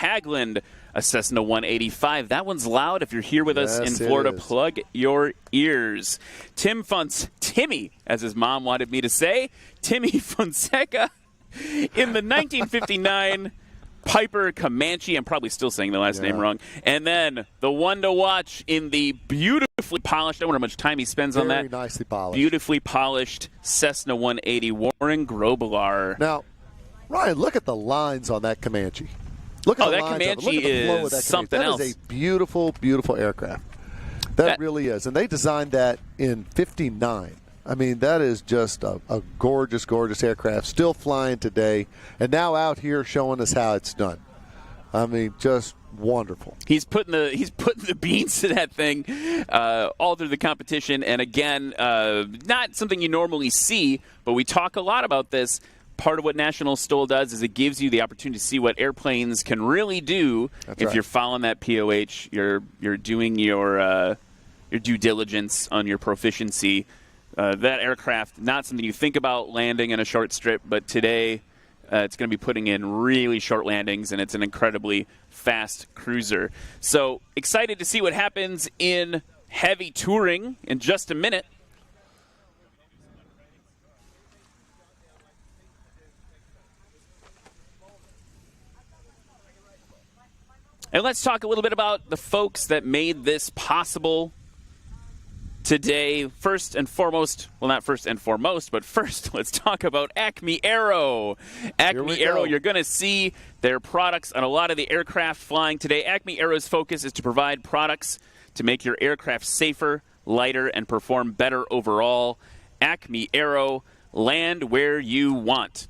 Haglund, a Cessna 185. That one's loud. If you're here with us in Florida, plug your ears. Timmy, as his mom wanted me to say, Timmy Fonseca in the 1959 Piper Comanche. I'm probably still saying the last name wrong. And then the one to watch in the beautifully polished, I wonder how much time he spends on that. Very nicely polished. Beautifully polished Cessna 180, Warren Grobelar. Now, Ryan, look at the lines on that Comanche. Look at the that lines Comanche Look at the flow of that is something else. That is a beautiful, beautiful aircraft. That really is. And they designed that in 59. I mean, that is just a gorgeous, gorgeous aircraft, still flying today, and now out here showing us how it's done. I mean, just wonderful. He's putting the beans to that thing all through the competition, and again, not something you normally see, but we talk a lot about this. Part of what National STOL does is it gives you the opportunity to see what airplanes can really do. That's if right. You're following that POH, you're doing your due diligence on your proficiency. That aircraft, not something you think about landing in a short strip, but today it's going to be putting in really short landings, and it's an incredibly fast cruiser. So excited to see what happens in heavy touring in just a minute. And let's talk a little bit about the folks that made this possible today. First and foremost, well, not first and foremost, but first, let's talk about Acme Aero. Acme Aero, you're going to see their products on a lot of the aircraft flying today. Acme Aero's focus is to provide products to make your aircraft safer, lighter, and perform better overall. Acme Aero, land where you want.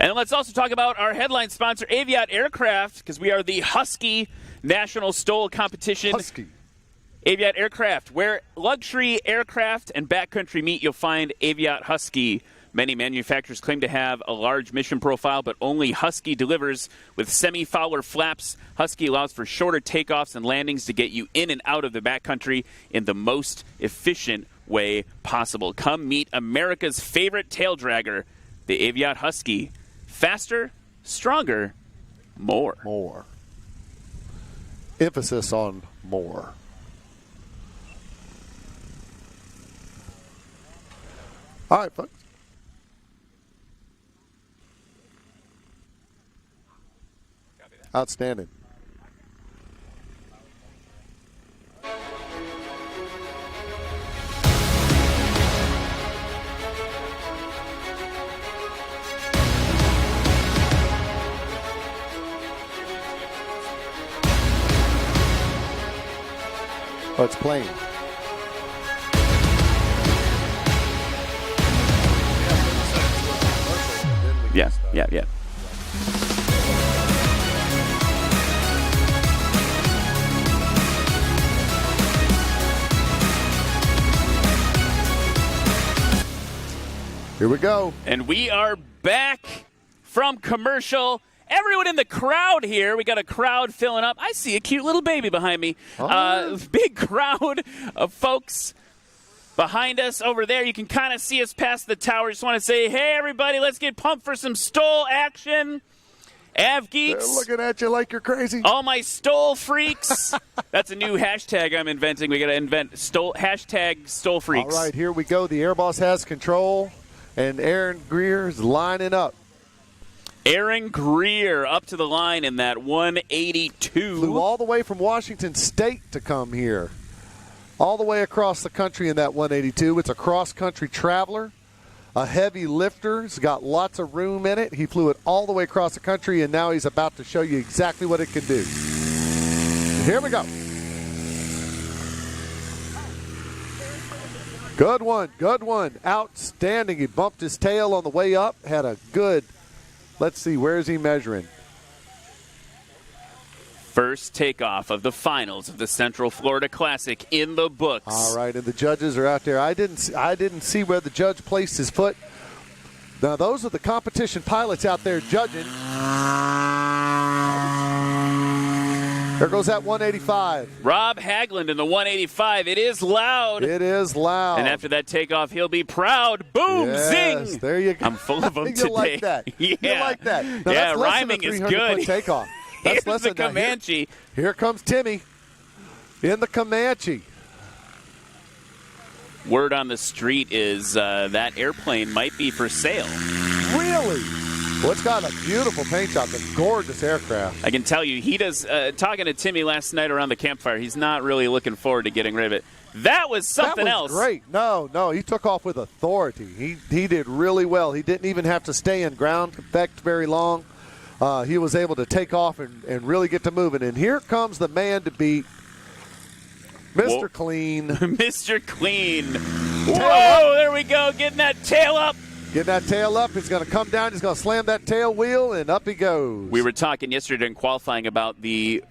And let's also talk about our headline sponsor, Aviat Aircraft, because we are the Husky National STOL competition. Husky. Aviat Aircraft, where luxury aircraft and backcountry meet, you'll find Aviat Husky. Many manufacturers claim to have a large mission profile, but only Husky delivers. With semi-Fowler flaps, Husky allows for shorter takeoffs and landings to get you in and out of the backcountry in the most efficient way possible. Come meet America's favorite tail dragger, the Aviat Husky. Faster, stronger, more. More. Emphasis on more. All right, folks. Outstanding. Oh, it's playing. Yeah. Here we go. And we are back from commercial. Everyone in the crowd here, we got a crowd filling up. I see a cute little baby behind me. Big crowd of folks behind us over there. You can kind of see us past the tower. Just want to say, hey, everybody, let's get pumped for some STOL action. Av Geeks. They're looking at you like you're crazy. All my STOL freaks. That's a new hashtag I'm inventing. We got to invent STOL, hashtag STOL freaks. All right, here we go. The Air Boss has control, and Aaron Greer is lining up. Aaron Greer up to the line in that 182. Flew all the way from Washington State to come here. All the way across the country in that 182. It's a cross-country traveler, a heavy lifter. It's got lots of room in it. He flew it all the way across the country, and now he's about to show you exactly what it can do. Here we go. Good one, good one. Outstanding. He bumped his tail on the way up, had a good... Let's see, where is he measuring? First takeoff of the finals of the Central Florida Classic in the books. All right, and the judges are out there. I didn't see where the judge placed his foot. Now, those are the competition pilots out there judging. There goes that 185. Rob Hagland in the 185. It is loud. It is loud. And after that takeoff, he'll be proud. Boom, yes, zing. There you go. I'm full of them today. You like that. Yeah. You like that. Now, yeah, that's rhyming is good. Takeoff. That's Here's the Comanche. Here comes Timmy in the Comanche. Word on the street is that airplane might be for sale. Really? Well, it's got a beautiful paint job. A gorgeous aircraft. I can tell you, he does. Talking to Timmy last night around the campfire, he's not really looking forward to getting rid of it. That was something else. Great. No, he took off with authority. He did really well. He didn't even have to stay in ground effect very long. He was able to take off and really get to moving. And here comes the man to beat, Mr. Whoa. Clean. Mr. Clean. Whoa, there we go, getting that tail up. Getting that tail up. He's going to come down. He's going to slam that tail wheel, and up he goes. We were talking yesterday in qualifying about the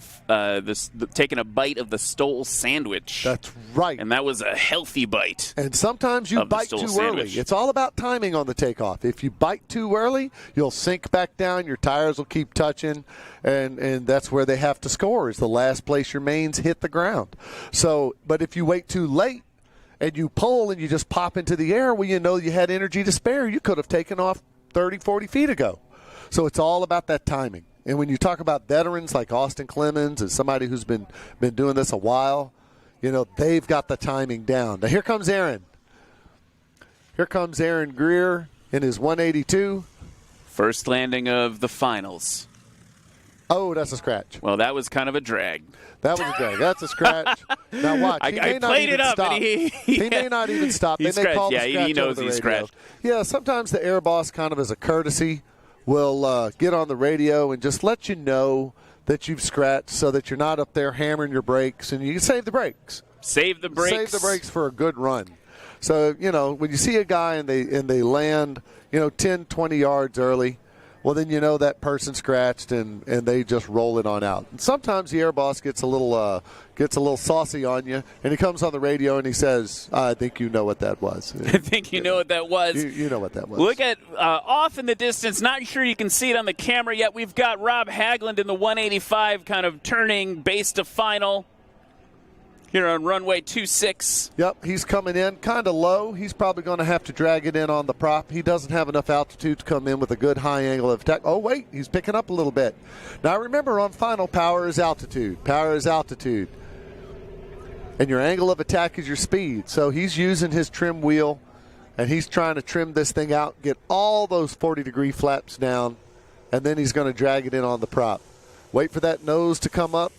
taking a bite of the STOL sandwich. That's right. And that was a healthy bite. And sometimes you bite too early. It's all about timing on the takeoff. If you bite too early, you'll sink back down. Your tires will keep touching, and that's where they have to score, is the last place your mains hit the ground. So, but if you wait too late, and you pull and you just pop into the air, well, you know you had energy to spare. You could have taken off 30, 40 feet ago. So it's all about that timing. And when you talk about veterans like Austin Clemens and somebody who's been doing this a while, you know, they've got the timing down. Now here comes Aaron. Here comes Aaron Greer in his 182. First landing of the finals. Oh, that's a scratch. Well, that was kind of a drag. That was a drag. That's a scratch. Now watch. I played it up, and he may not even stop. They may call the scratch he knows over the he radio. scratched. Yeah, sometimes the air boss, kind of as a courtesy, will get on the radio and just let you know that you've scratched, so that you're not up there hammering your brakes, and you can save the brakes. Save the brakes. Save the brakes for a good run. So, you know, when you see a guy and they land, 10, 20 yards early, well, then you know that person scratched, and they just roll it on out. And sometimes the air boss gets a little saucy on you, and he comes on the radio and he says, "I think you know what that was." I think you know what that was. You know what that was. Look at off in the distance. Not sure you can see it on the camera yet. We've got Rob Hagland in the 185, kind of turning base to final. Here on runway 26. Yep, he's coming in kind of low. He's probably going to have to drag it in on the prop. He doesn't have enough altitude to come in with a good high angle of attack. Oh, wait, he's picking up a little bit. Now, remember, on final, power is altitude. Power is altitude. And your angle of attack is your speed. So he's using his trim wheel, and he's trying to trim this thing out, get all those 40-degree flaps down, and then he's going to drag it in on the prop. Wait for that nose to come up.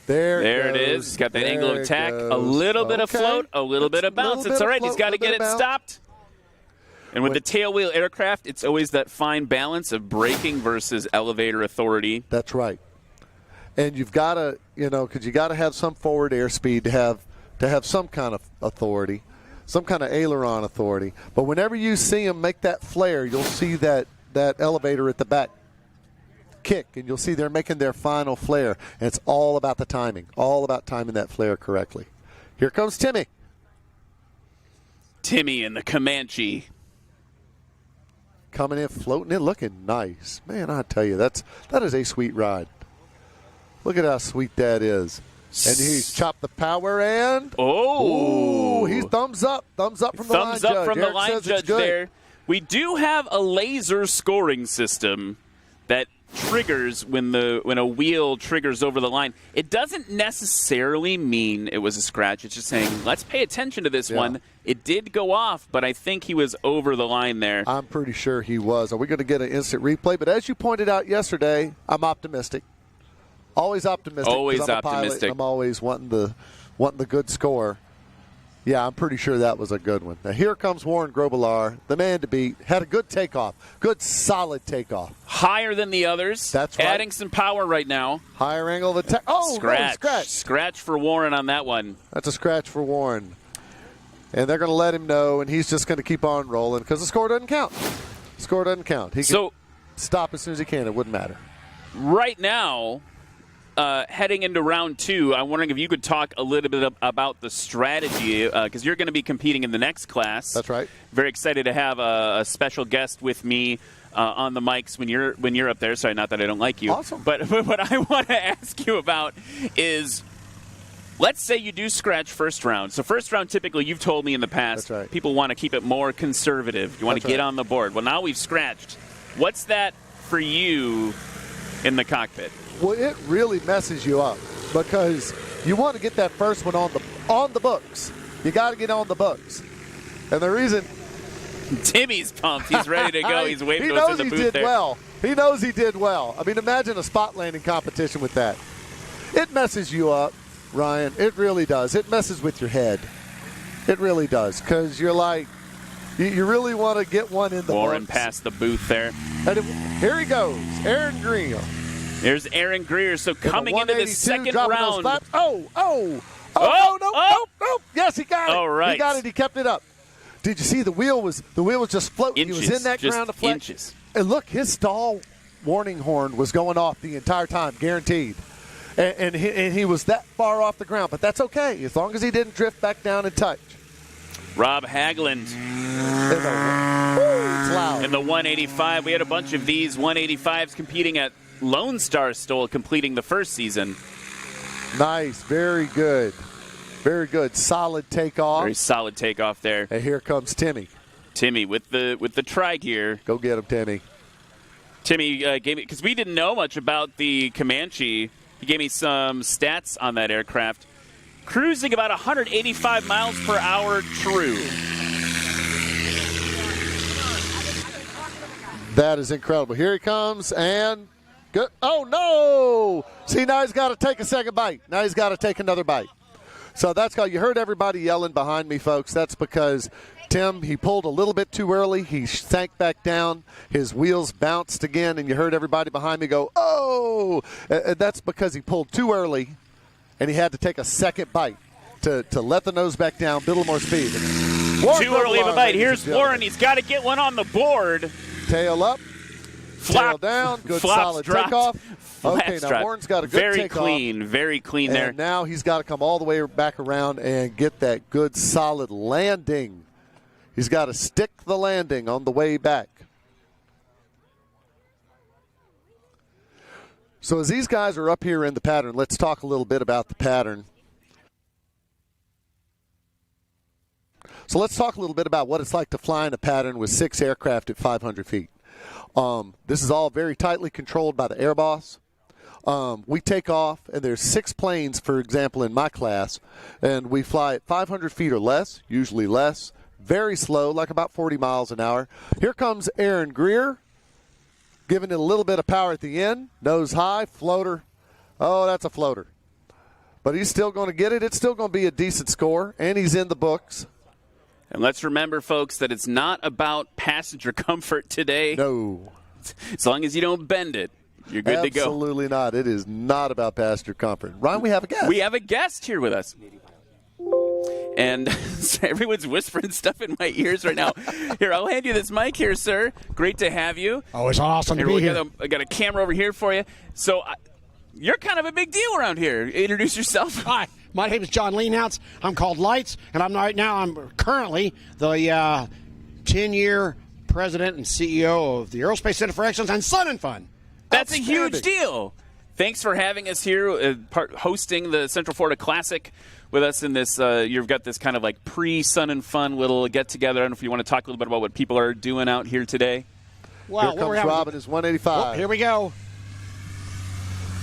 There it is. He's got that angle of attack. A little bit of float, a little bit of bounce. It's all right. He's got to get it stopped. And with the tailwheel aircraft, it's always that fine balance of braking versus elevator authority. That's right. And you've got to, because you got to have some forward airspeed to have some kind of authority, some kind of aileron authority. But whenever you see him make that flare, you'll see that elevator at the back kick, and you'll see they're making their final flare, and it's all about the timing, all about timing that flare correctly. Here comes Timmy. Timmy and the Comanche. Coming in, floating in, looking nice. Man, I tell you, that is a sweet ride. Look at how sweet that is. And he's chopped the power and... Oh! Ooh, he's thumbs up from the line judge. Thumbs up from the Eric line judge there. We do have a laser scoring system that triggers when a wheel triggers over the line. It doesn't necessarily mean it was a scratch. It's just saying, let's pay attention to this one. It did go off, but I think he was over the line there. I'm pretty sure he was. Are we going to get an instant replay? But as you pointed out yesterday, I'm optimistic. Always optimistic. Always I'm optimistic. A pilot. I'm always wanting the good score. Yeah, I'm pretty sure that was a good one. Now here comes Warren Grobelar, the man to beat. Had a good takeoff. Good, solid takeoff. Higher than the others. That's right. Adding some power right now. Higher angle of attack. Oh, scratch. No, scratch. Scratch for Warren on that one. That's a scratch for Warren. And they're going to let him know, and he's just going to keep on rolling because the score doesn't count. The score doesn't count. He can stop as soon as he can. It wouldn't matter. Right now, heading into round two, I'm wondering if you could talk a little bit about the strategy, because you're going to be competing in the next class. That's right. Very excited to have a special guest with me on the mics when you're up there. Sorry, not that I don't like you. Awesome. But what I want to ask you about is, let's say you do scratch first round. So first round, typically, you've told me in the past, That's right. people want to keep it more conservative. You want to get on the board. Well, now we've scratched. What's that for you in the cockpit? Well, it really messes you up because you want to get that first one on the books. You got to get on the books. And the reason Timmy's pumped. He's ready to go. He's waving to us in the booth there. He knows he did well. I mean, imagine a spot landing competition with that. It messes you up, Ryan. It really does. It messes with your head. It really does because you're like, you really want to get one in the Warren books. past the booth there. And here he goes, Aaron Green. There's Aaron Greer. So coming into the second round. No. Yes, he got it. All right. He got it. He kept it up. Did you see the wheel was just floating? Inches, He was in that just ground of flex. inches. And look, his stall warning horn was going off the entire time, guaranteed. And he was that far off the ground, but that's okay as long as he didn't drift back down and touch. Rob Hagland It's loud. in the 185. We had a bunch of these 185s competing at Lone Star STOL, completing the first season. Nice, very good. Very good. Solid takeoff. Very solid takeoff there. And here comes Timmy. Timmy with the tri-gear. Go get him, Timmy. Timmy gave me, because we didn't know much about the Comanche, he gave me some stats on that aircraft. Cruising about 185 miles per hour true. That is incredible. Here he comes, and good. Oh, no! See, now he's got to take a second bite. Now he's got to take another bite. So that's how you heard everybody yelling behind me, folks. That's because Tim, he pulled a little bit too early. He sank back down. His wheels bounced again, and you heard everybody behind me go, oh! That's because he pulled too early, and he had to take a second bite to let the nose back down, build a little more speed. Too early of a bite. Here's Warren. He's got to get one on the board. Tail up. Tail down. Good solid takeoff. Okay, now Warren's got a good takeoff. Very clean there. And now he's got to come all the way back around and get that good solid landing. He's got to stick the landing on the way back. So as these guys are up here in the pattern, let's talk a little bit about the pattern. So let's talk a little bit about what it's like to fly in a pattern with 6 aircraft at 500 feet. This is all very tightly controlled by the air boss. We take off, and there's 6 planes, for example, in my class, and we fly at 500 feet or less, usually less, very slow, like about 40 miles an hour. Here comes Aaron Greer, giving it a little bit of power at the end. Nose high, floater. Oh, that's a floater. But he's still going to get it. It's still going to be a decent score, and he's in the books. And let's remember, folks, that it's not about passenger comfort today. No. As long as you don't bend it, you're good to go. Absolutely not. It is not about passenger comfort. Ryan, we have a guest. We have a guest here with us. And everyone's whispering stuff in my ears right now. Here, I'll hand you this mic here, sir. Great to have you. Oh, it's awesome to be here. I got a camera over here for you. So you're kind of a big deal around here. Introduce yourself. Hi, my name is John Leanouts. I'm called Lights, and I'm currently the 10-year president and CEO of the Aerospace Center for Excellence and Sun and Fun. That's a huge deal. Thanks for having us here, hosting the Central Florida Classic with us in this. You've got this kind of like pre-Sun and Fun little get-together. I don't know if you want to talk a little bit about what people are doing out here today. Well, here comes Rob in his 185. Here we go.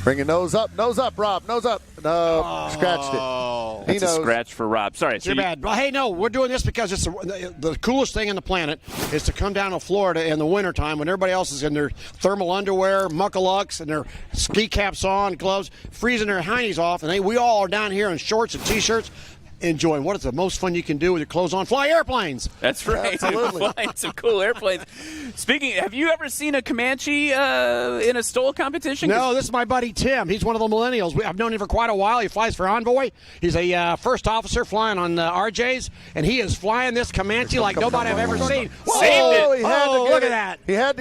Bring your nose up, Rob, nose up. No, scratched it. That's a scratch for Rob. Sorry. Too bad. Well, hey, no, we're doing this because it's the coolest thing on the planet is to come down to Florida in the wintertime when everybody else is in their thermal underwear, muckalucks, and their ski caps on, gloves, freezing their heinies off, and we all are down here in shorts and T-shirts enjoying what is the most fun you can do with your clothes on, fly airplanes. That's right. Absolutely. Flying some cool airplanes. Speaking, have you ever seen a Comanche in a STOL competition? No, this is my buddy Tim. He's one of the millennials. I've known him for quite a while. He flies for Envoy. He's a first officer flying on RJs, and he is flying this Comanche like nobody I've ever seen. Whoa! Saved it. Look at that. He had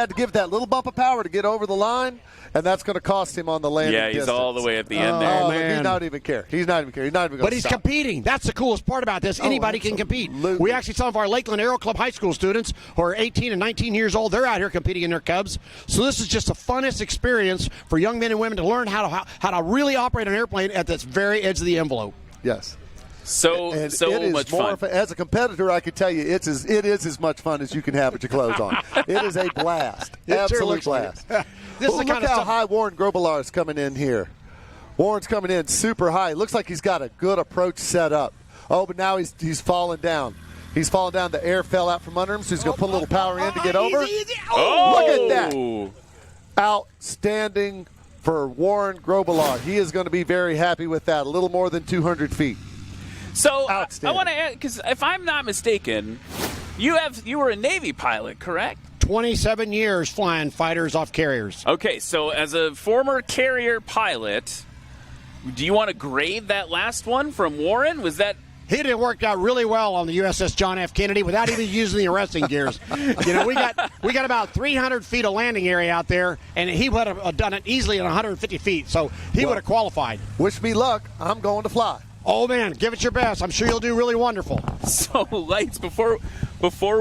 to give that little bump of power to get over the line, and that's going to cost him on the landing Yeah, he's distance. all the way at the end there. Oh, man. He's not even care. He's not even going to But he's stop. competing. That's the coolest part about this. Anybody can compete. We actually, some of our Lakeland Aero Club high school students who are 18 and 19 years old, they're out here competing in their Cubs. So this is just the funnest experience for young men and women to learn how to really operate an airplane at this very edge of the envelope. Yes. So it is much more fun. As a competitor, I can tell you it is as much fun as you can have with your clothes on. It is a blast. Absolute blast. Look how high Warren Grobelar is coming in here. Warren's coming in super high. Looks like he's got a good approach set up. Oh, but now he's falling down. He's falling down. The air fell out from under him, so he's going to put a little power in to get over. Easy. Look at that. Outstanding for Warren Grobelar. He is going to be very happy with that. A little more than 200 feet. So I want to add, because if I'm not mistaken, you were a Navy pilot, correct? 27 years flying fighters off carriers. Okay, so as a former carrier pilot, do you want to grade that last one from Warren? Was that... He did work out really well on the USS John F. Kennedy without even using the arresting gears. You know, we got about 300 feet of landing area out there, and he would have done it easily at 150 feet, so he would have qualified. Wish me luck. I'm going to fly. Oh, man, give it your best. I'm sure you'll do really wonderful. So, Lights, before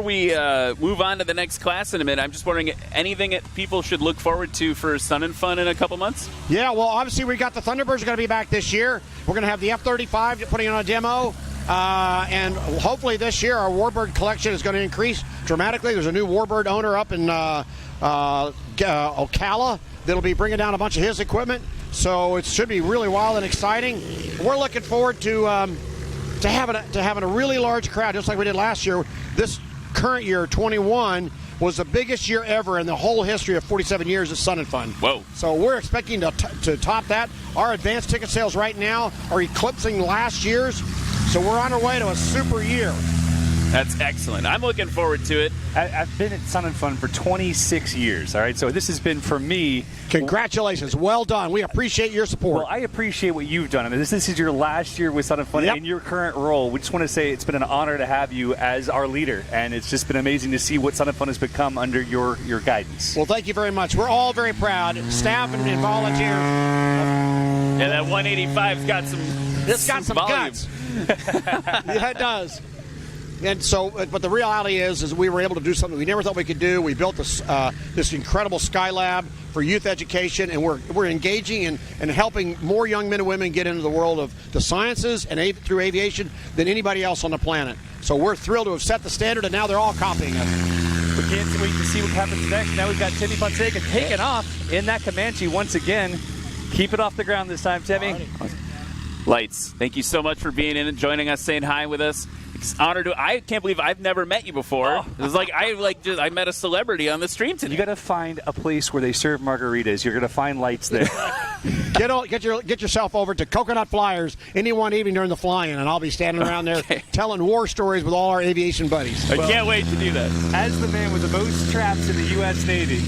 we move on to the next class in a minute, I'm just wondering, anything that people should look forward to for Sun and Fun in a couple months? Yeah, well, obviously we got the Thunderbirds are going to be back this year. We're going to have the F-35 putting on a demo. And hopefully this year our Warbird collection is going to increase dramatically. There's a new Warbird owner up in Ocala that'll be bringing down a bunch of his equipment. So it should be really wild and exciting. We're looking forward to having a really large crowd, just like we did last year. This current year, 21, was the biggest year ever in the whole history of 47 years of Sun and Fun. Whoa. So we're expecting to top that. Our advanced ticket sales right now are eclipsing last year's. So we're on our way to a super year. That's excellent. I'm looking forward to it. I've been at Sun and Fun for 26 years, all right? So this has been, for me... Congratulations. Well done. We appreciate your support. Well, I appreciate what you've done. I mean, this is your last year with Sun and Fun in your current role. We just want to say it's been an honor to have you as our leader, and it's just been amazing to see what Sun and Fun has become under your guidance. Well, thank you very much. We're all very proud, staff and volunteers. Yeah, that 185's got some... It's got some guts. Yeah, it does. And so, but the reality is we were able to do something we never thought we could do. We built this incredible Skylab for youth education, and we're engaging and helping more young men and women get into the world of the sciences and through aviation than anybody else on the planet. So we're thrilled to have set the standard, and now they're all copying us. We can't wait to see what happens next. Now we've got Timmy Fonseca taking off in that Comanche once again. Keep it off the ground this time, Timmy. Lights, thank you so much for being in and joining us, saying hi with us. It's an honor to. I can't believe I've never met you before. Oh. It was like I met a celebrity on the stream today. You got to find a place where they serve margaritas. You're going to find Lights there. Get yourself over to Coconut Flyers any one evening during the fly-in, and I'll be standing around there telling war stories with all our aviation buddies. I can't wait to do that. As the man with the most traps in the U.S. Navy,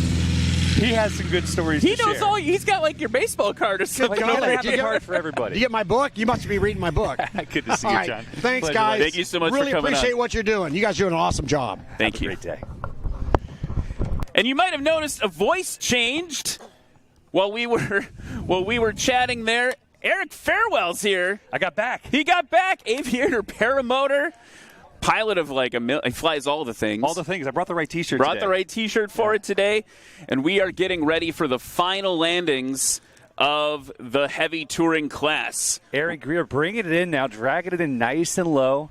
he has some good stories. He knows all. He's got like your baseball card or something. You gotta have a card for everybody. You get my book? You must be reading my book. Good to see you, John. Thanks, Pleasure. guys. Thank you so much for really coming appreciate on. what you're doing. You guys are doing an awesome job. Thank you. Have a great day. And you might have noticed a voice changed while we were chatting there. Eric Farewell's here. I got back. He got back. Aviator, paramotor, pilot of like he flies all the things. All the things. I brought the right T-shirt Brought today. the right T-shirt for it today. And we are getting ready for the final landings of the heavy touring class. Eric Greer bringing it in now, dragging it in nice and low.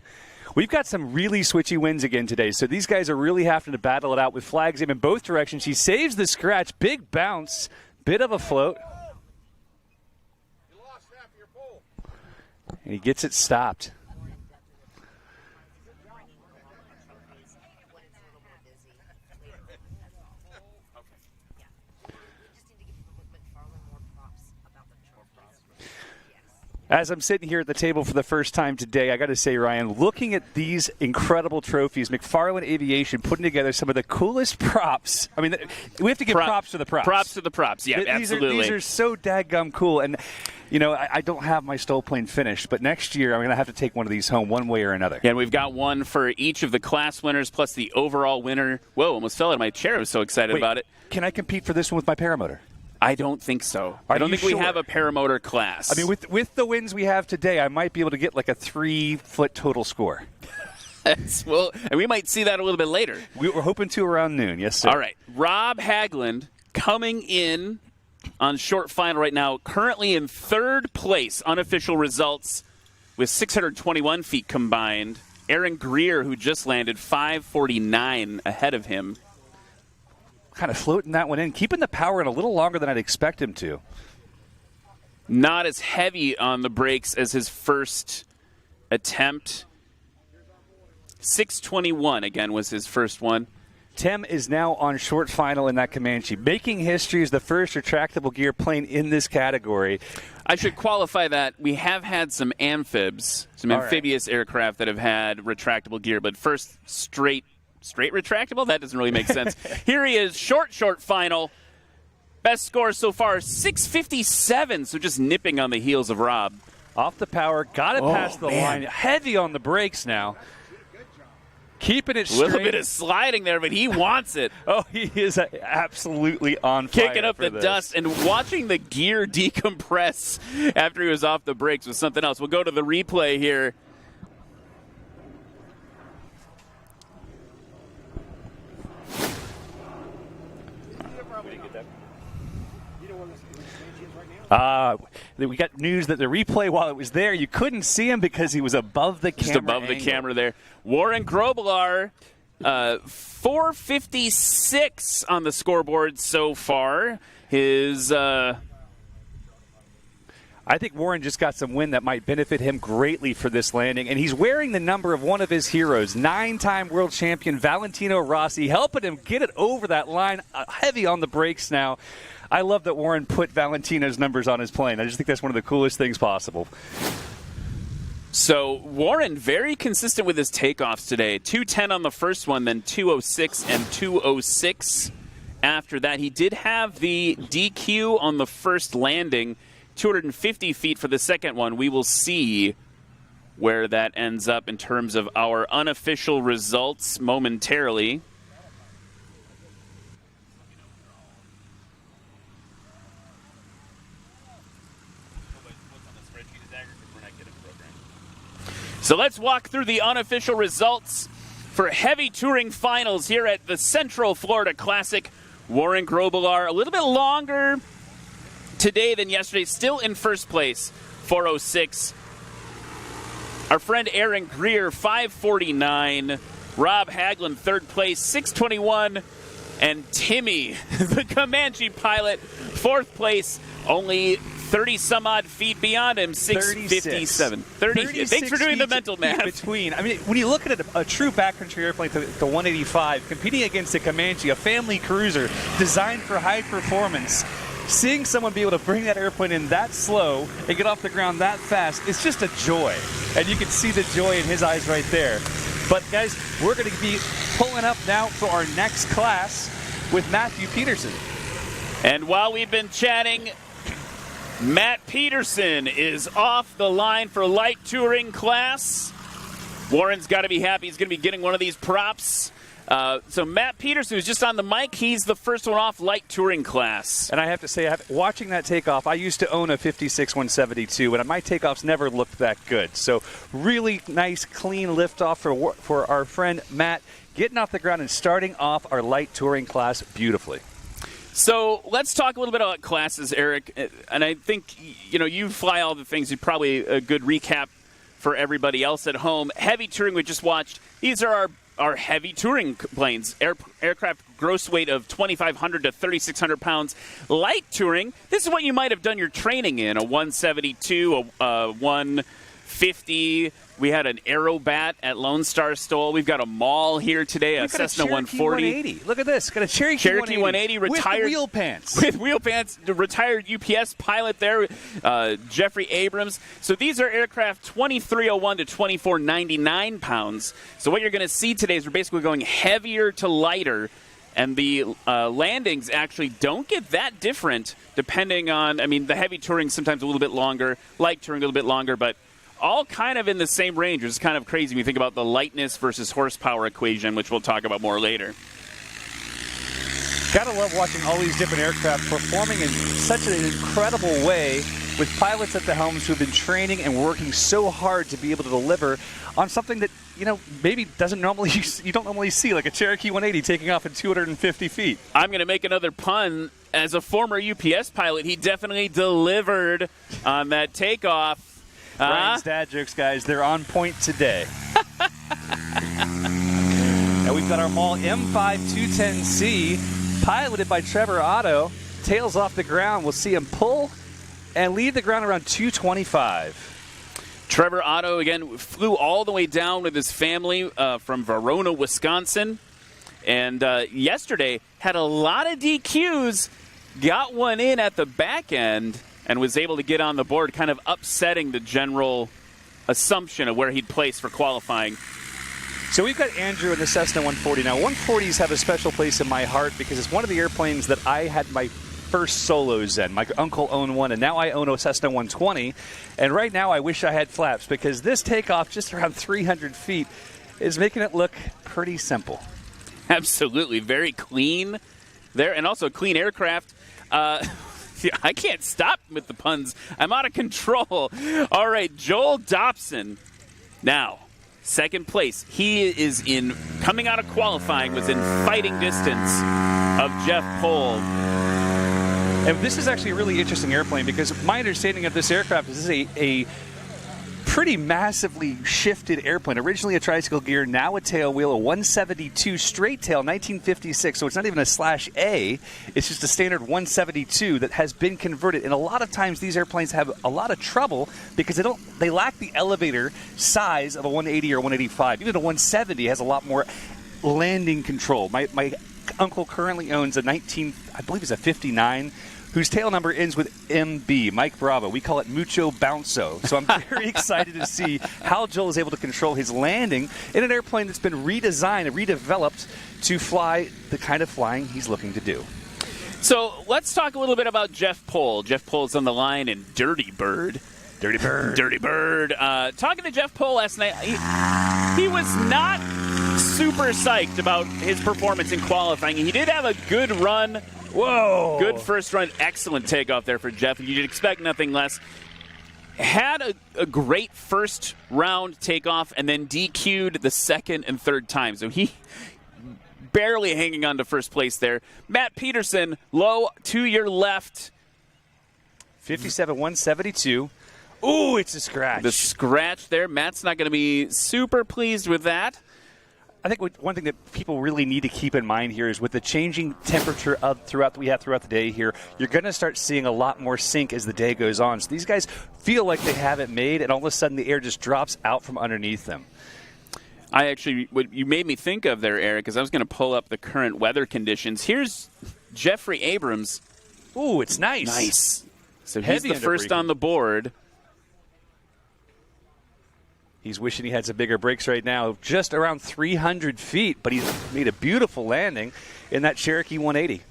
We've got some really switchy winds again today, so these guys are really having to battle it out with flags in both directions. He saves the scratch, big bounce, bit of a float. You lost half of your pole. And he gets it stopped. As I'm sitting here at the table for the first time today, I got to say, Ryan, looking at these incredible trophies, McFarland Aviation putting together some of the coolest props. I mean, we have to give props to the props. Props to the props, yeah, absolutely. These are so daggum cool. And, you know, I don't have my STOL plane finished, but next year I'm going to have to take one of these home one way or another. Yeah, and we've got one for each of the class winners plus the overall winner. Whoa, almost fell out of my chair. I was so excited about it. Can I compete for this one with my paramotor? I don't think so. I don't think we have a paramotor class. I mean, with the wins we have today, I might be able to get like a 3-foot total score. Well, and we might see that a little bit later. We're hoping to around noon. Yes, sir. All right. Rob Hagland coming in on short final right now, currently in third place, unofficial results, with 621 feet combined. Aaron Greer, who just landed, 549 ahead of him. Kind of floating that one in, keeping the power in a little longer than I'd expect him to. Not as heavy on the brakes as his first attempt. 621, again, was his first one. Tim is now on short final in that Comanche, making history as the first retractable gear plane in this category. I should qualify that. We have had some amphibs, some amphibious aircraft that have had retractable gear, but first straight retractable? That doesn't really make sense. Here he is, short final. Best score so far, 657, so just nipping on the heels of Rob. Off the power, got it past the line. Heavy on the brakes now. Keeping it straight. A little bit of sliding there, but he wants it. Oh, he is absolutely on fire. Kicking up the dust and watching the gear decompress after he was off the brakes was something else. We'll go to the replay here. We got news that the replay, while it was there, you couldn't see him because he was above the camera. Just above the camera there. Warren Grobelar, 456 on the scoreboard so far. I think Warren just got some wind that might benefit him greatly for this landing, and he's wearing the number of one of his heroes, 9-time world champion Valentino Rossi, helping him get it over that line, heavy on the brakes now. I love that Warren put Valentino's numbers on his plane. I just think that's one of the coolest things possible. So Warren, very consistent with his takeoffs today. 210 on the first one, then 206 and 206 after that. He did have the DQ on the first landing, 250 feet for the second one. We will see where that ends up in terms of our unofficial results momentarily. So let's walk through the unofficial results for heavy touring finals here at the Central Florida Classic. Warren Grobelar, a little bit longer today than yesterday, still in first place, 406. Our friend Aaron Greer, 549. Rob Hagland, third place, 621. And Timmy, the Comanche pilot, fourth place, only 30-some-odd feet beyond him, 657. 30. Thanks for doing the mental math. Between. I mean, when you look at a true backcountry airplane, the 185, competing against a Comanche, a family cruiser designed for high performance, seeing someone be able to bring that airplane in that slow and get off the ground that fast, it's just a joy. And you can see the joy in his eyes right there. But, guys, we're going to be pulling up now for our next class with Matthew Peterson. And while we've been chatting, Matt Peterson is off the line for light touring class. Warren's got to be happy. He's going to be getting one of these props. So Matt Peterson, who's just on the mic, he's the first one off light touring class. And I have to say, watching that takeoff, I used to own a 56-172, and my takeoffs never looked that good. So really nice, clean liftoff for our friend Matt, getting off the ground and starting off our light touring class beautifully. So let's talk a little bit about classes, Eric. And I think, you fly all the things. You're probably a good recap for everybody else at home. Heavy touring we just watched. These are our heavy touring planes. Aircraft gross weight of 2,500 to 3,600 pounds. Light touring, this is what you might have done your training in. A 172, a 150. We had an Aerobat at Lone Star STOL. We've got a Maul here today, a Cessna 140. 180. Look at this. Got a Cherokee 180 retired. With wheel pants. With wheel pants. The retired UPS pilot there, Jeffrey Abrams. So these are aircraft 2,301 to 2,499 pounds. So what you're going to see today is we're basically going heavier to lighter. And the landings actually don't get that different depending on, the heavy touring sometimes a little bit longer, light touring a little bit longer, but all kind of in the same range, which is kind of crazy when you think about the lightness versus horsepower equation, which we'll talk about more later. Gotta love watching all these different aircraft performing in such an incredible way with pilots at the helms who've been training and working so hard to be able to deliver on something that, you know, maybe you don't normally see, like a Cherokee 180 taking off at 250 feet. I'm going to make another pun. As a former UPS pilot, he definitely delivered on that takeoff. Brian's dad jokes, guys. They're on point today. And we've got our Maul M5210C, piloted by Trevor Otto. Tails off the ground. We'll see him pull and leave the ground around 225. Trevor Otto, again, flew all the way down with his family from Verona, Wisconsin. And yesterday had a lot of DQs, got one in at the back end, and was able to get on the board, kind of upsetting the general assumption of where he'd place for qualifying. So we've got Andrew in the Cessna 140. Now, 140s have a special place in my heart because it's one of the airplanes that I had my first solos in. My uncle owned one, and now I own a Cessna 120. And right now I wish I had flaps because this takeoff just around 300 feet is making it look pretty simple. Absolutely. Very clean there, and also clean aircraft. I can't stop with the puns. I'm out of control. All right, Joel Dobson. Now, second place. He is coming out of qualifying, was in fighting distance of Jeff Pohl. And this is actually a really interesting airplane because my understanding of this aircraft is this is a pretty massively shifted airplane. Originally a tricycle gear, now a tail wheel, a 172 straight tail, 1956. So it's not even a /A. It's just a standard 172 that has been converted. And a lot of times these airplanes have a lot of trouble because they lack the elevator size of a 180 or 185. Even a 170 has a lot more landing control. My uncle currently owns a I believe it's a 59, whose tail number ends with MB, Mike Bravo. We call it Mucho Bounco. So I'm very excited to see how Joel is able to control his landing in an airplane that's been redesigned and redeveloped to fly the kind of flying he's looking to do. So let's talk a little bit about Jeff Pohl. Jeff Pohl's on the line in Dirty Bird. Dirty Bird. Dirty Bird. Talking to Jeff Pohl last night, he was not super psyched about his performance in qualifying. He did have a good run. Whoa. Good first run. Excellent takeoff there for Jeff. You'd expect nothing less. Had a great first round takeoff and then DQ'd the second and third time. So he barely hanging on to first place there. Matt Peterson, low to your left. 57-172. Ooh, it's a scratch. The scratch there. Matt's not going to be super pleased with that. I think one thing that people really need to keep in mind here is with the changing temperature throughout the day here, you're going to start seeing a lot more sink as the day goes on. So these guys feel like they have it made, and all of a sudden the air just drops out from underneath them. What you made me think of there, Eric, is I was going to pull up the current weather conditions. Here's Jeffrey Abrams. Ooh, it's nice. Nice. So he's Heavy the first on the board. He's wishing he had some bigger brakes right now, just around 300 feet, but he's made a beautiful landing in that Cherokee 180.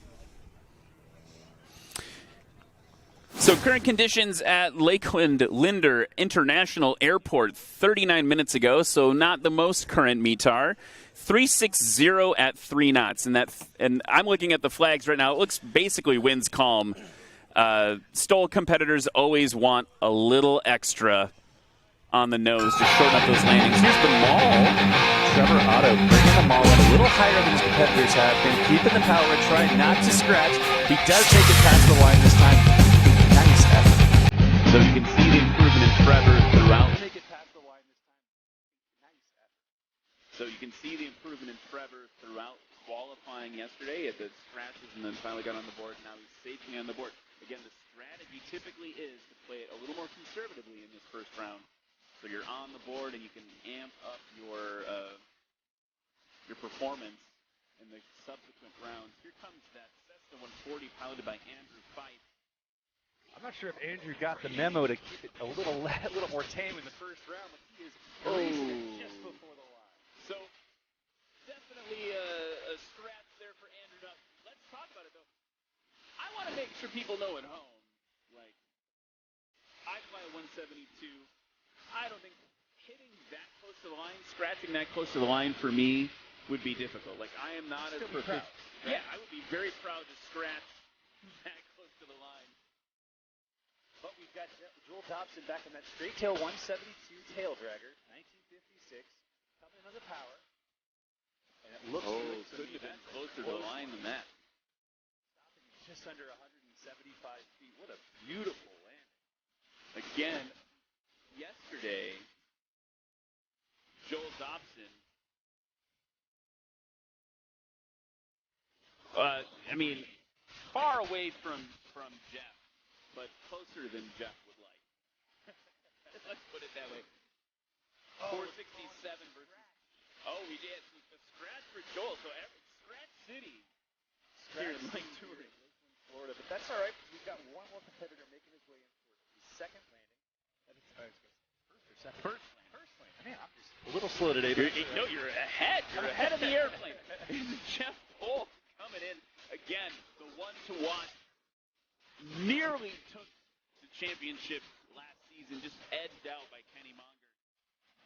So current conditions at Lakeland Linder International Airport 39 minutes ago, so not the most current METAR. 360 at 3 knots. And I'm looking at the flags right now. It looks basically winds calm. STOL competitors always want a little extra on the nose to shorten up those landings. Here's the Maul. Trevor Otto bringing the Maul a little higher than his competitors have been, keeping the power and trying not to scratch. He does take it past the line this time. Nice effort. So you can see the improvement in Trevor throughout. Take it past the line this time. Nice effort. So you can see the improvement in Trevor throughout qualifying yesterday at the scratches and then finally got on the board. Now he's safely on the board. Again, the strategy typically is to play it a little more conservatively in this first round. So you're on the board and you can amp up your performance in the subsequent rounds. Here comes that Cessna 140 piloted by Andrew Fife. I'm not sure if Andrew got the memo to keep it a little more tame in the first round, but he is racing it just before the line. So definitely a scratch there for Andrew. Now, let's talk about it, though. I want to make sure people know at home, like, I fly a 172. I don't think hitting that close to the line, scratching that close to the line for me would be difficult. Like, I am not as Still be proud, Yeah, I would be very proud to scratch that close to the line. But we've got Joel Dobson back on that straight tail 172 tail dragger, 1956, coming in under power. And it looks good to couldn't me. have been closer to the line than that. Stopping just under 175 feet. What a beautiful landing. Again, yesterday, Joel Dobson, I mean, far away from Jeff, but closer than Jeff would like. Let's put it that way. 467 versus. Oh, we did a scratch for Joel. So Scratch City here in Lake Touring, Florida, but that's all right because we've got one more competitor making his way in for his second landing. First landing. Man, I'm just a little slow today. You're ahead. You're ahead of the airplane. Jeff Pohl coming in again. The one to watch. Nearly took the championship last season. Just edged out by Kenny Monger.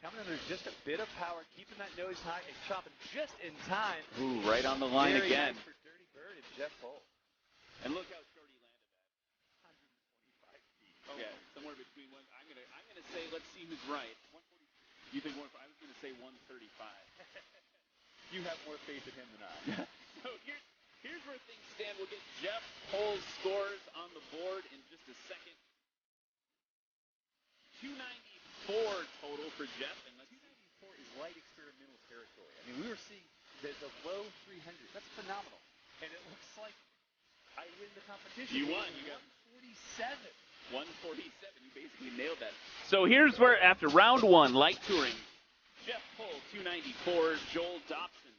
Coming under just a bit of power, keeping that nose high and chopping just in time. Ooh, right on the line Very again. nice for Dirty Bird and Jeff Pohl. And look how short he landed that. 125 feet. Oh. Yeah, somewhere between one. I'm gonna say. Let's see who's right. 140. You think one? I was gonna say 135. You have more faith in him than I. So here's where things stand. We'll get Jeff Pohl's scores on the board in just a second. 294 total for Jeff, and 294 is light experimental territory. I mean, we were seeing the low 300s. That's phenomenal. And it looks like I win the competition. You won. You got 147. 147. You basically nailed that. So here's where, after round one, light touring, Jeff Pohl, 294, Joel Dobson,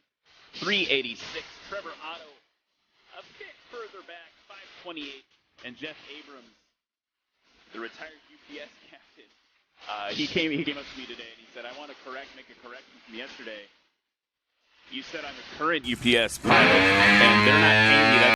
386, Trevor Otto, a bit further back, 528, and Jeff Abrams, the retired UPS captain. He came up to me today and he said, I want to make a correction from yesterday. You said I'm a current UPS pilot, and they're not paying me that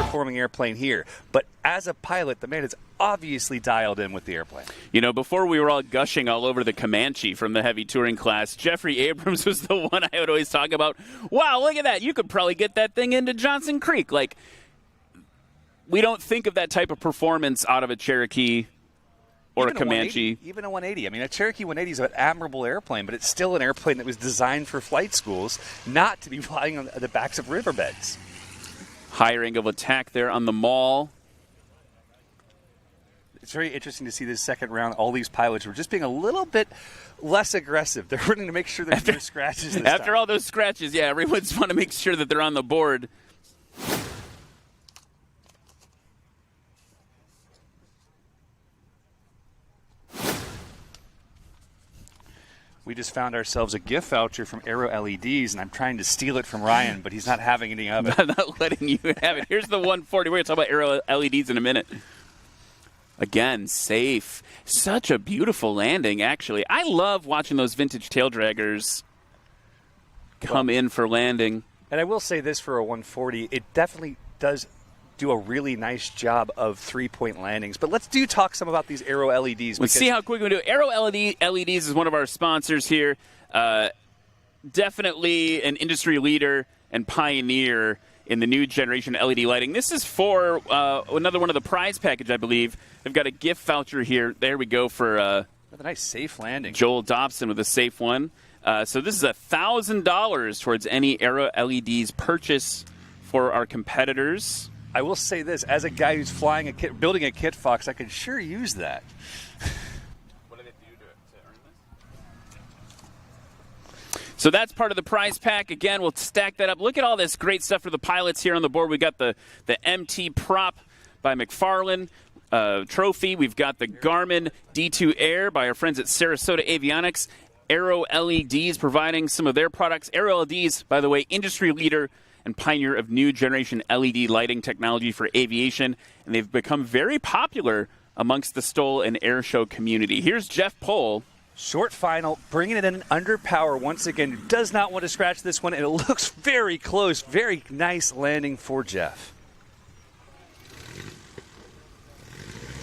performing airplane here. But as a pilot, the man is obviously dialed in with the airplane. You know, before we were all gushing all over the Comanche from the heavy touring class, Jeffrey Abrams was the one I would always talk about. Wow, look at that. You could probably get that thing into Johnson Creek. Like, we don't think of that type of performance out of a Cherokee or Even a Comanche. Even a 180. I mean, a Cherokee 180 is an admirable airplane, but it's still an airplane that was designed for flight schools, not to be flying on the backs of riverbeds. Higher angle of attack there on the Maul. It's very interesting to see this second round. All these pilots were just being a little bit less aggressive. They're running to make sure there's no scratches this After time. all those scratches, yeah, everyone's want to make sure that they're on the board. We just found ourselves a gift voucher from Aero LEDs, and I'm trying to steal it from Ryan, but he's not having any of it. I'm not letting you have it. Here's the 140. We're going to talk about Aero LEDs in a minute. Again, safe. Such a beautiful landing, actually. I love watching those vintage tail draggers come in for landing. And I will say this for a 140, it definitely does do a really nice job of three-point landings. But let's talk some about these Aero LEDs. Let's see how quick we do. Aero LEDs is one of our sponsors here. Definitely an industry leader and pioneer in the new generation LED lighting. This is for another one of the prize package, I believe. They've got a gift voucher here. There we go for a nice safe landing. Joel Dobson with a safe one. So this is $1,000 towards any Aero LEDs purchase for our competitors. I will say this, as a guy who's building a Kit Fox, I could sure use that. What do they do to earn this? So that's part of the prize pack. Again, we'll stack that up. Look at all this great stuff for the pilots here on the board. We got the MT prop by McFarlane trophy. We've got the Garmin D2 Air by our friends at Sarasota Avionics. Aero LEDs providing some of their products. Aero LEDs, by the way, industry leader and pioneer of new generation LED lighting technology for aviation, and they've become very popular amongst the STOL and air show community. Here's Jeff Pohl. Short final, bringing it in under power once again. Does not want to scratch this one, and it looks very close. Very nice landing for Jeff.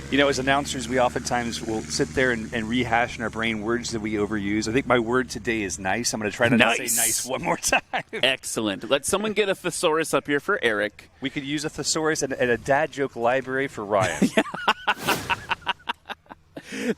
You know, as announcers, we oftentimes will sit there and rehash in our brain words that we overuse. I think my word today is nice. I'm going to try to say nice one more time. Excellent. Let someone get a thesaurus up here for Eric. We could use a thesaurus and a dad joke library for Ryan.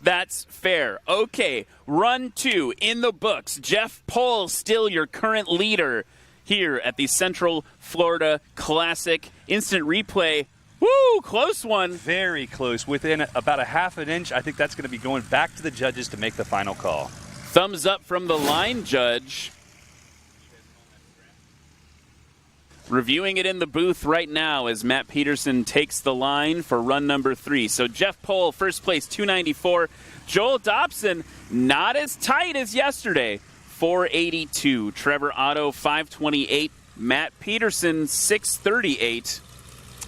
That's fair. Okay, run 2 in the books. Jeff Pohl, still your current leader here at the Central Florida Classic. Instant replay. Woo, close one. Very close. Within about a half an inch. I think that's going to be going back to the judges to make the final call. Thumbs up from the line judge. Reviewing it in the booth right now as Matt Peterson takes the line for run number 3. So Jeff Pohl, first place, 294. Joel Dobson, not as tight as yesterday, 482. Trevor Otto, 528. Matt Peterson, 638.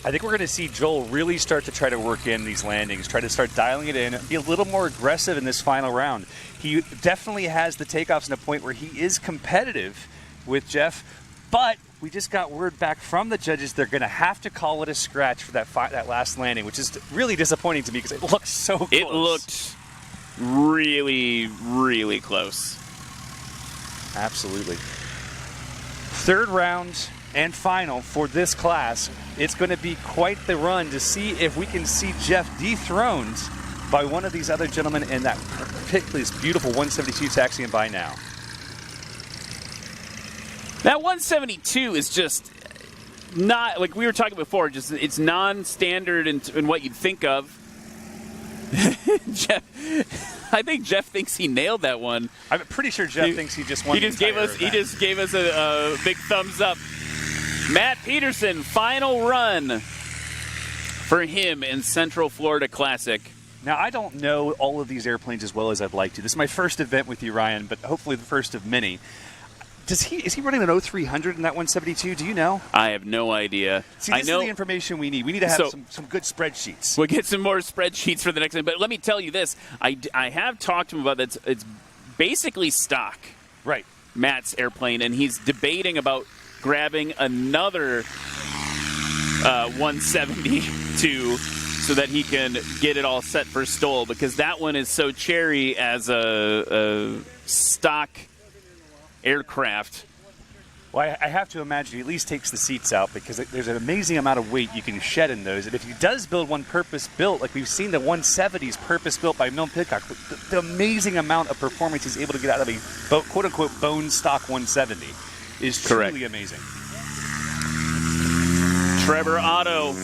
I think we're going to see Joel really start to try to work in these landings, try to start dialing it in, be a little more aggressive in this final round. He definitely has the takeoffs in a point where he is competitive with Jeff, but we just got word back from the judges they're going to have to call it a scratch for that last landing, which is really disappointing to me because it looks so close. It looked really, really close. Absolutely. Third round and final for this class. It's going to be quite the run to see if we can see Jeff dethroned by one of these other gentlemen in that particularly beautiful 172 taxiing by now. That 172 is just not, like we were talking before, just it's non-standard in what you'd think of. Jeff, I think Jeff thinks he nailed that one. I'm pretty sure Jeff thinks he just won. He just gave us a big thumbs up. Matt Peterson, final run for him in Central Florida Classic. Now, I don't know all of these airplanes as well as I'd like to. This is my first event with you, Ryan, but hopefully the first of many. Is he running an 0300 in that 172? Do you know? I have no idea. See, this is the information we need. We need to have some good spreadsheets. We'll get some more spreadsheets for the next one. But let me tell you this. I have talked to him about that. It's basically stock. Right. Matt's airplane, and he's debating about grabbing another 172 so that he can get it all set for STOL, because that one is so cherry as a stock aircraft. Well, I have to imagine he at least takes the seats out, because there's an amazing amount of weight you can shed in those. And if he does build one purpose-built, like we've seen the 170s purpose-built by Milne Pidcock, the amazing amount of performance he's able to get out of a quote-unquote bone stock 170 is truly Correct. amazing. Trevor Otto.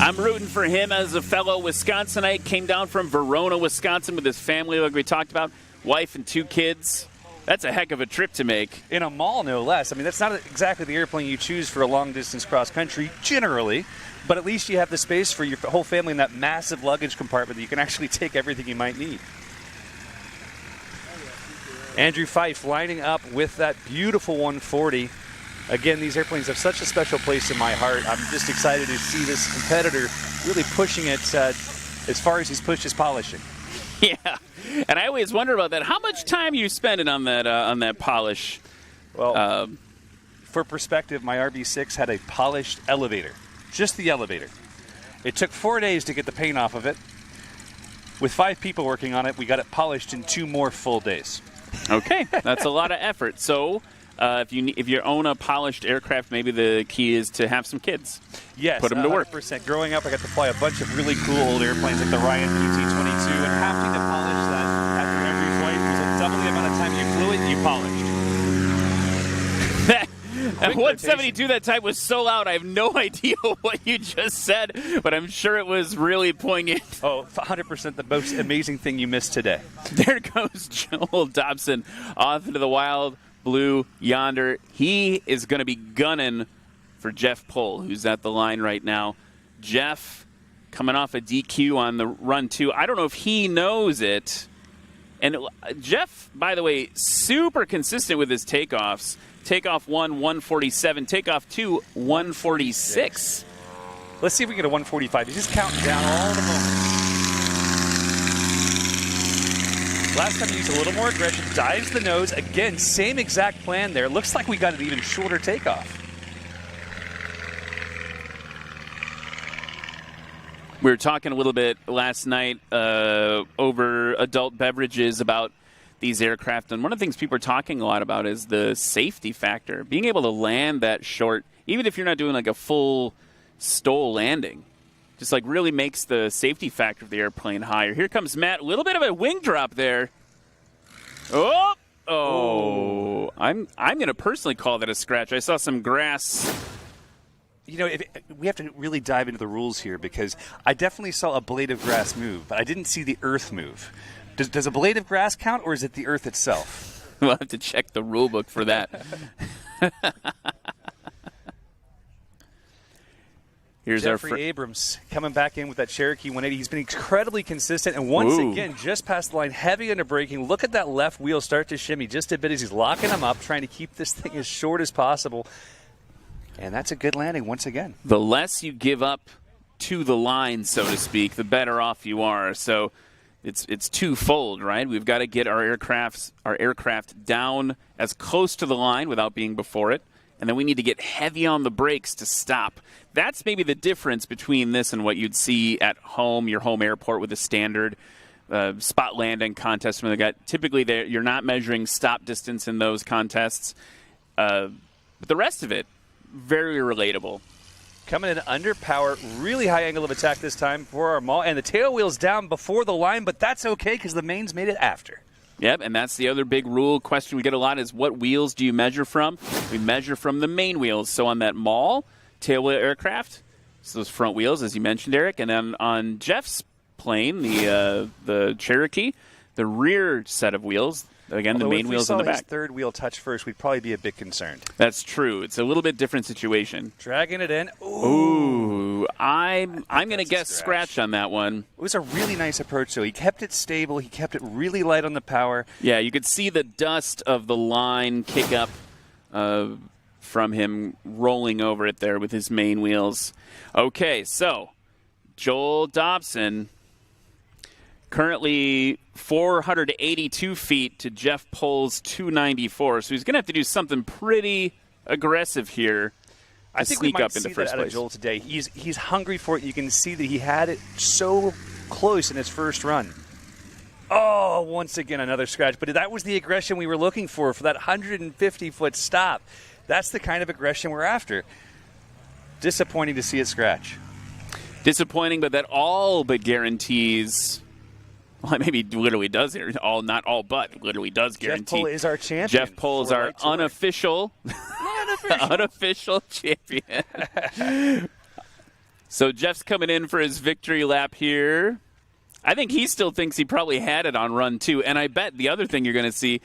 I'm rooting for him as a fellow Wisconsinite. Came down from Verona, Wisconsin with his family, like we talked about. Wife and 2 kids. That's a heck of a trip to make. In a mall, no less. I mean, that's not exactly the airplane you choose for a long-distance cross-country, generally, but at least you have the space for your whole family in that massive luggage compartment that you can actually take everything you might need. Andrew Fife lining up with that beautiful 140. Again, these airplanes have such a special place in my heart. I'm just excited to see this competitor really pushing it as far as he's pushed his polishing. Yeah, and I always wonder about that. How much time are you spending on that polish? Well, for perspective, my RB6 had a polished elevator, just the elevator. It took 4 days to get the paint off of it. With 5 people working on it, we got it polished in 2 more full days. Okay, that's a lot of effort. So if you own a polished aircraft, maybe the key is to have some kids. Yes, put them to work. 100%. Growing up, I got to fly a bunch of really cool old airplanes like the Ryan PT-22, and having to polish that after every flight was double the amount of time you flew it, you polished. At 172, that time was so loud, I have no idea what you just said, but I'm sure it was really poignant. Oh, 100% the most amazing thing you missed today. There goes Joel Dobson off into the wild blue yonder. He is going to be gunning for Jeff Pohl, who's at the line right now. Jeff coming off a DQ on the run, too. I don't know if he knows it. And Jeff, by the way, super consistent with his takeoffs. Takeoff 1, 147. Takeoff 2, 146. Let's see if we get a 145. He's just counting down all the moments. Last time he used a little more aggression, dives the nose. Again, same exact plan there. Looks like we got an even shorter takeoff. We were talking a little bit last night over adult beverages about these aircraft, and one of the things people are talking a lot about is the safety factor. Being able to land that short, even if you're not doing like a full STOL landing, just like really makes the safety factor of the airplane higher. Here comes Matt. A little bit of a wing drop there. Oh! I'm going to personally call that a scratch. I saw some grass. You know, we have to really dive into the rules here, because I definitely saw a blade of grass move, but I didn't see the earth move. Does a blade of grass count, or is it the earth itself? We'll have to check the rule book for that. Here's Jeffrey Abrams coming back in with that Cherokee 180. He's been incredibly consistent, and once again, just past the line, heavy under braking. Look at that left wheel start to shimmy just a bit as he's locking him up, trying to keep this thing as short as possible. And that's a good landing once again. The less you give up to the line, so to speak, the better off you are. So it's twofold, right? We've got to get our aircraft down as close to the line without being before it, and then we need to get heavy on the brakes to stop. That's maybe the difference between this and what you'd see at home, your home airport with a standard spot landing contest. Typically, you're not measuring stop distance in those contests, but the rest of it, very relatable. Coming in under power, really high angle of attack this time for our maul, and the tail wheel's down before the line, but that's okay because the mains made it after. Yep, and that's the other big rule question we get a lot is what wheels do you measure from? We measure from the main wheels. So on that maul tail wheel aircraft, it's those front wheels, as you mentioned, Eric, and then on Jeff's plane, the Cherokee, the rear set of wheels. Again, the main wheels on the back. If we saw his third wheel touch first, we'd probably be a bit concerned. That's true. It's a little bit different situation. Dragging it in. Ooh, I'm going to guess scratch on that one. It was a really nice approach, though. He kept it stable. He kept it really light on the power. Yeah, you could see the dust of the line kick up from him rolling over it there with his main wheels. Okay, so Joel Dobson, currently 482 feet to Jeff Pohl's 294. So he's going to have to do something pretty aggressive here I think we sneak might up in the see first that out of place. Joel today. He's hungry for it. You can see that he had it so close in his first run. Oh, once again, another scratch. But that was the aggression we were looking for that 150-foot stop. That's the kind of aggression we're after. Disappointing to see it scratch. Disappointing, but that all but guarantees. Well, maybe literally does here. Not all but literally does guarantee. Jeff Pohl is our champion. Jeff Pohl is our unofficial champion. So Jeff's coming in for his victory lap here. I think he still thinks he probably had it on run 2. And I bet the other thing you're going to see,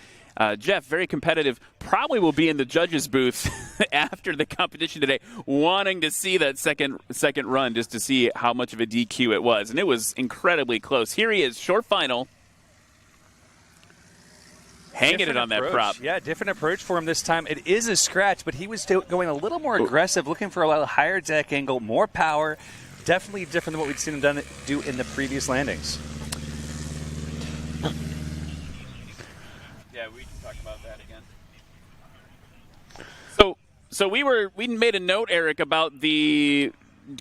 Jeff, very competitive, probably will be in the judges' booth after the competition today, wanting to see that second run just to see how much of a DQ it was. And it was incredibly close. Here he is, short final. Hanging it on that prop. Yeah, different approach for him this time. It is a scratch, but he was still going a little more aggressive, looking for a little higher deck angle, more power. Definitely different than what we'd seen him do in the previous landings. Yeah, we can talk about that again. So we made a note, Eric, about the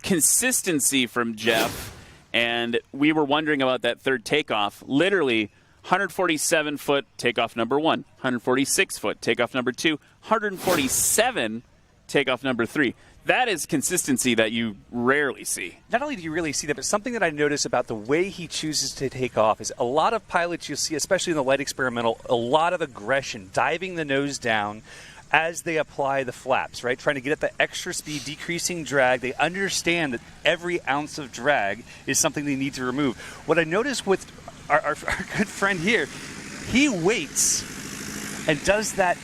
consistency from Jeff, and we were wondering about that third takeoff. Literally 147-foot takeoff number 1, 146-foot takeoff number 2, 147 takeoff number 3. That is consistency that you rarely see. Not only do you really see that, but something that I notice about the way he chooses to take off is a lot of pilots you'll see, especially in the light experimental, a lot of aggression, diving the nose down as they apply the flaps, right? Trying to get at the extra speed, decreasing drag. They understand that every ounce of drag is something they need to remove. What I notice with our good friend here, he waits and does that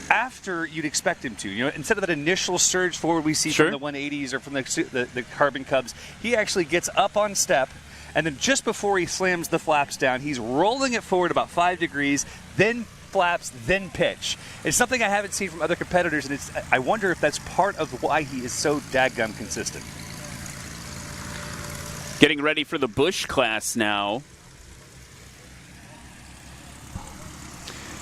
after you'd expect him to. You know, instead of that initial surge forward we see from the 180s or from the Carbon Cubs, he actually gets up on step, and then just before he slams the flaps down, he's rolling it forward about 5 degrees, then flaps, then pitch. It's something I haven't seen from other competitors, and I wonder if that's part of why he is so dadgum consistent. Getting ready for the Busch class now.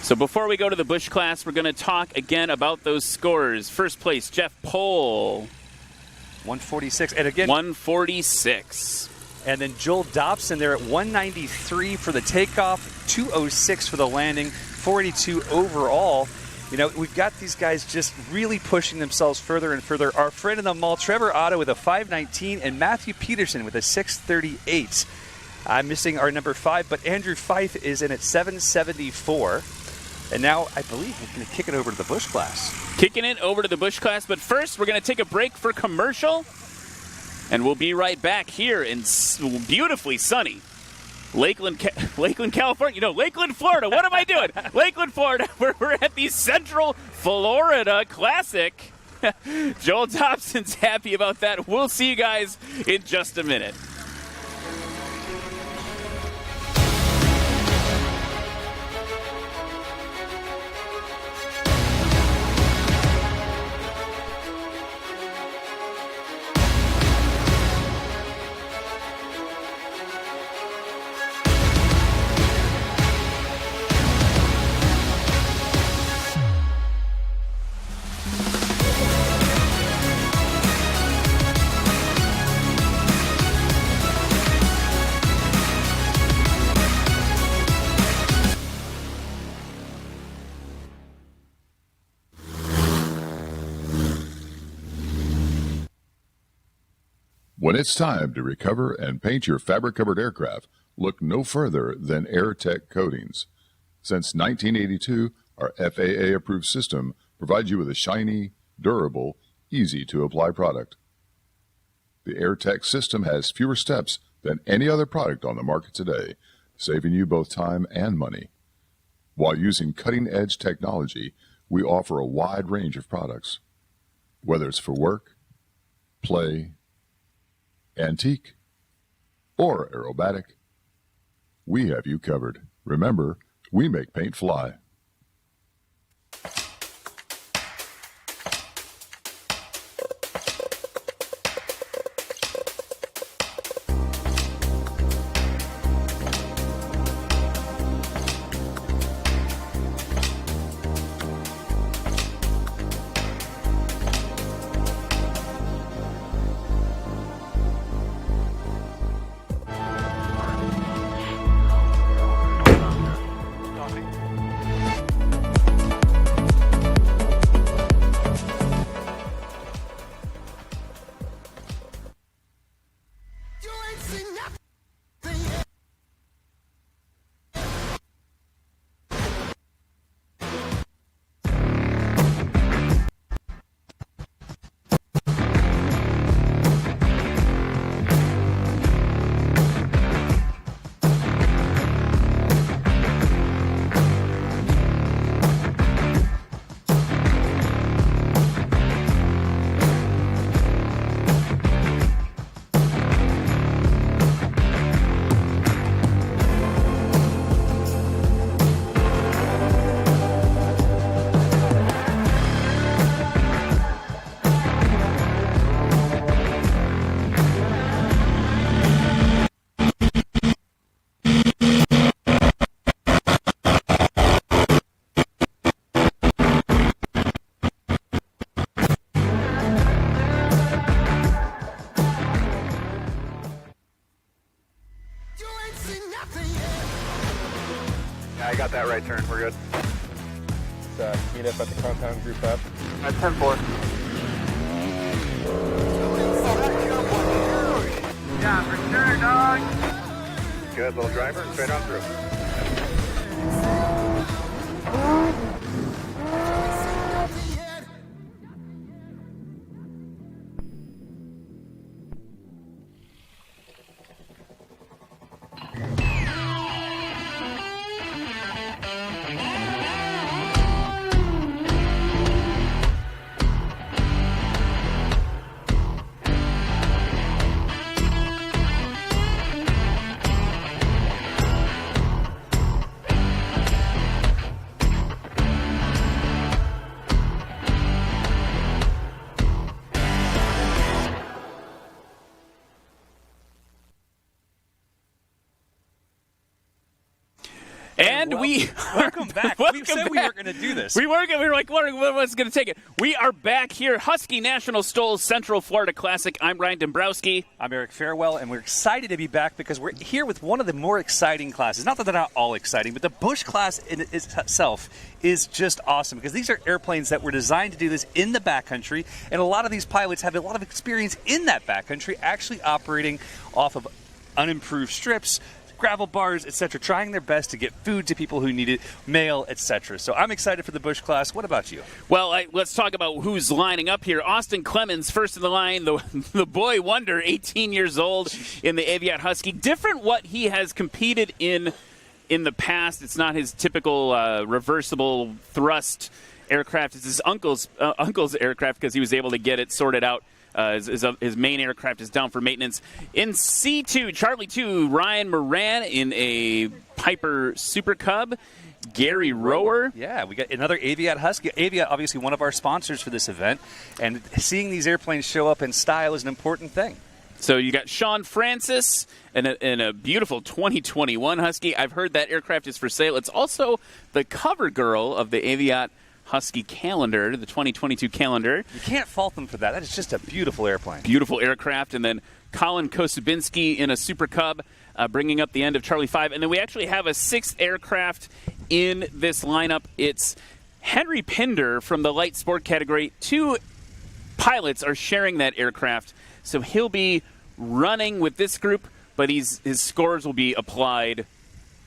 So before we go to the Busch class, we're going to talk again about those scores. First place, Jeff Pohl. 146. And again, 146. And then Joel Dobson there at 193 for the takeoff, 206 for the landing, 482 overall. You know, we've got these guys just really pushing themselves further and further. Our friend in the mall, Trevor Otto with a 519, and Matthew Peterson with a 638. I'm missing our number 5, but Andrew Fife is in at 774. And now I believe we're going to kick it over to the Busch class. Kicking it over to the Busch class, but first we're going to take a break for commercial, and we'll be right back here in beautifully sunny Lakeland, California. You know, Lakeland, Florida. What am I doing? Lakeland, Florida. We're at the Central Florida Classic. Joel Dobson's happy about that. We'll see you guys in just a minute. When it's time to recover and paint your fabric-covered aircraft, look no further than AirTech Coatings. Since 1982, our FAA-approved system provides you with a shiny, durable, easy-to-apply product. The AirTech system has fewer steps than any other product on the market today, saving you both time and money. While using cutting-edge technology, we offer a wide range of products. Whether it's for work, play, antique, or aerobatic, we have you covered. Remember, we make paint fly. Yeah, I got that right turn. We're good. Let's meet up at the compound group up. At 10-4. Yeah, for sure, dog. Good, little driver, straight on through. And welcome back. We said we weren't going to do this. We were like, what's going to take it? We are back here, Husky National STOL Central Florida Classic. I'm Ryan Dombrowski. I'm Eric Farewell, and we're excited to be back because we're here with one of the more exciting classes. Not that they're not all exciting, but the Bush class in itself is just awesome because these are airplanes that were designed to do this in the backcountry, and a lot of these pilots have a lot of experience in that backcountry, actually operating off of unimproved strips, gravel bars, etc., trying their best to get food to people who need it, mail, etc. So I'm excited for the Bush class. What about you? Well, let's talk about who's lining up here. Austin Clemens, first in the line, the boy wonder, 18 years old in the Aviat Husky. Different what he has competed in the past. It's not his typical reversible thrust aircraft. It's his uncle's aircraft because he was able to get it sorted out. His main aircraft is down for maintenance. In C2, Charlie 2, Ryan Moran in a Piper Super Cub. Gary Rower. Yeah, we got another Aviat Husky. Aviat, obviously one of our sponsors for this event. And seeing these airplanes show up in style is an important thing. So you got Sean Francis in a beautiful 2021 Husky. I've heard that aircraft is for sale. It's also the cover girl of the Aviat Husky calendar, the 2022 calendar. You can't fault them for that. That is just a beautiful airplane. Beautiful aircraft. And then Colin Kosubinski in a Super Cub, bringing up the end of Charlie 5. And then we actually have a sixth aircraft in this lineup. It's Henry Pinder from the light sport category. Two pilots are sharing that aircraft. So he'll be running with this group, but his scores will be applied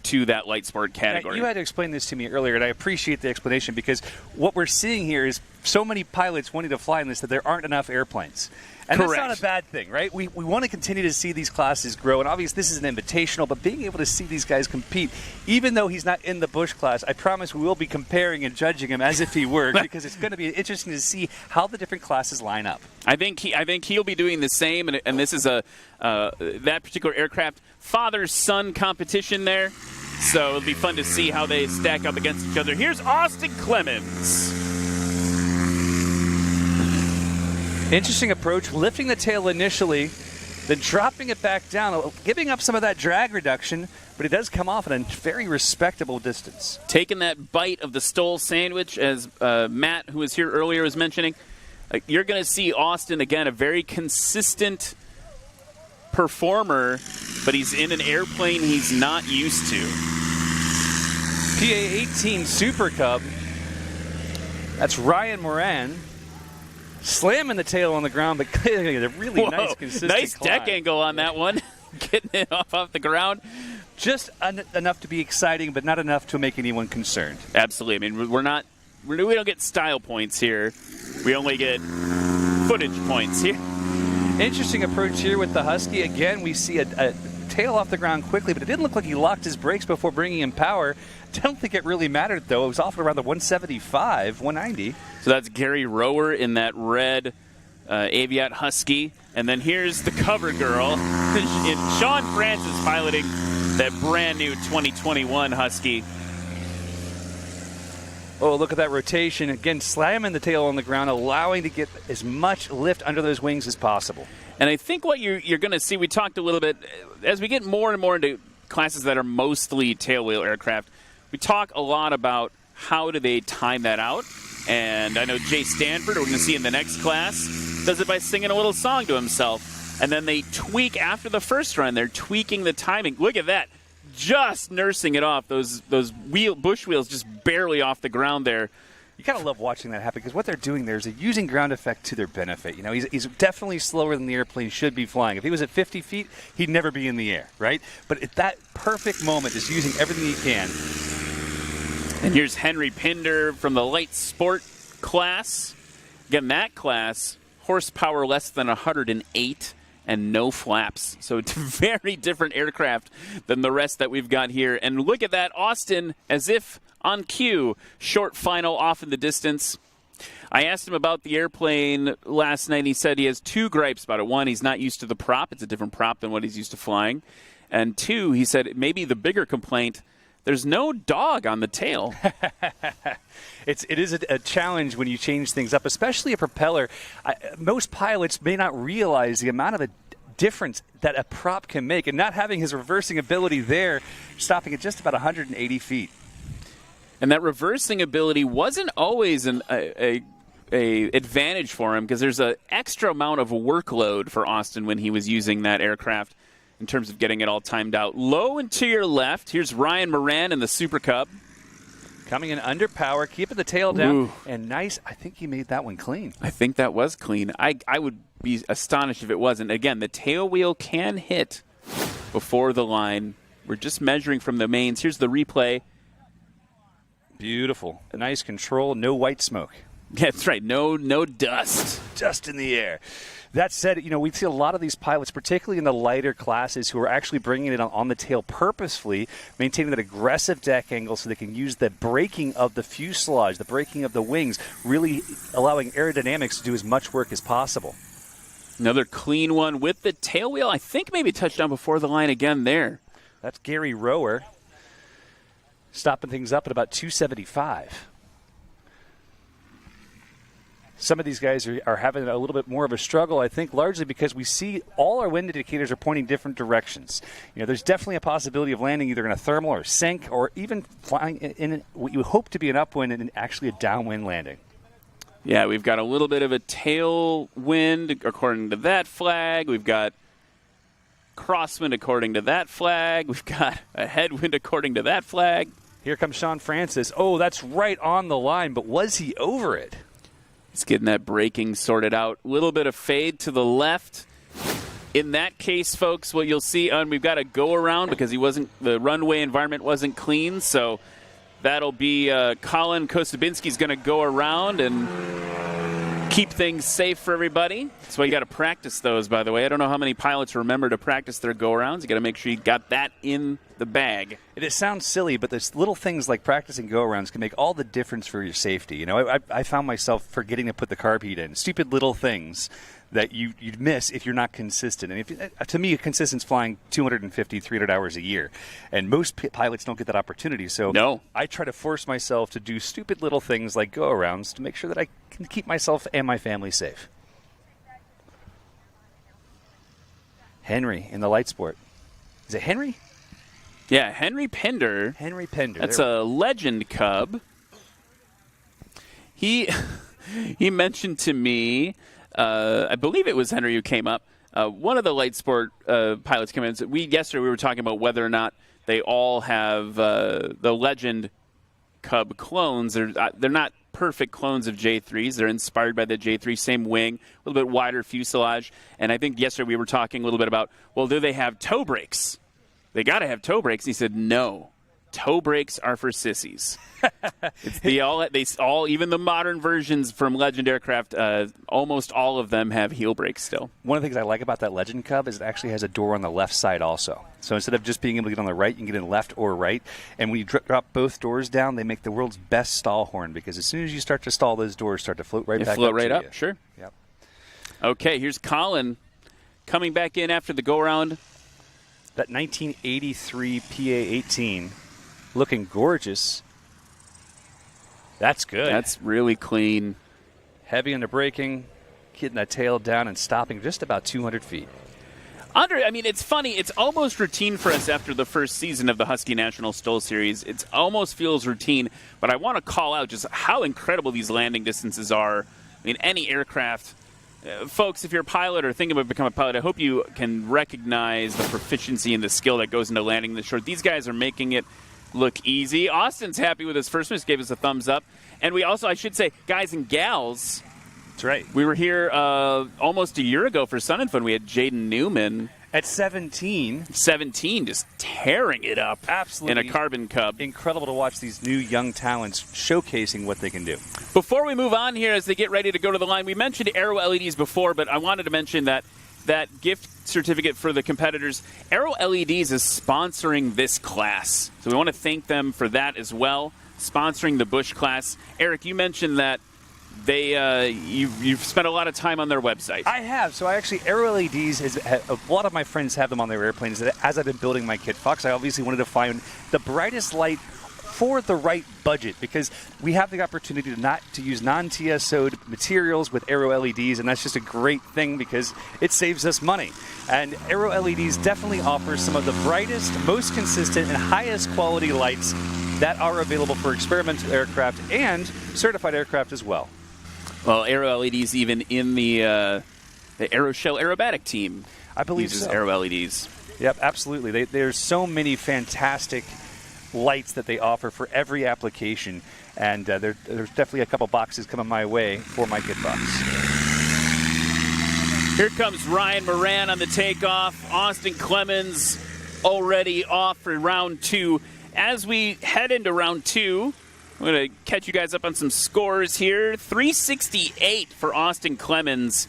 to that light sport category. Now, you had to explain this to me earlier, and I appreciate the explanation because what we're seeing here is so many pilots wanting to fly in this that there aren't enough airplanes. And Correct. That's not a bad thing, right? We want to continue to see these classes grow, and obviously this is an invitational, but being able to see these guys compete, even though he's not in the Bush class, I promise we will be comparing and judging him as if he were because it's going to be interesting to see how the different classes line up. I think he'll be doing the same, and this is that particular aircraft father-son competition there. So it'll be fun to see how they stack up against each other. Here's Austin Clemens. Interesting approach, lifting the tail initially, then dropping it back down, giving up some of that drag reduction, but it does come off at a very respectable distance. Taking that bite of the STOL sandwich, as Matt, who was here earlier, was mentioning. You're going to see Austin, again, a very consistent performer, but he's in an airplane he's not used to. PA-18 Super Cub. That's Ryan Moran. Slamming the tail on the ground, but clearly a really nice, consistent nice climb. deck angle on that one. Getting it off the ground. Just enough to be exciting, but not enough to make anyone concerned. Absolutely. I mean, we don't get style points here. We only get footage points here. Interesting approach here with the Husky. Again, we see a tail off the ground quickly, but it didn't look like he locked his brakes before bringing in power. I don't think it really mattered, though. It was off around the 175, 190. So that's Gary Rower in that red Aviat Husky. And then here's the cover girl, Sean Francis piloting that brand new 2021 Husky. Oh, look at that rotation. Again, slamming the tail on the ground, allowing to get as much lift under those wings as possible. And I think what you're going to see, we talked a little bit, as we get more and more into classes that are mostly tailwheel aircraft, we talk a lot about how do they time that out. And I know Jay Stanford, we're going to see in the next class, does it by singing a little song to himself. And then they tweak after the first run. They're tweaking the timing. Look at that. just nursing it off. Those bush wheels just barely off the ground there. You gotta love watching that happen because what they're doing there is they're using ground effect to their benefit. You know, he's definitely slower than the airplane should be flying. If he was at 50 feet, he'd never be in the air, right? But at that perfect moment, just using everything he can. And here's Henry Pinder from the light sport class. Again, that class, horsepower less than 108 and no flaps. So it's a very different aircraft than the rest that we've got here. And look at that, Austin, as if on cue, short final off in the distance. I asked him about the airplane last night. He said he has two gripes about it. One, he's not used to the prop. It's a different prop than what he's used to flying. And two, he said maybe the bigger complaint, there's no dog on the tail. It is a challenge when you change things up, especially a propeller. Most pilots may not realize the amount of a difference that a prop can make, and not having his reversing ability there, stopping at just about 180 feet. And that reversing ability wasn't always a advantage for him because there's an extra amount of workload for Austin when he was using that aircraft in terms of getting it all timed out. Low and to your left, here's Ryan Moran in the Super Cub. Coming in under power, keeping the tail down, Ooh. and nice. I think he made that one clean. I think that was clean. I would be astonished if it wasn't. Again, the tail wheel can hit before the line. We're just measuring from the mains. Here's the replay. Beautiful. Nice control. No white smoke. That's right. No dust. Just in the air. That said, you know, we see a lot of these pilots, particularly in the lighter classes, who are actually bringing it on the tail purposefully, maintaining that aggressive deck angle so they can use the braking of the fuselage, the braking of the wings, really allowing aerodynamics to do as much work as possible. Another clean one with the tail wheel. I think maybe touchdown before the line again there. That's Gary Rower, stopping things up at about 275. Some of these guys are having a little bit more of a struggle, I think, largely because we see all our wind indicators are pointing different directions. You know, there's definitely a possibility of landing either in a thermal or sink, or even flying in what you hope to be an upwind and actually a downwind landing. Yeah, we've got a little bit of a tailwind according to that flag. We've got crosswind according to that flag. We've got a headwind according to that flag. Here comes Sean Francis. Oh, that's right on the line, but was he over it? He's getting that braking sorted out. A little bit of fade to the left. In that case, folks, what you'll see, we've got a go around because the runway environment wasn't clean, so that'll be Colin Kosabinski's going to go around and keep things safe for everybody. That's why you got to practice those, by the way. I don't know how many pilots remember to practice their go-arounds. You got to make sure you got that in the bag. It sounds silly, but there's little things like practicing go-arounds can make all the difference for your safety. You know, I found myself forgetting to put the carb heat in. Stupid little things that you'd miss if you're not consistent. And to me, consistent's flying 250, 300 hours a year. And most pilots don't get that opportunity. So no. I try to force myself to do stupid little things like go-arounds to make sure that I can keep myself and my family safe. Henry in the light sport. Is it Henry? Yeah, Henry Pinder. Henry Pinder. That's a legend Cub. He mentioned to me, I believe it was Henry who came up, one of the light sport pilots came in. Yesterday we were talking about whether or not they all have the legend Cub clones. They're not perfect clones of J3s. They're inspired by the J3, same wing, a little bit wider fuselage. And I think yesterday we were talking a little bit about, well, do they have toe brakes? They got to have toe brakes. He said, no. Toe brakes are for sissies. Even the modern versions from Legend aircraft, almost all of them have heel brakes still. One of the things I like about that Legend Cub is it actually has a door on the left side also. So instead of just being able to get on the right, you can get in left or right. And when you drop both doors down, they make the world's best stall horn because as soon as you start to stall, those doors start to float right back up. Float right up, you. Sure. Yep. Okay, here's Colin coming back in after the go-around. That 1983 PA-18 looking gorgeous. That's good. That's really clean. Heavy under braking, getting that tail down and stopping just about 200 feet. It's funny. It's almost routine for us after the first season of the Husky National STOL Series. It almost feels routine, but I want to call out just how incredible these landing distances are. I mean, any aircraft, folks, if you're a pilot or thinking about becoming a pilot, I hope you can recognize the proficiency and the skill that goes into landing the short. These guys are making it look easy. Austin's happy with his first one. Just gave us a thumbs up. And we also, I should say, guys and gals. That's right. We were here almost a year ago for Sun and Fun. We had Jaden Newman. At 17, just tearing it up. Absolutely. In a Carbon Cub. Incredible to watch these new young talents showcasing what they can do. Before we move on here, as they get ready to go to the line, we mentioned Aero LEDs before, but I wanted to mention that gift certificate for the competitors, Aero LEDs is sponsoring this class. So we want to thank them for that as well, sponsoring the Bush class. Eric, you mentioned that you've spent a lot of time on their website. I have. So I actually, Aero LEDs, a lot of my friends have them on their airplanes. As I've been building my Kit Fox, I obviously wanted to find the brightest light for the right budget, because we have the opportunity to use non-TSO'd materials with Aero LEDs, and that's just a great thing because it saves us money. And Aero LEDs definitely offers some of the brightest, most consistent, and highest quality lights that are available for experimental aircraft and certified aircraft as well. Well, Aero LEDs even in the Aeroshell aerobatic team, I believe, uses so. Aero LEDs. Yep, absolutely. There's so many fantastic lights that they offer for every application, and there's definitely a couple boxes coming my way for my Kit Box. Here comes Ryan Moran on the takeoff. Austin Clemens already off for round 2. As we head into round 2, I'm going to catch you guys up on some scores here. 368 for Austin Clemens.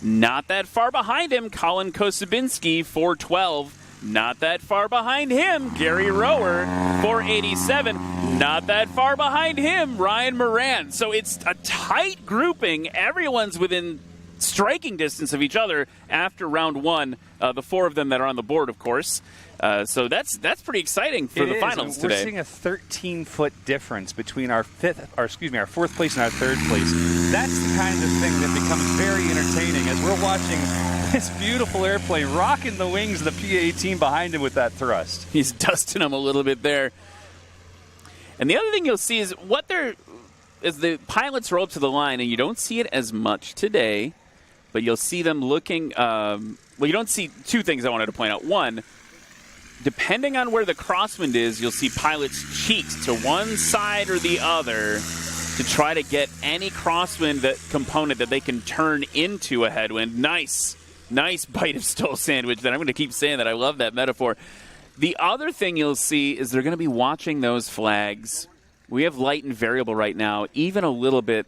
Not that far behind him, Colin Kosubinski, 412. Not that far behind him, Gary Rower, 487. Not that far behind him, Ryan Moran. So it's a tight grouping. Everyone's within striking distance of each other after round 1. The 4 of them that are on the board, of course. So that's pretty exciting for the finals today. We're seeing a 13-foot difference between our 4th place and our 3rd place. That's the kind of thing that becomes very entertaining as we're watching this beautiful airplane rocking the wings of the PA-18 behind him with that thrust. He's dusting them a little bit there. And the other thing you'll see is as the pilots roll up to the line, and you don't see it as much today, but you'll see them looking. You don't see 2 things I wanted to point out. One, depending on where the crosswind is, you'll see pilots cheat to one side or the other to try to get any crosswind component that they can turn into a headwind. Nice bite of STOL sandwich. That I'm going to keep saying that. I love that metaphor. The other thing you'll see is they're going to be watching those flags. We have light and variable right now. Even a little bit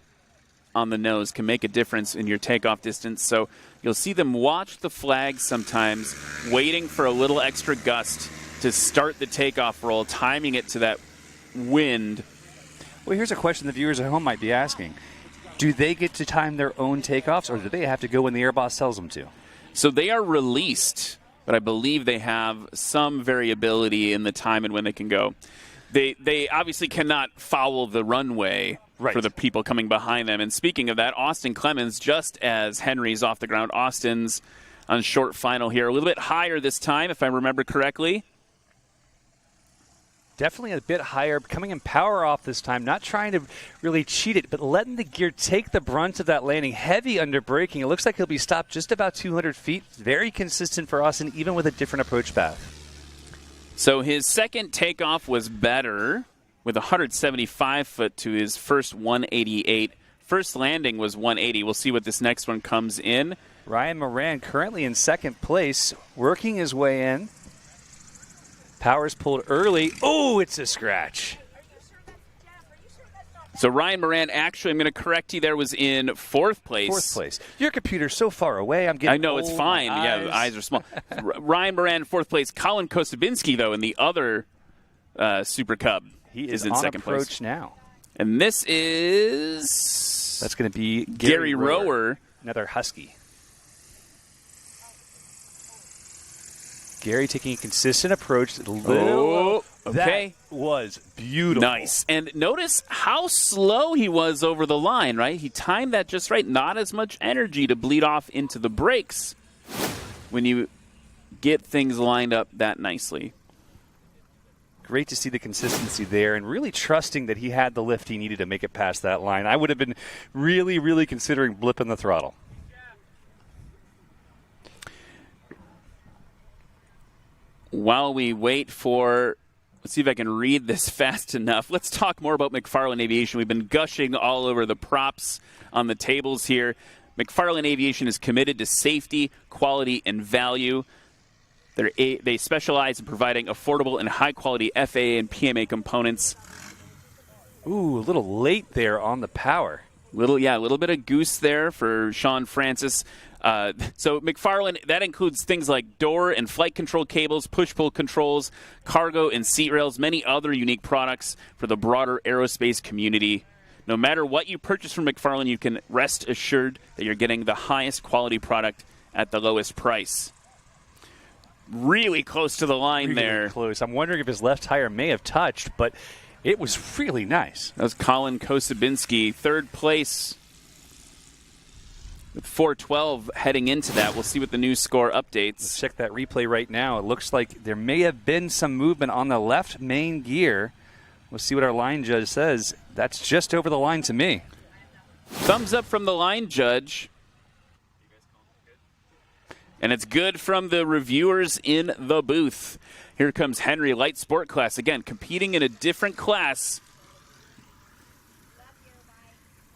on the nose can make a difference in your takeoff distance. So you'll see them watch the flags sometimes, waiting for a little extra gust to start the takeoff roll, timing it to that wind. Well, here's a question the viewers at home might be asking. Do they get to time their own takeoffs, or do they have to go when the air boss tells them to? So they are released, but I believe they have some variability in the time and when they can go. They obviously cannot foul the runway for the people coming behind them. And speaking of that, Austin Clemens, just as Henry's off the ground, Austin's on short final here. A little bit higher this time, if I remember correctly. Definitely a bit higher, coming in power off this time, not trying to really cheat it, but letting the gear take the brunt of that landing, heavy under braking. It looks like he'll be stopped just about 200 feet. Very consistent for Austin, even with a different approach path. So his second takeoff was better, with 175 foot to his first 188. First landing was 180. We'll see what this next one comes in. Ryan Moran currently in 2nd place, working his way in. Power's pulled early. Oh, it's a scratch. So Ryan Moran, actually, I'm going to correct you there, was in 4th place. 4th place. Your computer's so far away. I'm getting I know, old, it's fine. Yeah, the eyes are small. Ryan Moran, 4th place. Colin Kosubinski, though, in the other Super Cub. He is in on 2nd approach place now. And this is... That's going to be Gary Rower. Another Husky. Gary taking a consistent approach. Okay. That was beautiful. Nice. And notice how slow he was over the line, right? He timed that just right. Not as much energy to bleed off into the brakes when you get things lined up that nicely. Great to see the consistency there and really trusting that he had the lift he needed to make it past that line. I would have been really, really considering blipping the throttle. While we wait for, let's see if I can read this fast enough. Let's talk more about McFarland Aviation. We've been gushing all over the props on the tables here. McFarland Aviation is committed to safety, quality, and value. They specialize in providing affordable and high-quality FAA and PMA components. Ooh, a little late there on the power. A little bit of goose there for Sean Francis. So McFarland, that includes things like door and flight control cables, push-pull controls, cargo and seat rails, many other unique products for the broader aerospace community. No matter what you purchase from McFarland, you can rest assured that you're getting the highest quality product at the lowest price. Really close to the line there. Close. I'm wondering if his left tire may have touched, but it was really nice. That was Colin Kosubinski, third place with 412 heading into that. We'll see what the new score updates. Let's check that replay right now. It looks like there may have been some movement on the left main gear. We'll see what our line judge says. That's just over the line to me. Thumbs up from the line judge. And it's good from the reviewers in the booth. Here comes Henry, light sport class. Again, competing in a different class.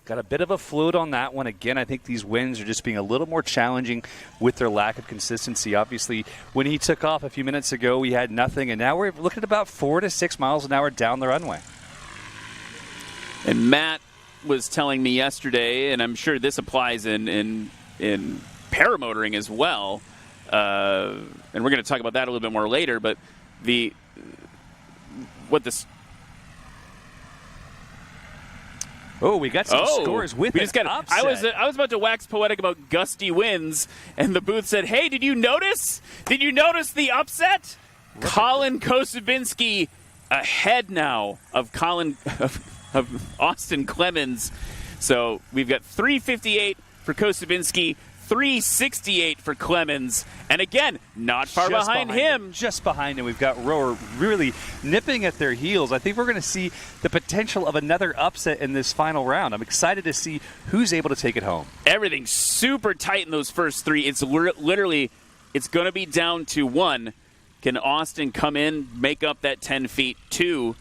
Got a bit of a float on that one. Again, I think these wins are just being a little more challenging with their lack of consistency. Obviously, when he took off a few minutes ago, we had nothing, and now we're looking at about 4 to 6 miles an hour down the runway. And Matt was telling me yesterday, and I'm sure this applies in paramotoring as well, and we're going to talk about that a little bit more later, but we got some scores with we just got upset. I was about to wax poetic about gusty winds, and the booth said, "Hey, did you notice? Did you notice the upset? Colin Kosubinski ahead now of Austin Clemens." So we've got 358 for Kosubinski, 368 for Clemens, and again, not far behind him. Just behind him, we've got Rower really nipping at their heels. I think we're going to see the potential of another upset in this final round. I'm excited to see who's able to take it home. Everything's super tight in those first three. It's literally, it's going to be down to one. Can Austin come in, make up that 10 feet? 2,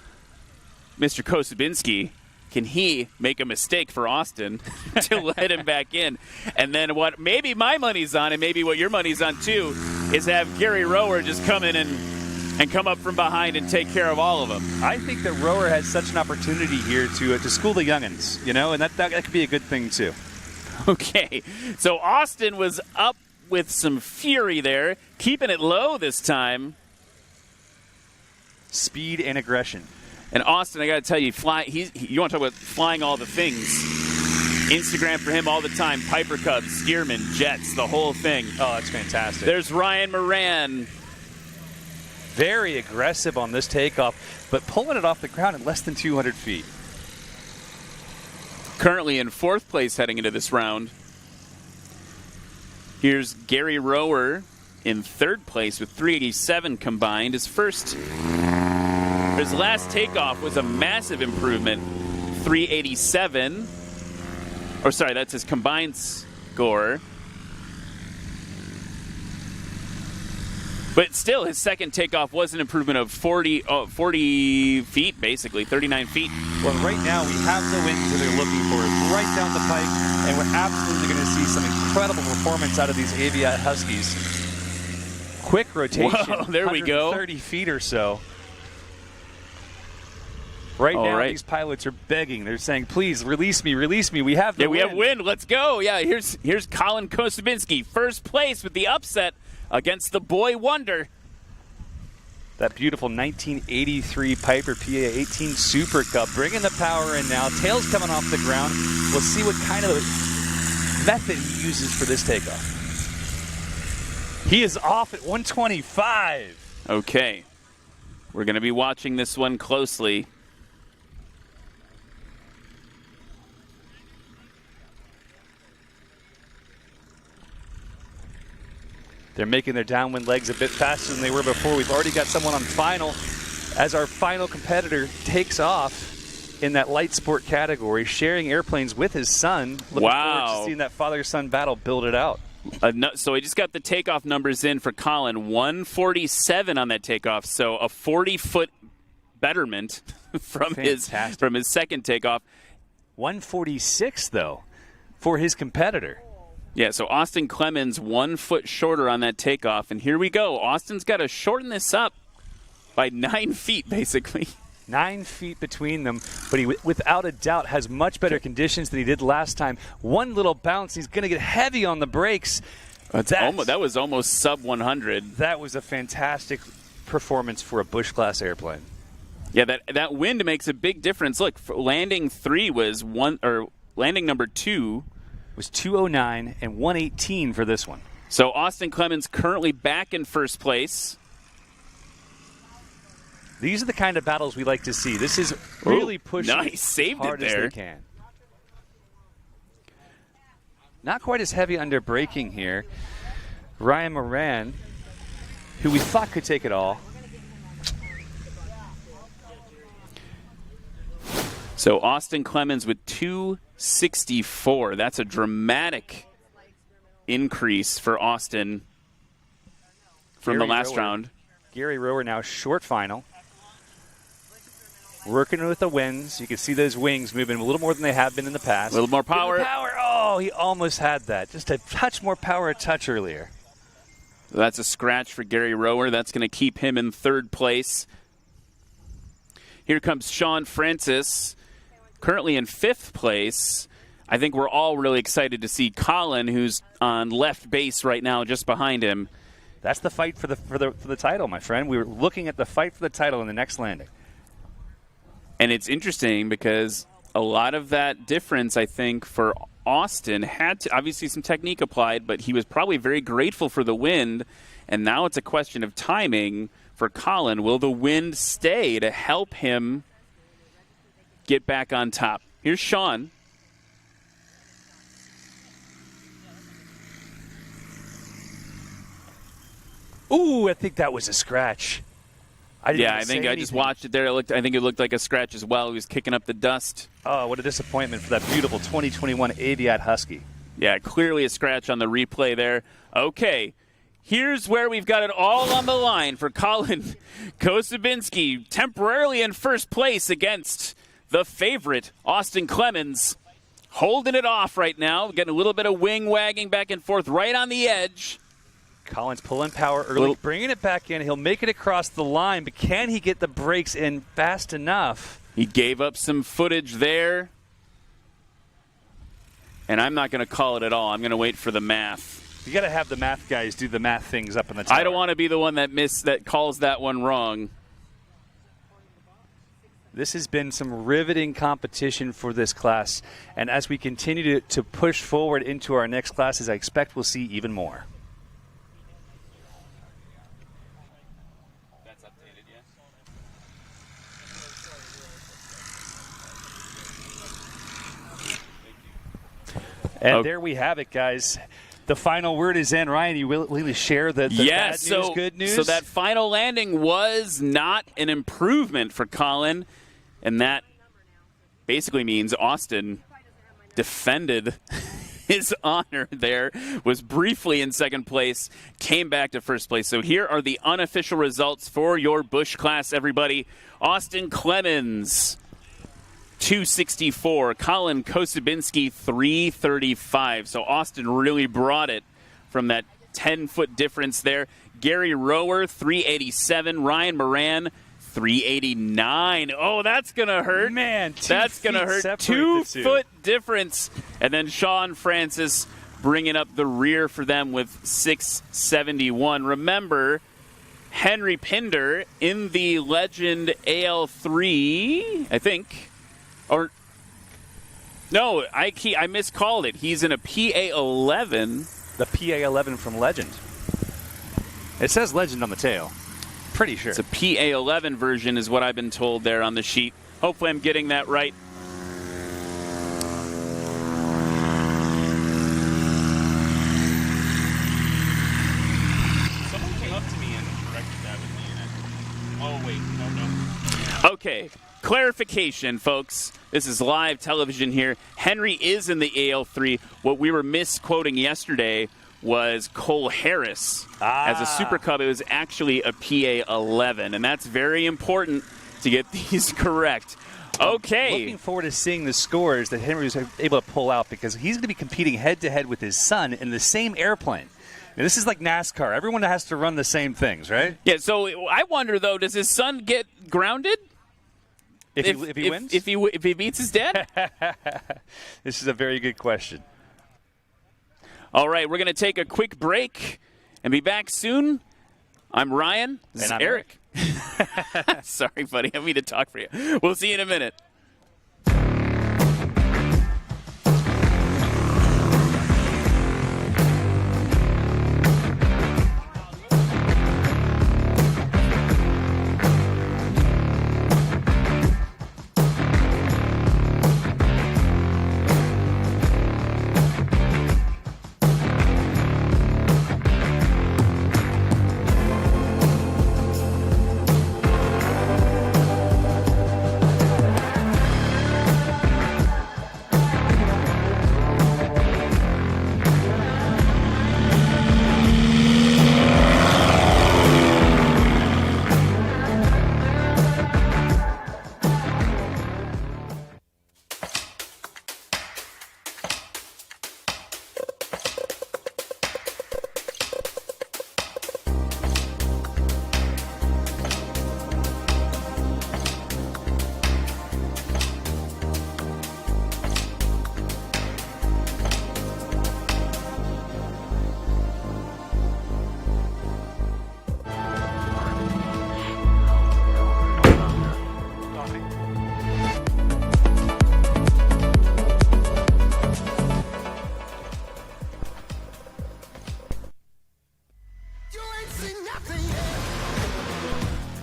Mr. Kosubinski, can he make a mistake for Austin to let him back in? And then what maybe my money's on, and maybe what your money's on too, is have Gary Rower just come in and come up from behind and take care of all of them. I think that Rower has such an opportunity here to school the youngins, and that could be a good thing too. Okay, so Austin was up with some fury there, keeping it low this time. Speed and aggression. And Austin, I got to tell you, you want to talk about flying all the things. Instagram for him all the time. Piper Cubs, Stearman, Jets, the whole thing. Oh, that's fantastic. There's Ryan Moran. Very aggressive on this takeoff, but pulling it off the ground at less than 200 feet. Currently in 4th place heading into this round. Here's Gary Rower in 3rd place with 387 combined. His last takeoff was a massive improvement, 387. Or sorry, that's his combined score. But still, his second takeoff was an improvement of 40 feet, basically, 39 feet. Well, right now we have the wins that they're looking for right down the pike, and we're absolutely going to see some incredible performance out of these Aviat Huskies. Quick rotation. Whoa, there we go. 30 feet or so. Right now, these pilots are begging. They're saying, please, release me, release me. We have the win. We have wind. Let's go. Yeah, here's Colin Kosubinski, first place with the upset against the boy wonder. That beautiful 1983 Piper PA-18 Super Cub, bringing the power in now. Tails coming off the ground. We'll see what kind of method he uses for this takeoff. He is off at 125. Okay. We're going to be watching this one closely. They're making their downwind legs a bit faster than they were before. We've already got someone on final as our final competitor takes off in that light sport category, sharing airplanes with his son. Looking forward to seeing that father-son battle build it out. So I just got the takeoff numbers in for Colin. 147 on that takeoff, so a 40-foot betterment from his second takeoff. 146 though for his competitor. Yeah, so Austin Clemens 1 foot shorter on that takeoff, and here we go. Austin's got to shorten this up by 9 feet, basically. 9 feet between them, but he without a doubt has much better conditions than he did last time. One little bounce, he's going to get heavy on the brakes. That was almost sub 100. That was a fantastic performance for a Busch Class airplane. Yeah, that wind makes a big difference. Look, landing number 2 was 209 and 118 for this one. So Austin Clemens currently back in first place. These are the kind of battles we like to see. This is really pushing saved hard it there. as they can. Not quite as heavy under braking here. Ryan Moran, who we thought could take it all. So Austin Clemens with 264. That's a dramatic increase for Austin from the last round. Gary Rower now short final. Working with the winds. You can see those wings moving a little more than they have been in the past. A little more power. Oh, he almost had that. Just a touch more power, a touch earlier. That's a scratch for Gary Rower. That's going to keep him in third place. Here comes Sean Francis, currently in fifth place. I think we're all really excited to see Colin, who's on left base right now, just behind him. That's the fight for the title, my friend. We were looking at the fight for the title in the next landing. And it's interesting because a lot of that difference, I think, for Austin had to, obviously some technique applied, but he was probably very grateful for the wind. And now it's a question of timing for Colin. Will the wind stay to help him get back on top? Here's Sean. Ooh, I think that was a scratch. I just watched it there. I think it looked like a scratch as well. He was kicking up the dust. Oh, what a disappointment for that beautiful 2021 Aviat Husky. Yeah, clearly a scratch on the replay there. Okay, here's where we've got it all on the line for Colin Kosubinski, temporarily in first place against the favorite, Austin Clemens. Holding it off right now, getting a little bit of wing wagging back and forth right on the edge. Collins pulling power early, bringing it back in. He'll make it across the line, but can he get the brakes in fast enough? He gave up some footage there. And I'm not going to call it at all. I'm going to wait for the math. You got to have the math guys do the math things up in the tower. I don't want to be the one that calls that one wrong. This has been some riveting competition for this class. And as we continue to push forward into our next classes, I expect we'll see even more. And there we have it, guys. The final word is in. Ryan, you will share the bad news, good news? So that final landing was not an improvement for Colin, and that basically means Austin defended his honor there, was briefly in second place, came back to first place. So here are the unofficial results for your Busch class, everybody. Austin Clemens, 264. Colin Kosubinski, 335. So Austin really brought it from that 10-foot difference there. Gary Rower, 387. Ryan Moran, 389. Oh, that's going to hurt. Man, that's going to hurt. 2-foot difference. And then Sean Francis bringing up the rear for them with 671. Remember, Henry Pinder in the Legend AL3, I think. Or, no, I miscalled it. He's in a PA11. The PA11 from Legend. It says Legend on the tail. Pretty sure. It's a PA11 version is what I've been told there on the sheet. Hopefully I'm getting that right. Someone came up to me and corrected that with me. Oh, wait. No. Okay. Clarification, folks. This is live television here. Henry is in the AL3. What we were misquoting yesterday was Cole Harris. As a Super Cub, it was actually a PA11, and that's very important to get these correct. Okay. Looking forward to seeing the scores that Henry was able to pull out, because he's going to be competing head-to-head with his son in the same airplane. Now, this is like NASCAR. Everyone has to run the same things, right? Yeah, so I wonder, though, does his son get grounded? If he wins? If he beats his dad? This is a very good question. All right, we're going to take a quick break and be back soon. I'm Ryan. This is I'm Eric. Sorry, buddy. I mean to talk for you. We'll see you in a minute.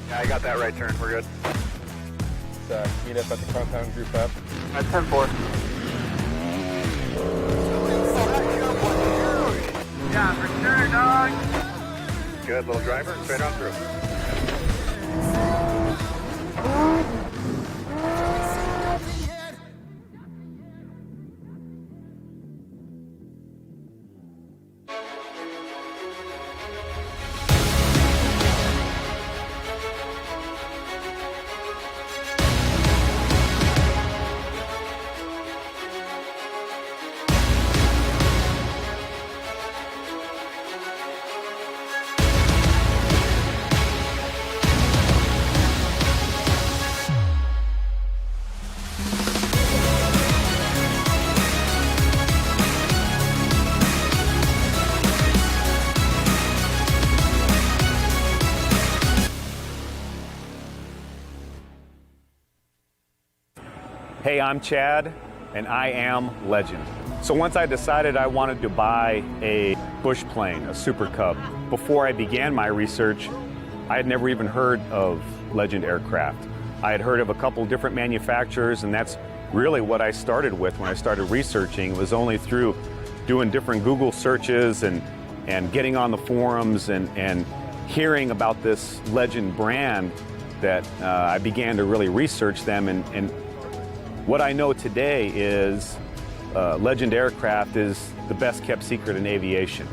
Yeah, I got that right turn. We're good. Meet up at the compound group F. That's 10-4. Yeah, for sure, dog. Good, little driver. Straight on through. Hey, I'm Chad, and I am Legend. So once I decided I wanted to buy a bush plane, a Super Cub, before I began my research, I had never even heard of Legend aircraft. I had heard of a couple different manufacturers, and that's really what I started with when I started researching. It was only through doing different Google searches and getting on the forums and hearing about this Legend brand that I began to really research them. And what I know today is Legend aircraft is the best kept secret in aviation.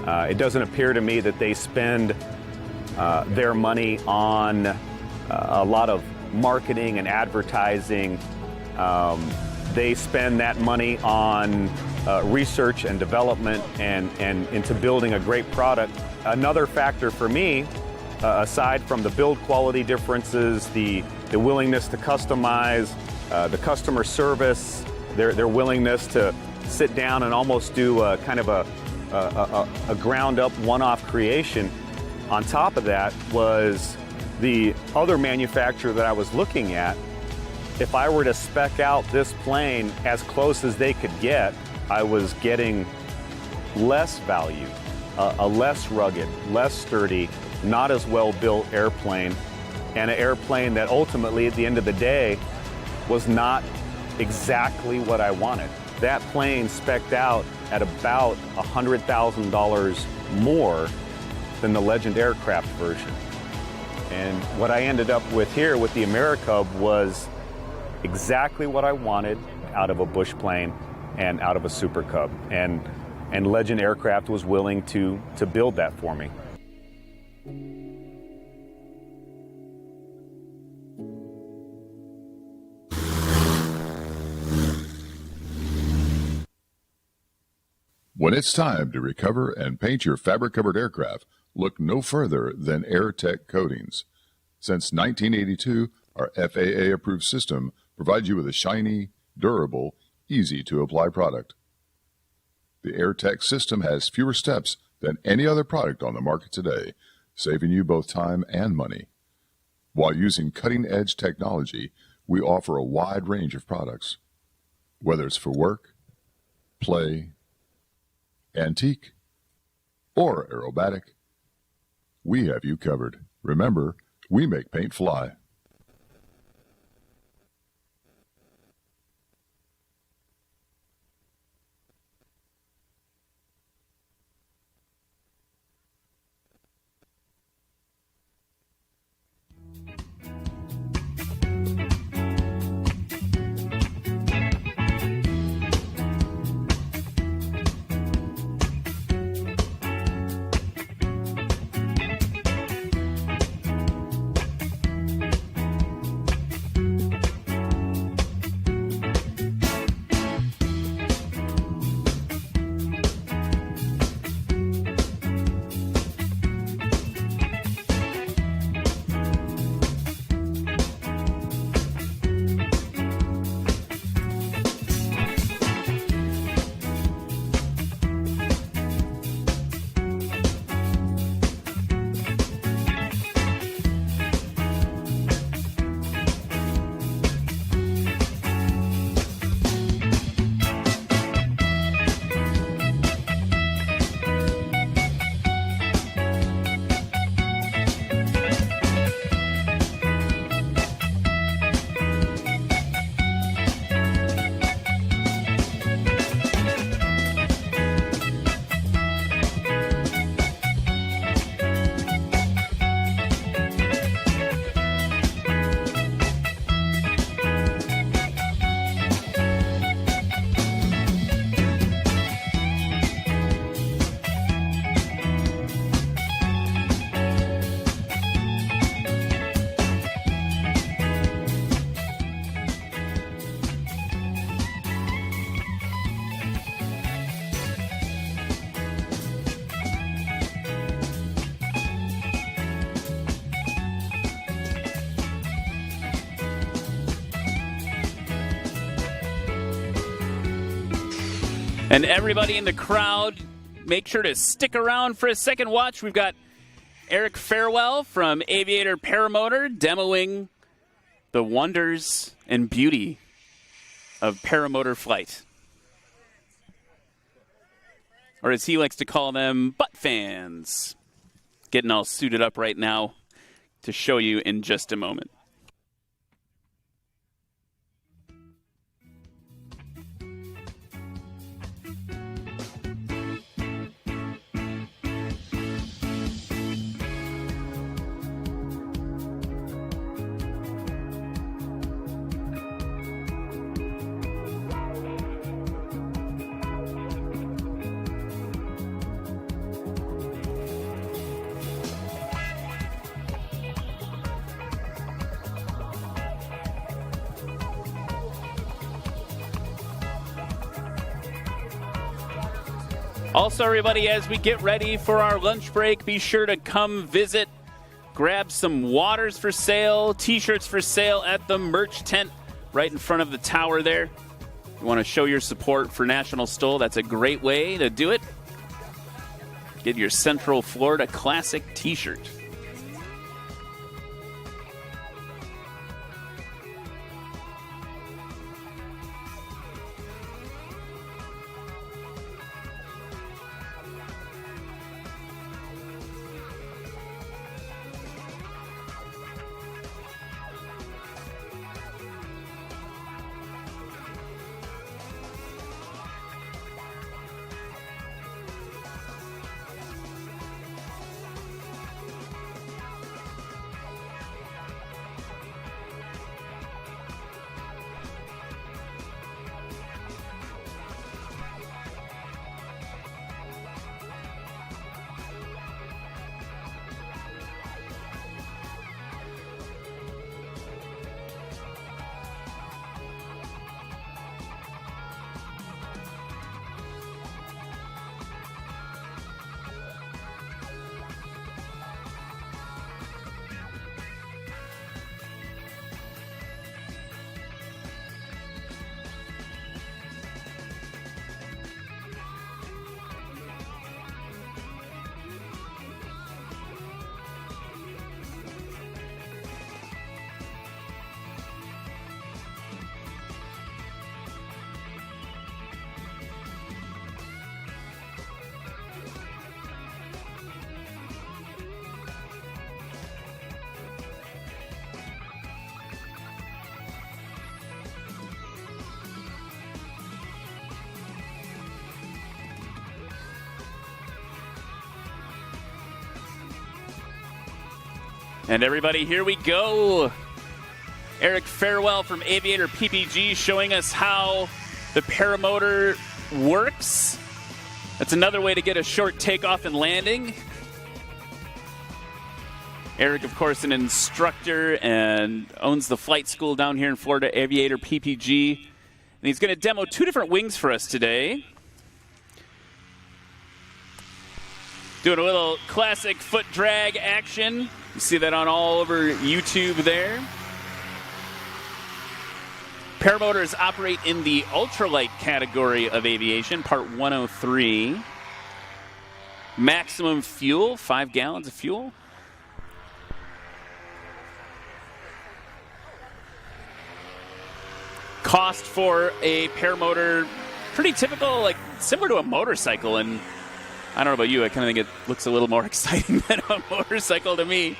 It doesn't appear to me that they spend their money on a lot of marketing and advertising. They spend that money on research and development and into building a great product. Another factor for me, aside from the build quality differences, the willingness to customize, the customer service, their willingness to sit down and almost do kind of a ground-up one-off creation. On top of that was the other manufacturer that I was looking at. If I were to spec out this plane as close as they could get, I was getting less value, a less rugged, less sturdy, not as well-built airplane, and an airplane that ultimately, at the end of the day, was not exactly what I wanted. That plane spec'd out at about $100,000 more than the Legend aircraft version. And what I ended up with here with the AmeriCub was exactly what I wanted out of a bush plane and out of a Super Cub. And and Legend Aircraft was willing to build that for me. When it's time to recover and paint your fabric-covered aircraft, look no further than AirTech Coatings. Since 1982, our FAA-approved system provides you with a shiny, durable, easy-to-apply product. The AirTech system has fewer steps than any other product on the market today, saving you both time and money. While using cutting-edge technology, we offer a wide range of products. Whether it's for work, play, antique, or aerobatic, we have you covered. Remember, we make paint fly. And everybody in the crowd, make sure to stick around for a second watch. We've got Eric Farewell from Aviator Paramotor demoing the wonders and beauty of paramotor flight. Or as he likes to call them, butt fans. Getting all suited up right now to show you in just a moment. Also, everybody, as we get ready for our lunch break, be sure to come visit, grab some waters for sale, T-shirts for sale at the merch tent right in front of the tower there. You want to show your support for National STOL, that's a great way to do it. Get your Central Florida Classic T-shirt. And everybody, here we go. Eric Farewell from Aviator PPG showing us how the paramotor works. That's another way to get a short takeoff and landing. Eric, of course, an instructor and owns the flight school down here in Florida, Aviator PPG. And he's going to demo two different wings for us today. Doing a little classic foot drag action. You see that on all over YouTube there. Paramotors operate in the ultralight category of aviation, part 103. Maximum fuel, 5 gallons of fuel. Cost for a paramotor, pretty typical, like similar to a motorcycle. And I don't know about you, I kind of think it looks a little more exciting than a motorcycle to me.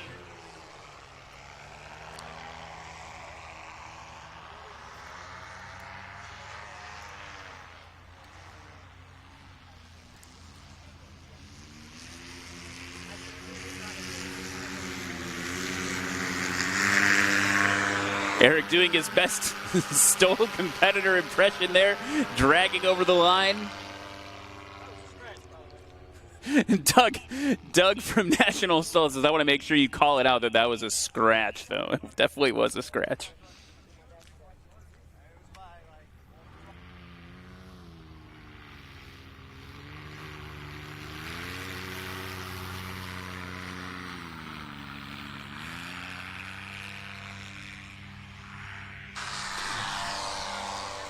Eric doing his best STOL competitor impression there, dragging over the line. Doug from National STOL says, I want to make sure you call it out that was a scratch, though. It definitely was a scratch.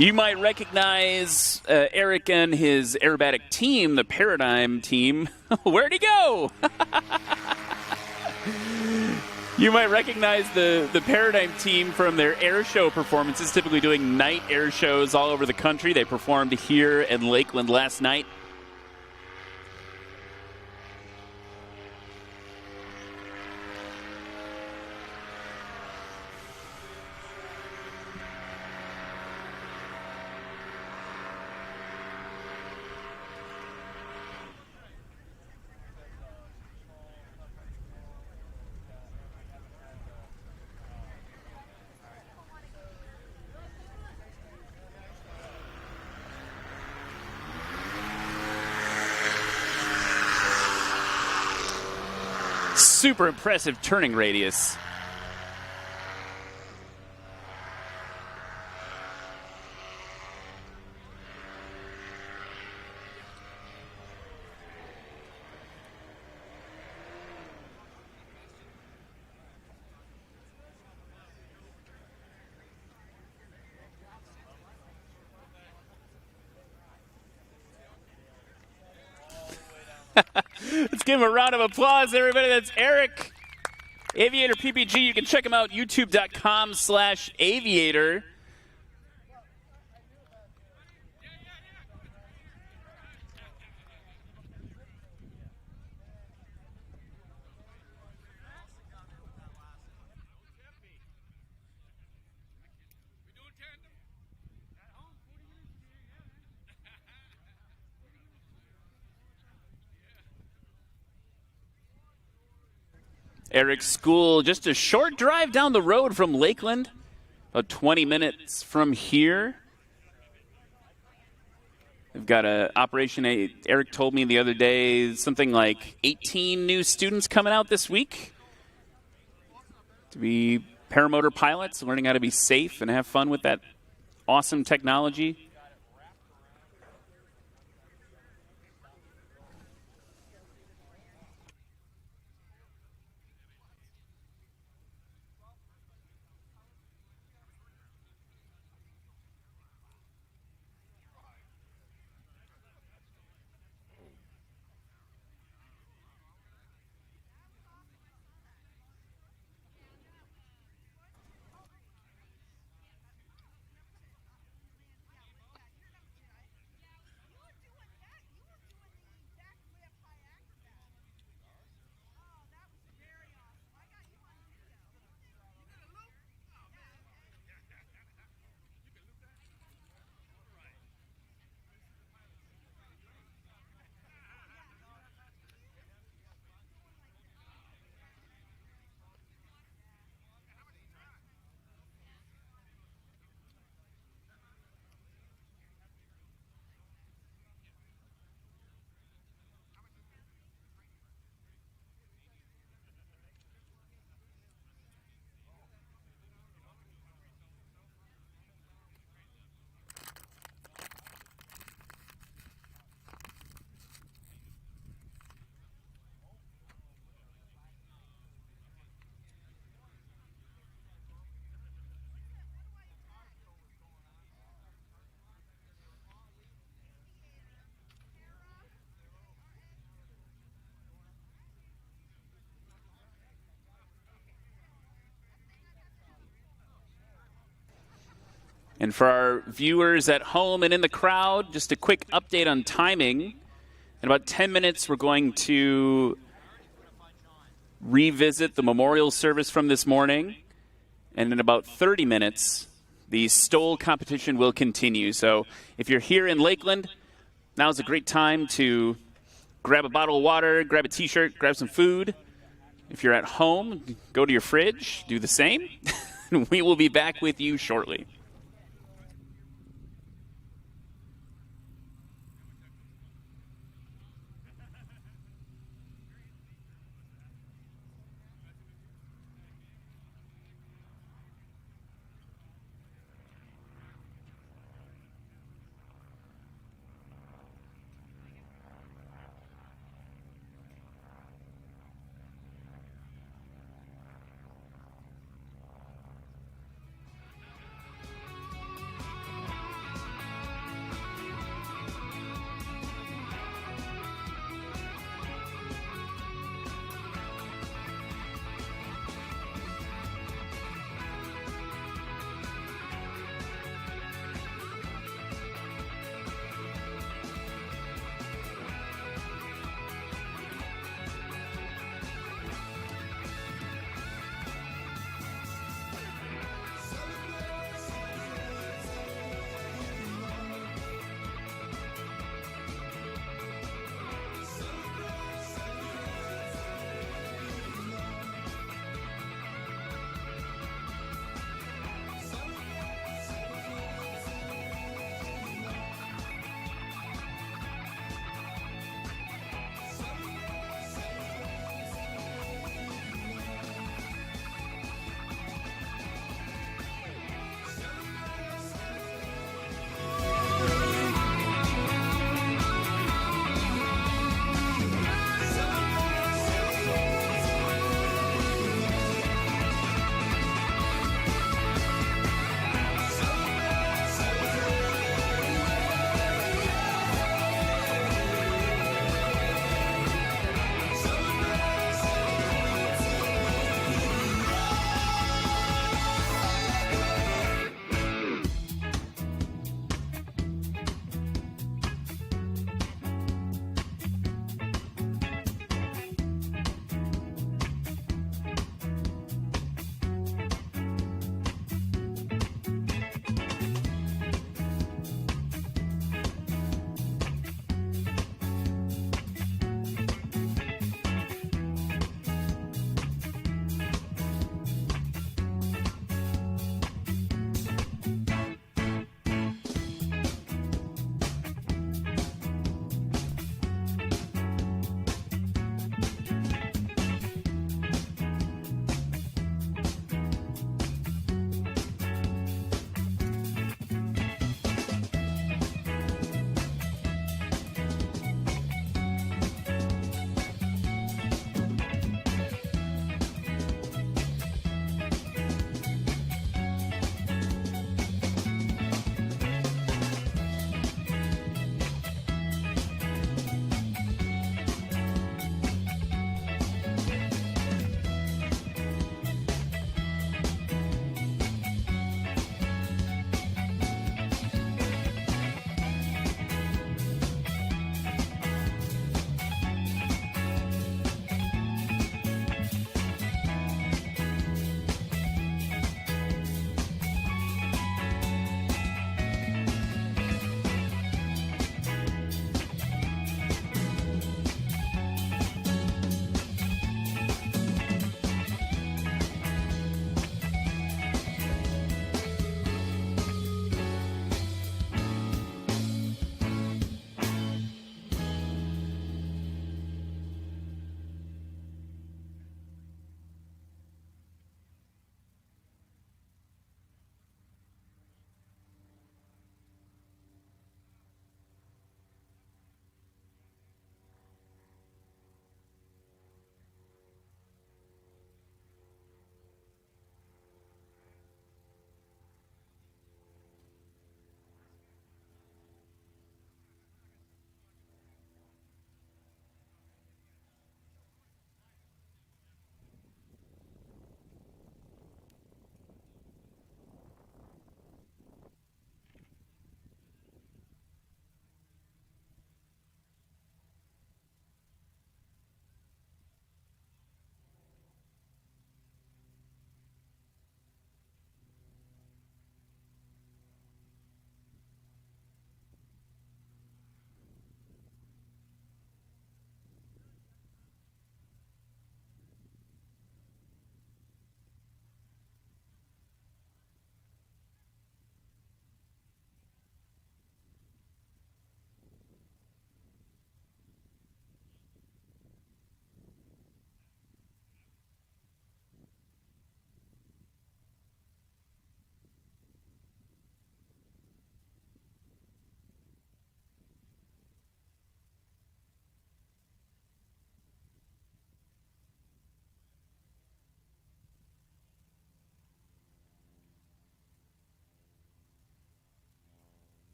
You might recognize Eric and his aerobatic team, the Paradigm team. Where'd he go? You might recognize the Paradigm team from their air show performances, typically doing night air shows all over the country. They performed here in Lakeland last night. Super impressive turning radius. Let's give him a round of applause, everybody. That's Eric, Aviator PPG. You can check him out, youtube.com/aviator. Eric's school, just a short drive down the road from Lakeland, about 20 minutes from here. They've got an operation, Eric told me the other day, something like 18 new students coming out this week to be paramotor pilots, learning how to be safe and have fun with that awesome technology. And for our viewers at home and in the crowd, just a quick update on timing. In about 10 minutes, we're going to revisit the memorial service from this morning. And in about 30 minutes, the STOL competition will continue. So if you're here in Lakeland, now's a great time to grab a bottle of water, grab a T-shirt, grab some food. If you're at home, go to your fridge, do the same. We will be back with you shortly.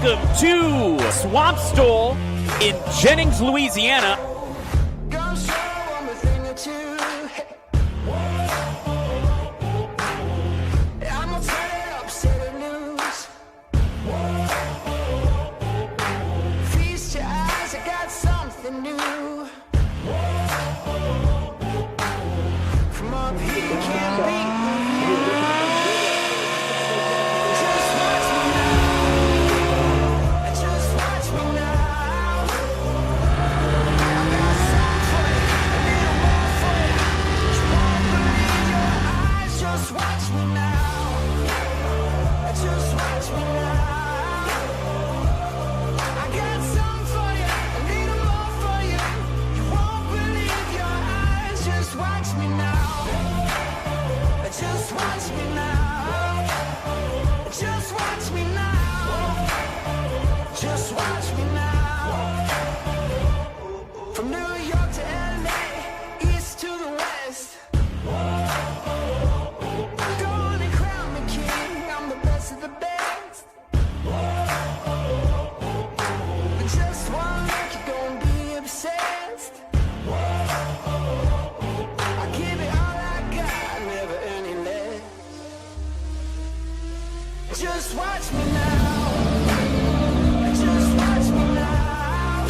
welcome to Swamp STOL in Jennings, Louisiana. Just watch me now. Just watch me now.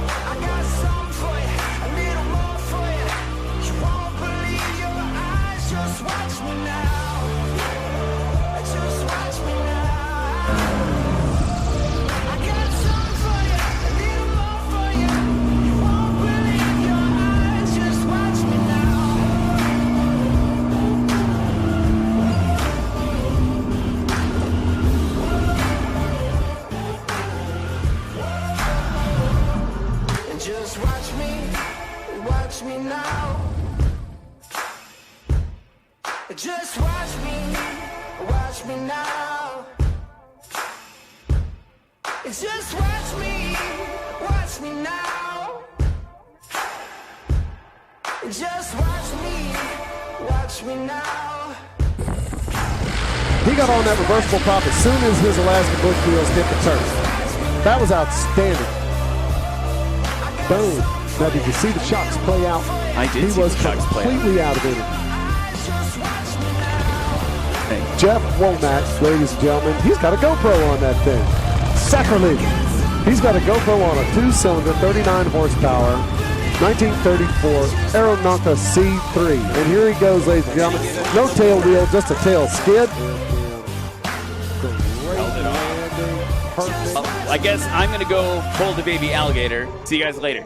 I got something for you, a little more for you. You won't believe your eyes. Just watch me now. Just watch me now. I got something for you, a little more for you. You won't believe your eyes. Just watch me now. Just watch me now. Just watch me now. Just watch me now. Just watch me now. He got on that reversible prop as soon as his Alaska bush wheels hit the turf. That was outstanding. Boom. Now, did you see the shocks play out? I did. He was completely out of it. Hey. Jeff Womack, ladies and gentlemen, he's got a GoPro on that thing. Sacrilege. He's got a GoPro on a 2-cylinder, 39 horsepower, 1934 Aeronautica C3. And here he goes, ladies and gentlemen. No tail wheel, just a tail skid. I guess I'm going to go hold the baby alligator. See you guys later.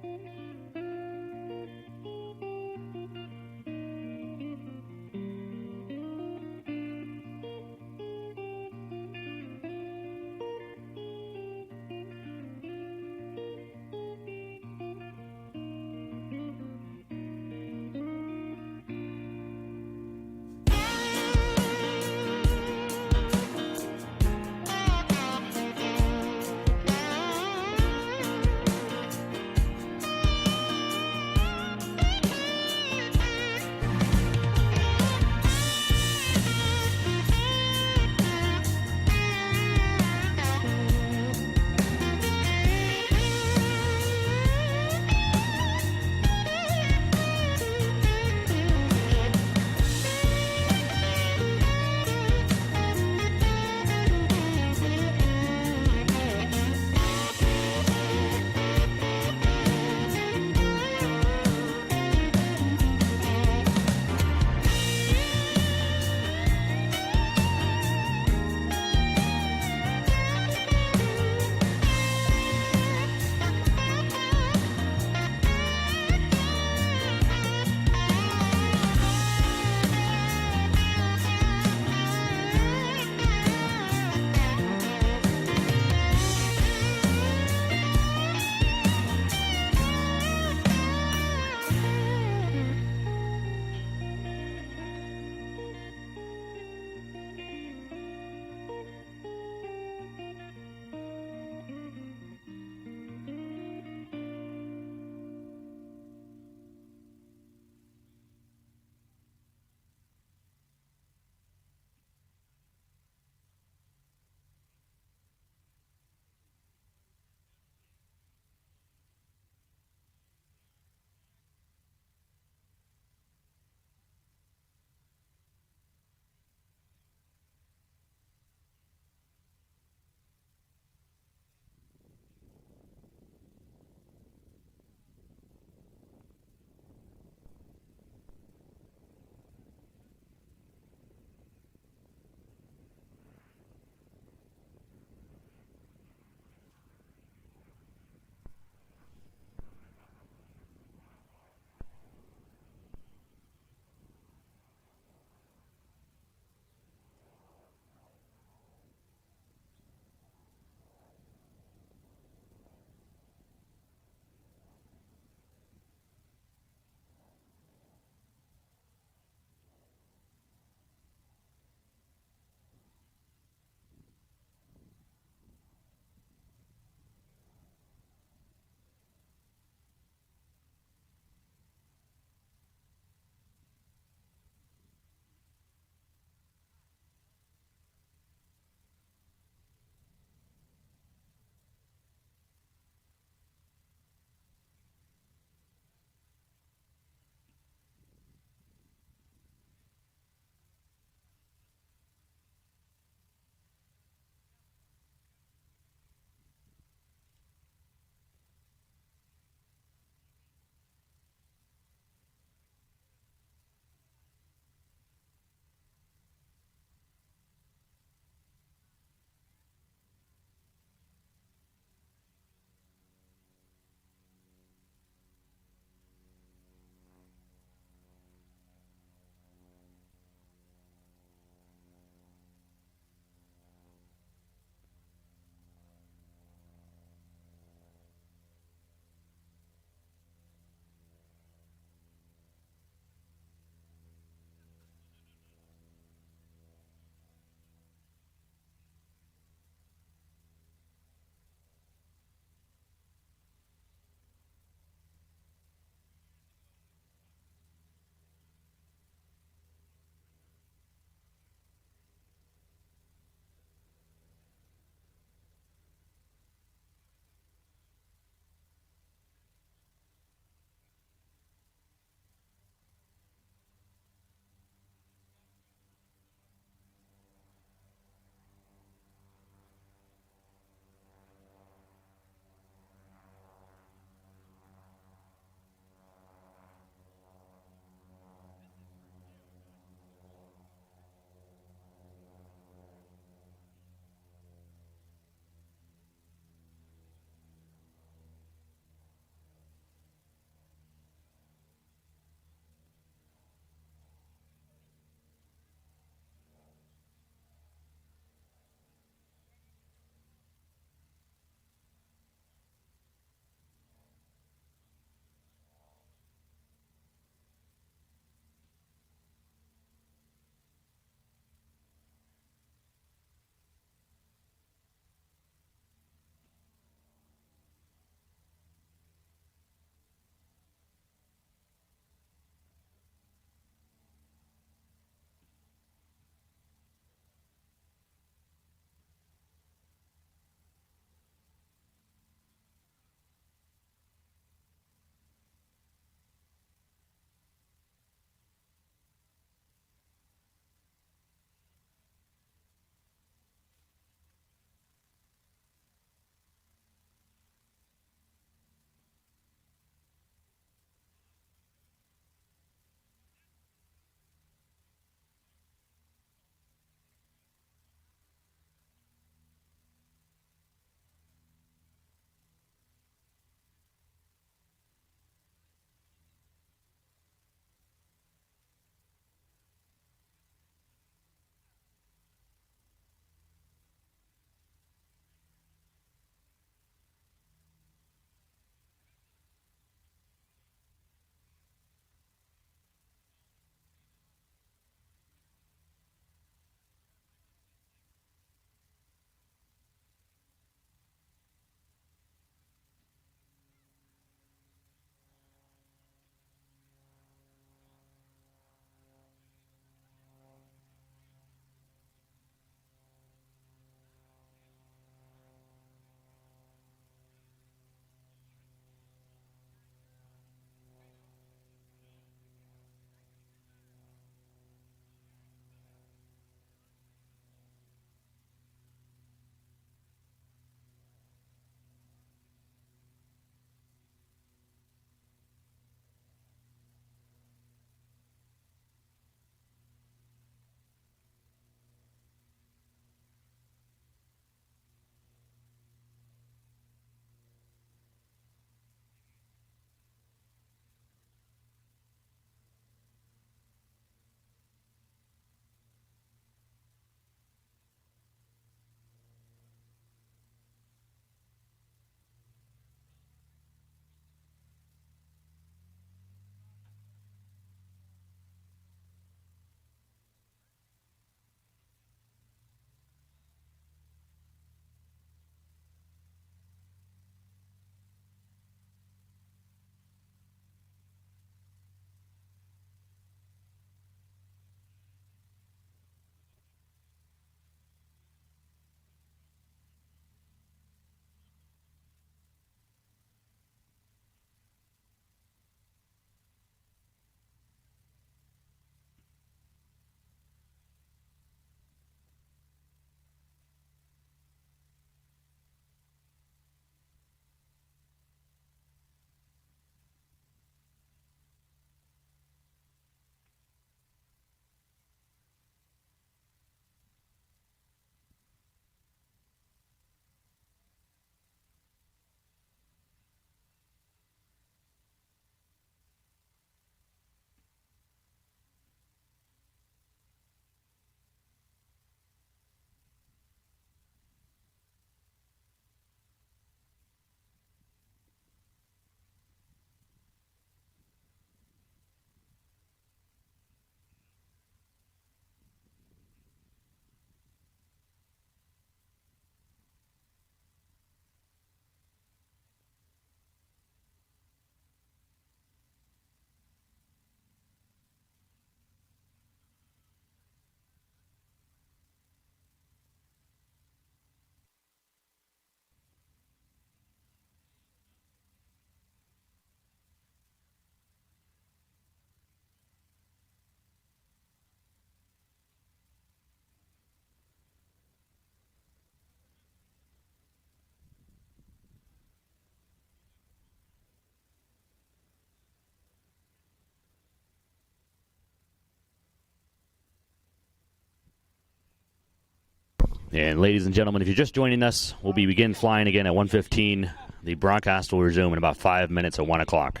And ladies and gentlemen, if you're just joining us, we'll begin flying again at 1:15. The broadcast will resume in about 5 minutes at 1 o'clock.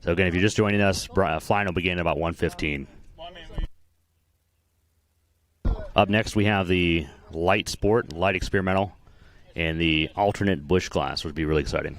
So again, if you're just joining us, flying will begin at about 1:15. Up next, we have the light sport, light experimental, and the alternate bush class, which would be really exciting.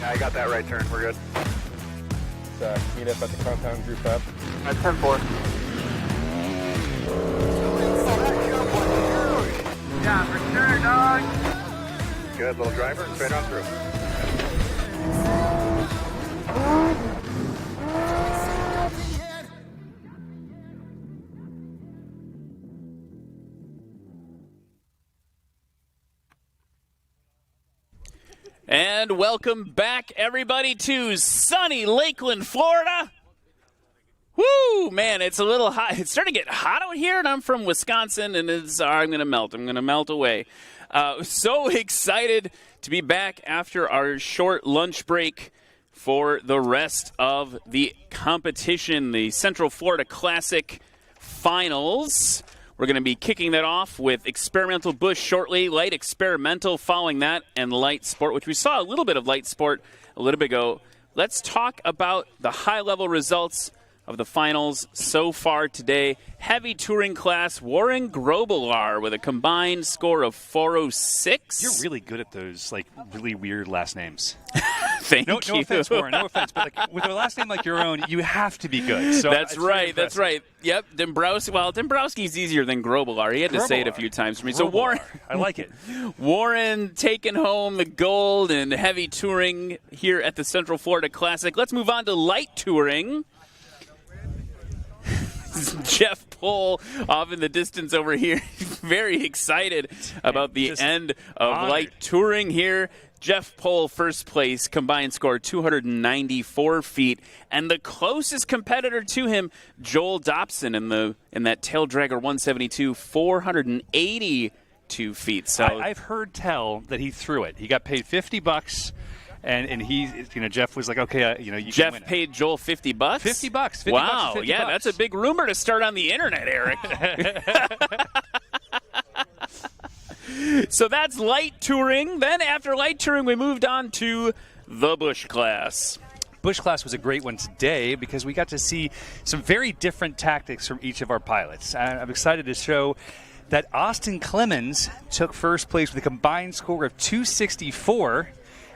I got that right turn. We're good. Meet up at the compound group up. At 10-4. Yeah, for sure, dog. Good, little driver, straight on through. And welcome back, everybody, to sunny Lakeland, Florida. Woo, man, it's a little hot. It's starting to get hot out here, and I'm from Wisconsin, and I'm going to melt. I'm going to melt away. So excited to be back after our short lunch break for the rest of the competition, the Central Florida Classic Finals. We're going to be kicking that off with experimental bush shortly, light experimental following that, and light sport, which we saw a little bit of light sport a little bit ago. Let's talk about the high-level results of the finals so far today. Heavy touring class, Warren Grobelar with a combined score of 406. You're really good at those, like, really weird last names. Thank you. No offense, Warren. No offense. But like, with a last name like your own, you have to be good. So that's right. That's right. Yep. Dombrowski. Well, Dombrowski's easier than Grobelar. He had to say it a few times for me. So Warren. I like it. Warren taking home the gold in heavy touring here at the Central Florida Classic. Let's move on to light touring. Jeff Pohl off in the distance over here. Very excited about the end of light touring here. Jeff Pohl, first place, combined score 294 feet. And the closest competitor to him, Joel Dobson, in that Tail Dragger 172, 482 feet. So I've heard tell that he threw it. He got paid $50. And he, Jeff was like, okay, you Jeff can win paid Joel $50? $50. Wow, $50 yeah, that's a big rumor to start on the internet, Eric. So that's light touring. Then after light touring, we moved on to the bush class. Bush class was a great one today because we got to see some very different tactics from each of our pilots. I'm excited to show that Austin Clemens took first place with a combined score of 264.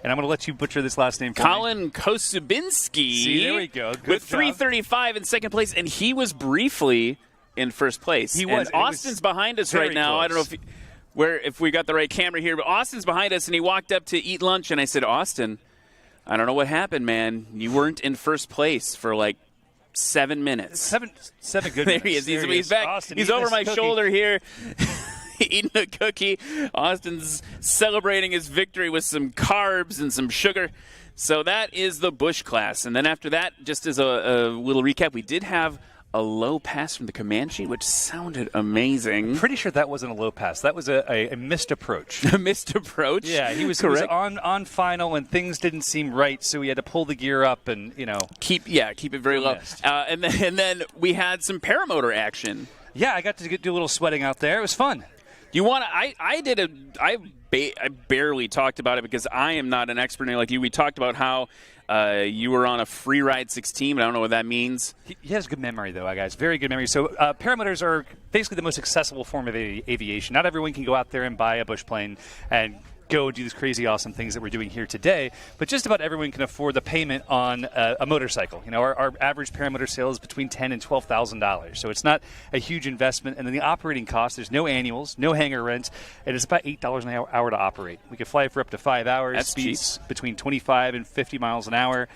And I'm going to let you butcher this last name for Colin me. Kosubinski. See, there we go. Good with job. 335 in second place, and he was briefly in first place. He was. And Austin's behind us right now. Close. I don't know if we got the right camera here, but Austin's behind us, and he walked up to eat lunch, and I said, Austin, I don't know what happened, man. You weren't in first place for like 7 minutes. Seven good There minutes. he is. He's back. Austin, he's over my shoulder here. Eating a cookie. Austin's celebrating his victory with some carbs and some sugar. So that is the bush class. And then after that, just as a little recap, we did have a low pass from the Comanche, which sounded amazing. I'm pretty sure that wasn't a low pass. That was a missed approach. A missed approach? Yeah, he was correct. on final and things didn't seem right, so he had to pull the gear up and, keep it very low. And then we had some paramotor action. Yeah, I got to do a little sweating out there. It was fun. You want to? I barely talked about it because I am not an expert like you. We talked about how you were on a free ride 16, but I don't know what that means. He has good memory, though, guys. Very good memory. So paramotors are basically the most accessible form of aviation. Not everyone can go out there and buy a bush plane and go and do these crazy awesome things that we're doing here today, but just about everyone can afford the payment on a motorcycle. Our average paramotor sale is between $10,000 and $12,000, so it's not a huge investment. And then the operating cost, there's no annuals, no hangar rent, and it's about $8 an hour to operate. We can fly for up to 5 hours. That's speeds between 25 and 50 miles an hour.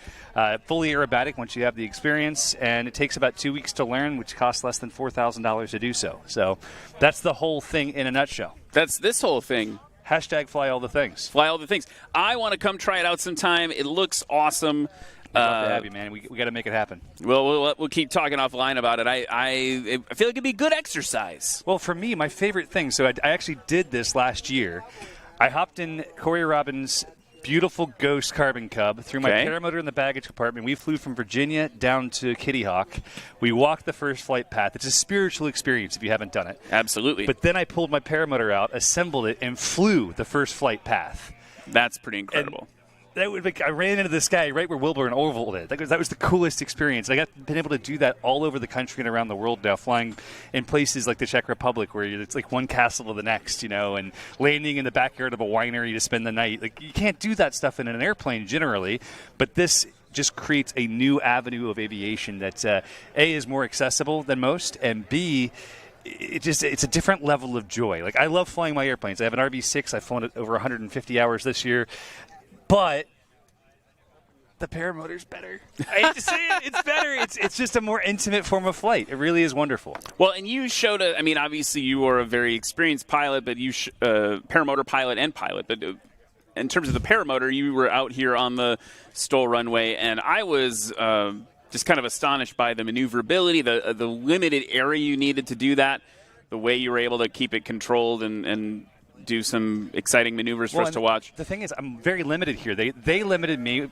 Fully aerobatic once you have the experience, and it takes about 2 weeks to learn, which costs less than $4,000 to do so. So that's the whole thing in a nutshell. That's this whole thing. Hashtag fly all the things. Fly all the things. I want to come try it out sometime. It looks awesome. We'd love to have you, man. We got to make it happen. Well, we'll keep talking offline about it. I feel like it'd be good exercise. Well, for me, my favorite thing, so I actually did this last year. I hopped in Corey Robbins' beautiful Ghost Carbon Cub, threw my paramotor in the baggage compartment. We flew from Virginia down to Kitty Hawk. We walked the first flight path. It's a spiritual experience if you haven't done it. Absolutely. But then I pulled my paramotor out, assembled it, and flew the first flight path. That's pretty incredible. I ran into this guy right where Wilbur and Orville did. That was the coolest experience. I been able to do that all over the country and around the world now, flying in places like the Czech Republic where it's like one castle to the next, and landing in the backyard of a winery to spend the night. Like, you can't do that stuff in an airplane generally, but this just creates a new avenue of aviation that A, is more accessible than most, and B, it's a different level of joy. Like, I love flying my airplanes. I have an RV6. I've flown it over 150 hours this year. But the paramotor's better. I hate to say it, it's better. It's just a more intimate form of flight. It really is wonderful. Well, and you showed obviously you are a very experienced pilot, but you paramotor pilot and pilot. But in terms of the paramotor, you were out here on the STOL runway, and I was just kind of astonished by the maneuverability, the limited area you needed to do that, the way you were able to keep it controlled and do some exciting maneuvers for us to watch. The thing is, I'm very limited here. They limited me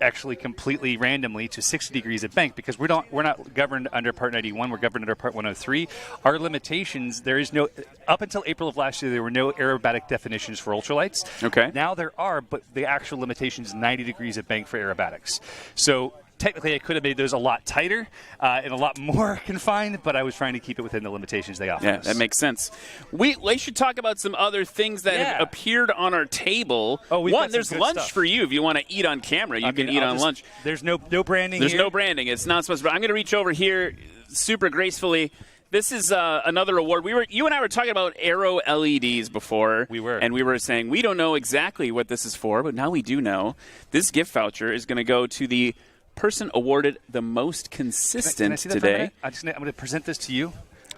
actually completely randomly to 60 degrees at bank because we're not governed under Part 91. We're governed under Part 103. Our limitations, there is no, up until April of last year, there were no aerobatic definitions for ultralights. Okay. Now there are, but the actual limitation is 90 degrees at bank for aerobatics. So technically, I could have made those a lot tighter and a lot more confined, but I was trying to keep it within the limitations they offer us. That makes sense. We should talk about some other things that have appeared on our table. One, there's lunch stuff for you if you want to eat on camera. You can eat on lunch. There's no branding There's here. no branding. It's not supposed to be. I'm going to reach over here super gracefully. This is another award. You and I were talking about Aero LEDs before. We were. And we were saying we don't know exactly what this is for, but now we do know. This gift voucher is going to go to the person awarded the most consistent can I see that today. I'm going to present this to you.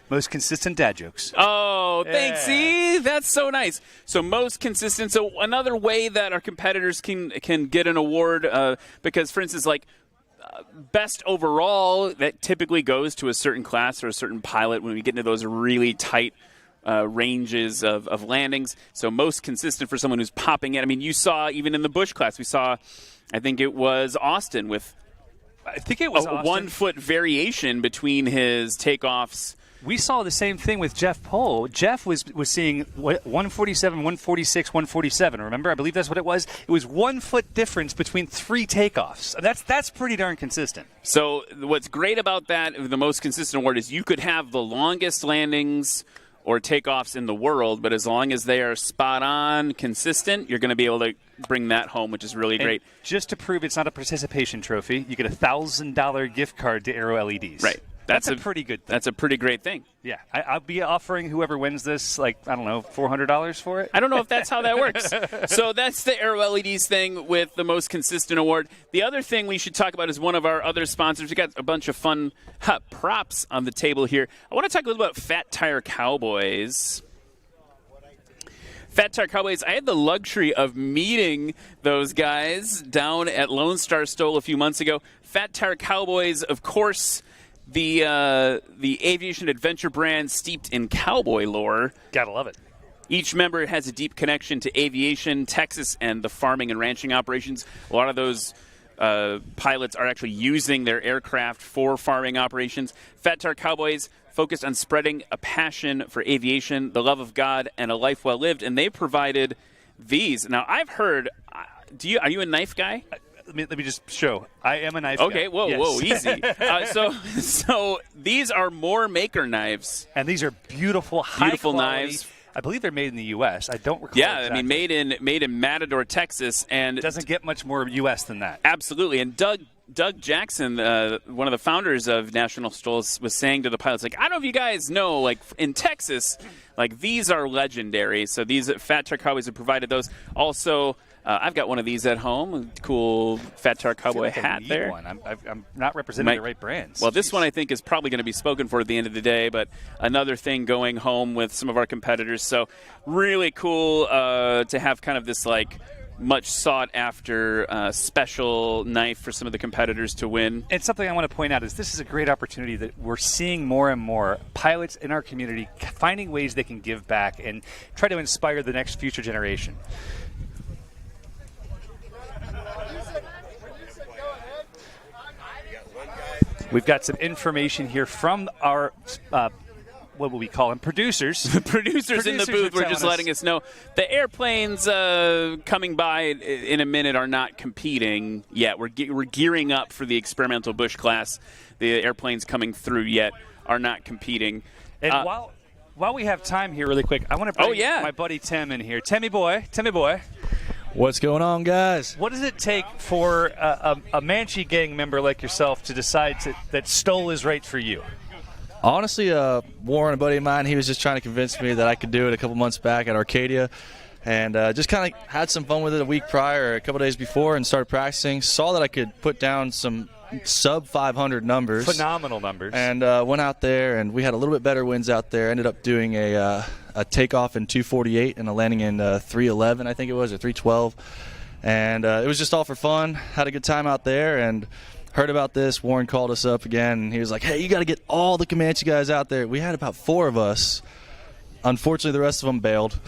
Most consistent dad jokes. Oh, thanks. See, that's so nice. So most consistent. So another way that our competitors can get an award, because, for instance, like best overall, that typically goes to a certain class or a certain pilot when we get into those really tight ranges of landings. So most consistent for someone who's popping in. I mean, you saw even in the Bush class, we saw, I think it was Austin with a 1 foot variation between his takeoffs. We saw the same thing with Jeff Pohl. Jeff was seeing 147, 146, 147. Remember? I believe that's what it was. It was 1 foot difference between 3 takeoffs. That's pretty darn consistent. So what's great about that, the most consistent award, is you could have the longest landings or takeoffs in the world, but as long as they are spot on, consistent, you're going to be able to bring that home, which is really great. And just to prove it's not a participation trophy, you get a $1,000 gift card to Aero LEDs. Right. That's a pretty good thing. That's a pretty great thing. Yeah. I'll be offering whoever wins this, $400 for it. I don't know if that's how that works. So that's the Aero LEDs thing with the most consistent award. The other thing we should talk about is one of our other sponsors. We got a bunch of fun props on the table here. I want to talk a little about Fat Tire Cowboys. Fat Tire Cowboys, I had the luxury of meeting those guys down at Lone Star STOL a few months ago. Fat Tire Cowboys, of course, the aviation adventure brand steeped in cowboy lore. Gotta love it. Each member has a deep connection to aviation, Texas, and the farming and ranching operations. A lot of those pilots are actually using their aircraft for farming operations. Fat Tire Cowboys focused on spreading a passion for aviation, the love of God, and a life well lived, and they provided these. Now, I've heard, are you a knife guy? Let me just show. I am a knife guy. Okay, whoa, easy. So these are more maker knives. And these are beautiful quality knives. I believe they're made in the U.S. I don't recall exactly. I mean, made in Matador, Texas. And it doesn't get much more U.S. than that. Absolutely. And Doug Jackson, one of the founders of National STOLs, was saying to the pilots, I don't know if you guys know, in Texas, these are legendary. So these Fat Tire Cowboys have provided those. Also, I've got one of these at home. Cool Fat Tire Cowboy hat there. One. I'm not representing the right brands. Well, this one I think is probably going to be spoken for at the end of the day, but another thing going home with some of our competitors. So really cool to have kind of this much sought after special knife for some of the competitors to win. And something I want to point out is this is a great opportunity that we're seeing more and more pilots in our community finding ways they can give back and try to inspire the next future generation. We've got some information here from our what will we call them? Producers. The producers in the booth were just letting us know the airplanes coming by in a minute are not competing yet. We're gearing up for the experimental bush class. The airplanes coming through yet are not competing. And while we have time here really quick, I want to bring my buddy Tim in here. Timmy boy. What's going on, guys? What does it take for a Manchi gang member like yourself to decide that STOL is right for you? Honestly, Warren, a buddy of mine, he was just trying to convince me that I could do it a couple months back at Arcadia, and just kind of had some fun with it a week prior, a couple days before, and started practicing. Saw that I could put down some sub 500 numbers. Phenomenal numbers. And went out there, and we had a little bit better winds out there. Ended up doing a takeoff in 248 and a landing in 311, I think it was, or 312. And it was just all for fun. Had a good time out there, and heard about this. Warren called us up again, and he was like, hey, you got to get all the Comanche guys out there. We had about 4 of us. Unfortunately, the rest of them bailed.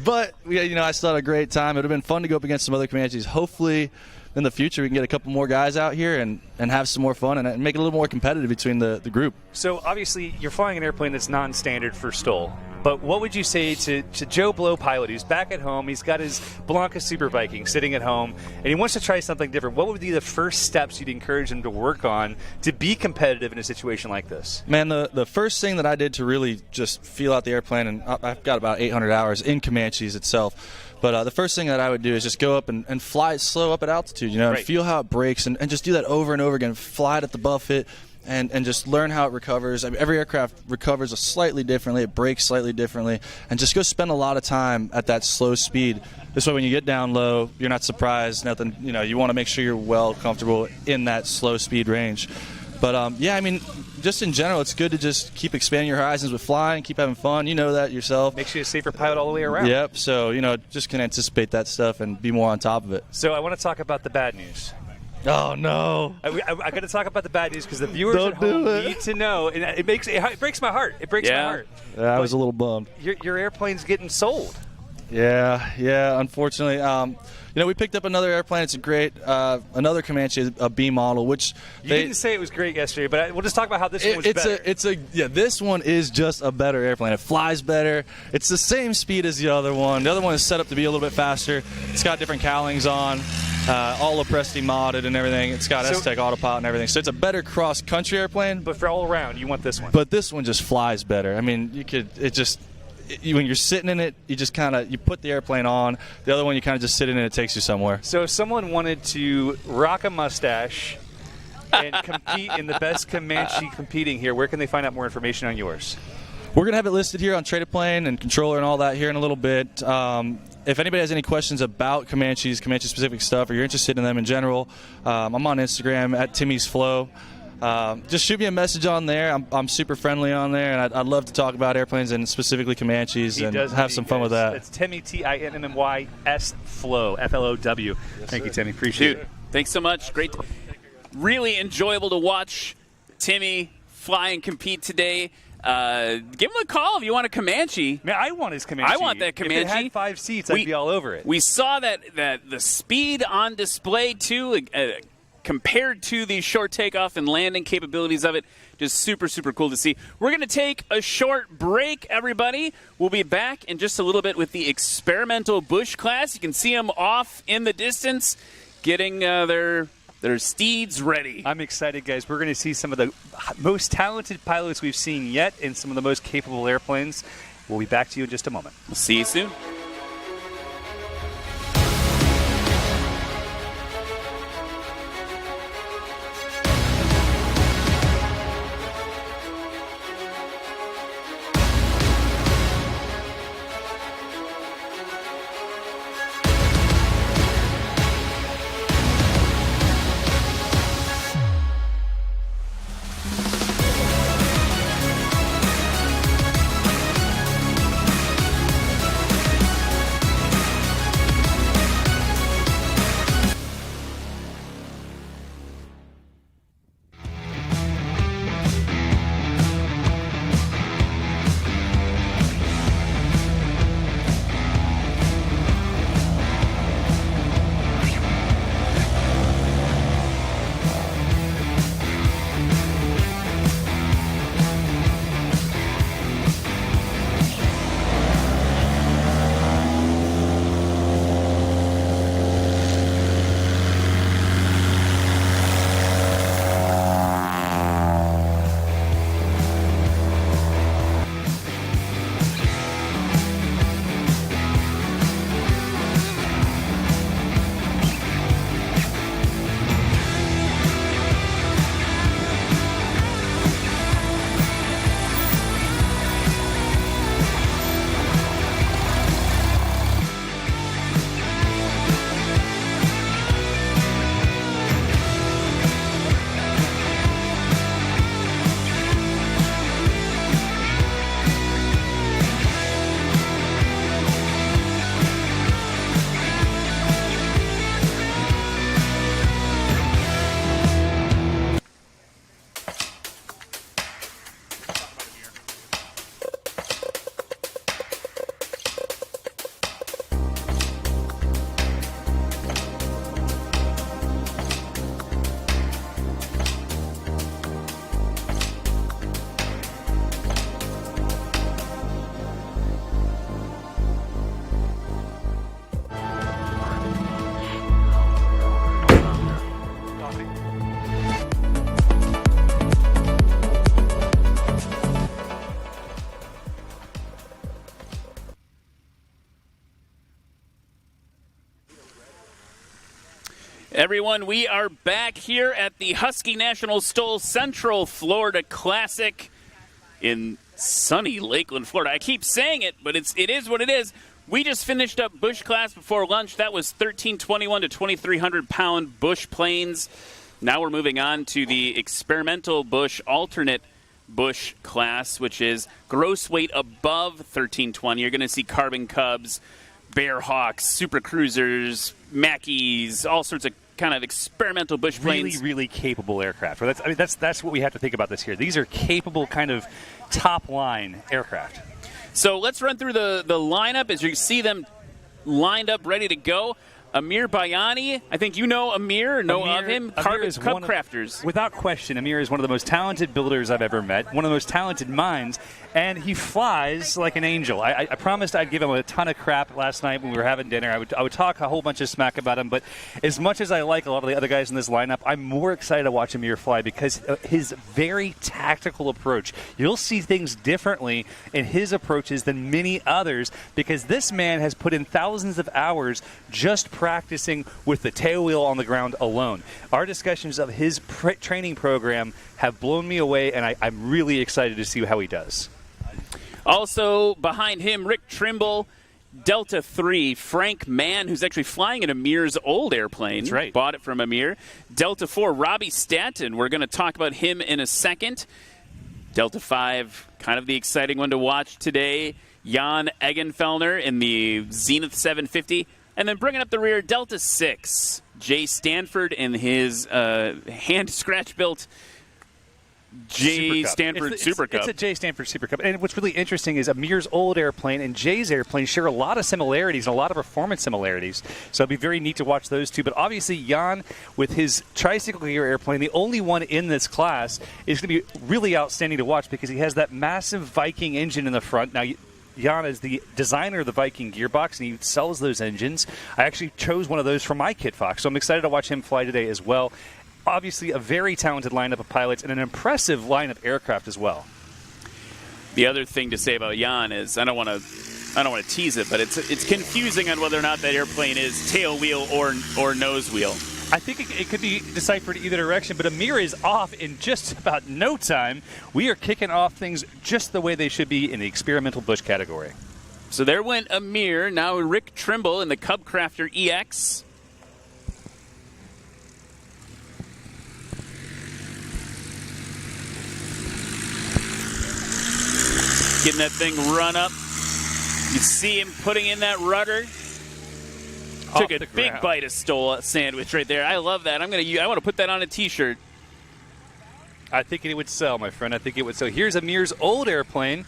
But, I still had a great time. It would have been fun to go up against some other Comanches. Hopefully, in the future, we can get a couple more guys out here and have some more fun and make it a little more competitive between the group. So, obviously, you're flying an airplane that's non-standard for STOL. But what would you say to Joe Blow pilot who's back at home? He's got his Blanca Super Viking sitting at home, and he wants to try something different. What would be the first steps you'd encourage him to work on to be competitive in a situation like this? Man, the first thing that I did to really just feel out the airplane, and I've got about 800 hours in Comanches itself, but the first thing that I would do is just go up and fly it slow up at altitude, and feel how it breaks, and just do that over and over again. Fly it at the buffet, and just learn how it recovers. I mean, every aircraft recovers slightly differently. It breaks slightly differently. And just go spend a lot of time at that slow speed. This way when you get down low, you're not surprised. Nothing. You want to make sure you're well comfortable in that slow speed range. But, just in general, it's good to just keep expanding your horizons with flying, keep having fun. You know that yourself. Makes you a safer pilot all the way around. Yep. So, just can anticipate that stuff and be more on top of it. So I want to talk about the bad news. Oh, no. I got to talk about the bad news because the viewers at home need to know. And it breaks my heart. It breaks my heart. Yeah, I was a little bummed. Your airplane's getting sold. Yeah, unfortunately. We picked up another airplane. It's a great, another Comanche, a B model, which you didn't say it was great yesterday, but we'll just talk about how this one was better. This one is just a better airplane. It flies better. It's the same speed as the other one. The other one is set up to be a little bit faster. It's got different cowlings on, all Lopresti modded and everything. It's got S-Tech autopilot and everything. So it's a better cross-country airplane. But for all around, you want this one. But this one just flies better. I mean, when you're sitting in it, you just you put the airplane on. The other one, you kind of just sit in it, it takes you somewhere. So if someone wanted to rock a mustache and compete in the best Comanche competing here, where can they find out more information on yours? We're going to have it listed here on Traded Plane and Controller and all that here in a little bit. If anybody has any questions about Comanche-specific stuff, or you're interested in them in general, I'm on Instagram at Timmy's Flow. Just shoot me a message on there. I'm super friendly on there, and I'd love to talk about airplanes and specifically Comanches and have some fun with that. It's Timmy, Timmys Flow, Flow. Thank you, Timmy. Appreciate it. Thanks so much. Great. Really enjoyable to watch Timmy fly and compete today. Give him a call if you want a Comanche. Man, I want his Comanche. I want that Comanche. If it had 5 seats, I'd be all over it. We saw that the speed on display, too, compared to the short takeoff and landing capabilities of it, just super, super cool to see. We're going to take a short break, everybody. We'll be back in just a little bit with the experimental bush class. You can see them off in the distance getting their steeds ready. I'm excited, guys. We're going to see some of the most talented pilots we've seen yet in some of the most capable airplanes. We'll be back to you in just a moment. We'll see you soon. Everyone, we are back here at the Husky National STOL Central Florida Classic in sunny Lakeland, Florida. I keep saying it, but it is what it is. We just finished up bush class before lunch. That was 1321 to 2,300-pound bush planes. Now we're moving on to the experimental bush alternate bush class, which is gross weight above 1320. You're going to see Carbon Cubs, Bear Hawks, Super Cruisers, Mackeys, all sorts of kind of experimental bush planes. Really, really capable aircraft. That's what we have to think about this here. These are capable kind of top-line aircraft. So let's run through the lineup as you see them lined up, ready to go. Amir Bayani, I think you know Amir of him. Carbon Cub Crafters. Without question, Amir is one of the most talented builders I've ever met, one of the most talented minds, and he flies like an angel. I promised I'd give him a ton of crap last night when we were having dinner. I would talk a whole bunch of smack about him, but as much as I like a lot of the other guys in this lineup, I'm more excited to watch Amir fly because his very tactical approach. You'll see things differently in his approaches than many others because this man has put in thousands of hours just practicing with the tail wheel on the ground alone. Our discussions of his training program have blown me away, and I'm really excited to see how he does. Also behind him, Rick Trimble, Delta 3, Frank Mann, who's actually flying in Amir's old airplane. That's right. Bought it from Amir. Delta 4, Robbie Stanton. We're going to talk about him in a second. Delta 5, kind of the exciting one to watch today. Jan Eggenfellner in the Zenith 750. And then bringing up the rear, Delta 6, Jay Stanford in his hand scratch-built Jay Stanford Super Cub. It's a Jay Stanford Super Cub. And what's really interesting is Amir's old airplane and Jay's airplane share a lot of similarities and a lot of performance similarities. So it'd be very neat to watch those two. But obviously, Jan, with his tricycle gear airplane, the only one in this class, is going to be really outstanding to watch because he has that massive Viking engine in the front. Now, Jan is the designer of the Viking gearbox, and he sells those engines. I actually chose one of those for my Kit Fox, so I'm excited to watch him fly today as well. Obviously, a very talented lineup of pilots and an impressive line of aircraft as well. The other thing to say about Jan is I don't want to tease it, but it's confusing on whether or not that airplane is tail wheel or nose wheel. I think it could be deciphered either direction, but Amir is off in just about no time. We are kicking off things just the way they should be in the experimental bush category. So there went Amir. Now Rick Trimble in the Cub Crafter EX. Getting that thing run up. You see him putting in that rudder. Took a big bite of STOL sandwich right there. I love that. I want to put that on a T-shirt. I think it would sell, my friend. I think it would sell. Here's Amir's old airplane,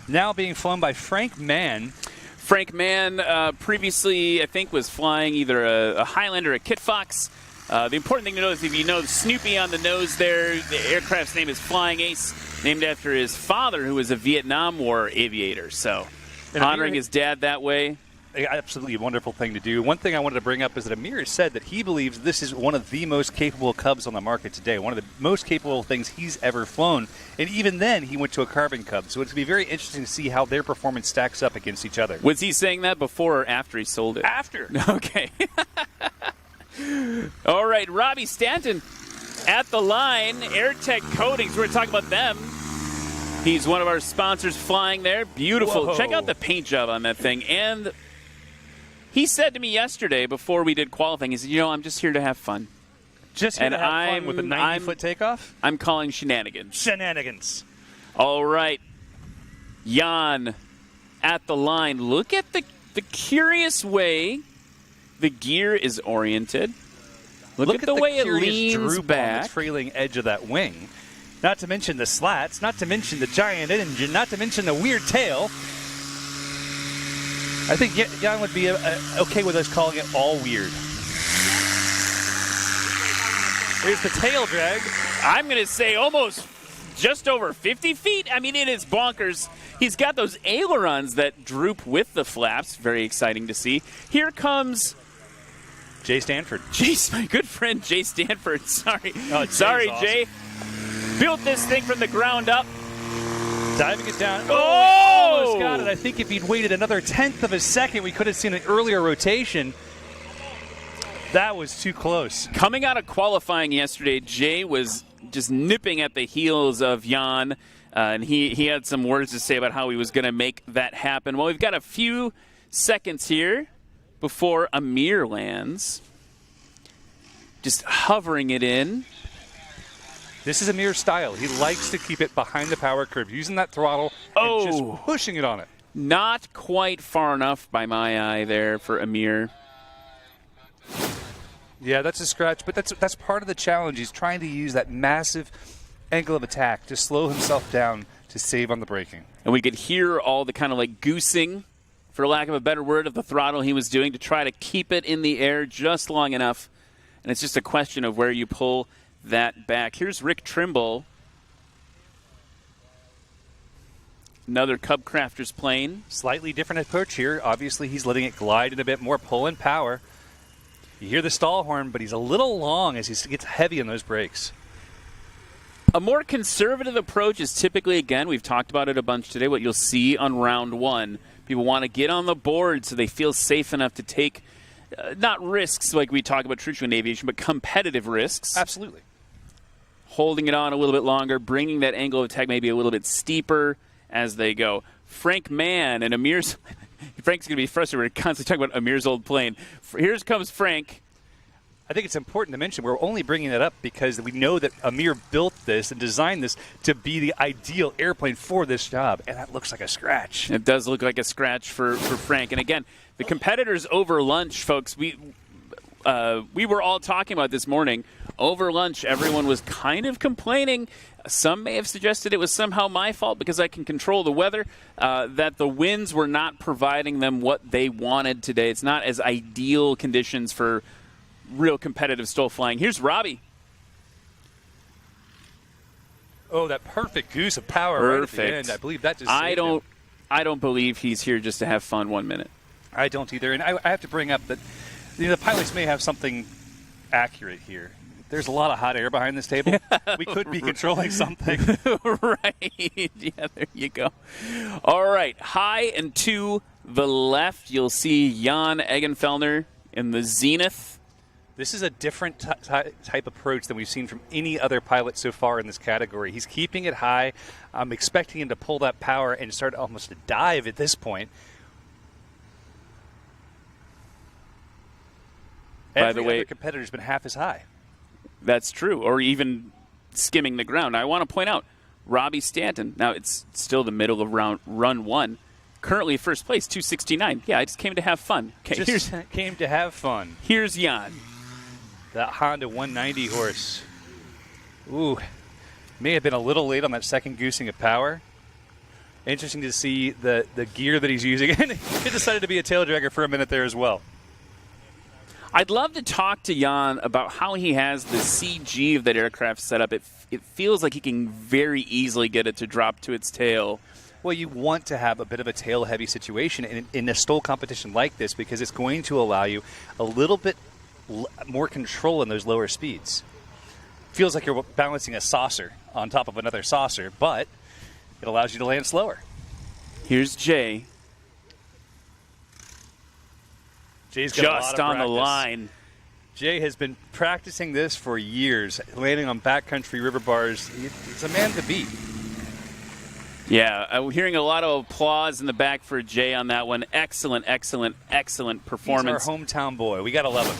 now being flown by Frank Mann. Frank Mann previously, I think, was flying either a Highland or a Kit Fox. The important thing to know is if you know Snoopy on the nose there, the aircraft's name is Flying Ace, named after his father, who was a Vietnam War aviator. So honoring his dad that way. Absolutely wonderful thing to do. One thing I wanted to bring up is that Amir has said that he believes this is one of the most capable Cubs on the market today, one of the most capable things he's ever flown. And even then, he went to a Carbon Cub. So it's going to be very interesting to see how their performance stacks up against each other. Was he saying that before or after he sold it? After. Okay. All right, Robbie Stanton at the line. AirTech Coatings, we're going to talk about them. He's one of our sponsors flying there. Beautiful. Whoa. Check out the paint job on that thing. And he said to me yesterday before we did qualifying, he said, I'm just here to have fun. Just here to have fun with a 90-foot takeoff? I'm calling shenanigans. Shenanigans. All right. Jan at the line. Look at the curious way the gear is oriented. Look at the way it leans back. On the trailing edge of that wing. Not to mention the slats, not to mention the giant engine, not to mention the weird tail. I think Jan would be okay with us calling it all weird. Here's the tail drag. I'm going to say almost just over 50 feet. I mean, it is bonkers. He's got those ailerons that droop with the flaps. Very exciting to see. Here comes Jay Stanford. My good friend Jay Stanford. Sorry. Sorry, awesome. Jay. Built this thing from the ground up. Diving it down. Oh! Almost got it. I think if he'd waited another tenth of a second, we could have seen an earlier rotation. That was too close. Coming out of qualifying yesterday, Jay was just nipping at the heels of Jan, and he had some words to say about how he was going to make that happen. Well, we've got a few seconds here before Amir lands. Just hovering it in. This is Amir's style. He likes to keep it behind the power curve, using that throttle and just pushing it on it. Not quite far enough by my eye there for Amir. Yeah, that's a scratch, but that's part of the challenge. He's trying to use that massive angle of attack to slow himself down to save on the braking. And we could hear all the kind of like goosing, for lack of a better word, of the throttle he was doing to try to keep it in the air just long enough. And it's just a question of where you pull that back. Here's Rick Trimble. Another Cub Crafters plane. Slightly different approach here. Obviously, he's letting it glide in a bit more pull and power. You hear the stall horn, but he's a little long as he gets heavy on those brakes. A more conservative approach is typically, again, we've talked about it a bunch today, what you'll see on round one. People want to get on the board so they feel safe enough to take not risks like we talk about traditionally in aviation, but competitive risks. Absolutely. Holding it on a little bit longer, bringing that angle of attack maybe a little bit steeper as they go. Frank Mann and Amir's... Frank's going to be frustrated. We're constantly talking about Amir's old plane. Here comes Frank. I think it's important to mention we're only bringing that up because we know that Amir built this and designed this to be the ideal airplane for this job, and that looks like a scratch. It does look like a scratch for Frank. And again, the competitors over lunch, folks, we were all talking about this morning. Over lunch, everyone was kind of complaining. Some may have suggested it was somehow my fault because I can control the weather, that the winds were not providing them what they wanted today. It's not as ideal conditions for real competitive STOL flying. Here's Robbie. Oh, that perfect goose of power right at the end. I believe that just saved him. I don't believe he's here just to have fun 1 minute. I don't either. And I have to bring up that the pilots may have something accurate here. There's a lot of hot air behind this table. We could be controlling something. Right. Yeah, there you go. All right. High and to the left, you'll see Jan Eggenfelder in the zenith. This is a different type approach than we've seen from any other pilot so far in this category. He's keeping it high. I'm expecting him to pull that power and start almost a dive at this point. By the way, other competitor's been half as high. That's true, or even skimming the ground. Now, I want to point out, Robbie Stanton, now it's still the middle of run one, currently first place, 269. Yeah, I just came to have fun. Okay, Came to have fun. Here's Jan. That Honda 190 horse. Ooh, may have been a little late on that second goosing of power. Interesting to see the gear that he's using. And he decided to be a tail dragger for a minute there as well. I'd love to talk to Jan about how he has the CG of that aircraft set up. It feels like he can very easily get it to drop to its tail. Well, you want to have a bit of a tail-heavy situation in a STOL competition like this because it's going to allow you a little bit more control in those lower speeds. Feels like you're balancing a saucer on top of another saucer, but it allows you to land slower. Here's Jay. Jay's got just on the line. Jay has been practicing this for years, landing on backcountry river bars. He's a man to beat. Yeah, I'm hearing a lot of applause in the back for Jay on that one. Excellent, excellent, excellent performance. He's our hometown boy. We got to love him.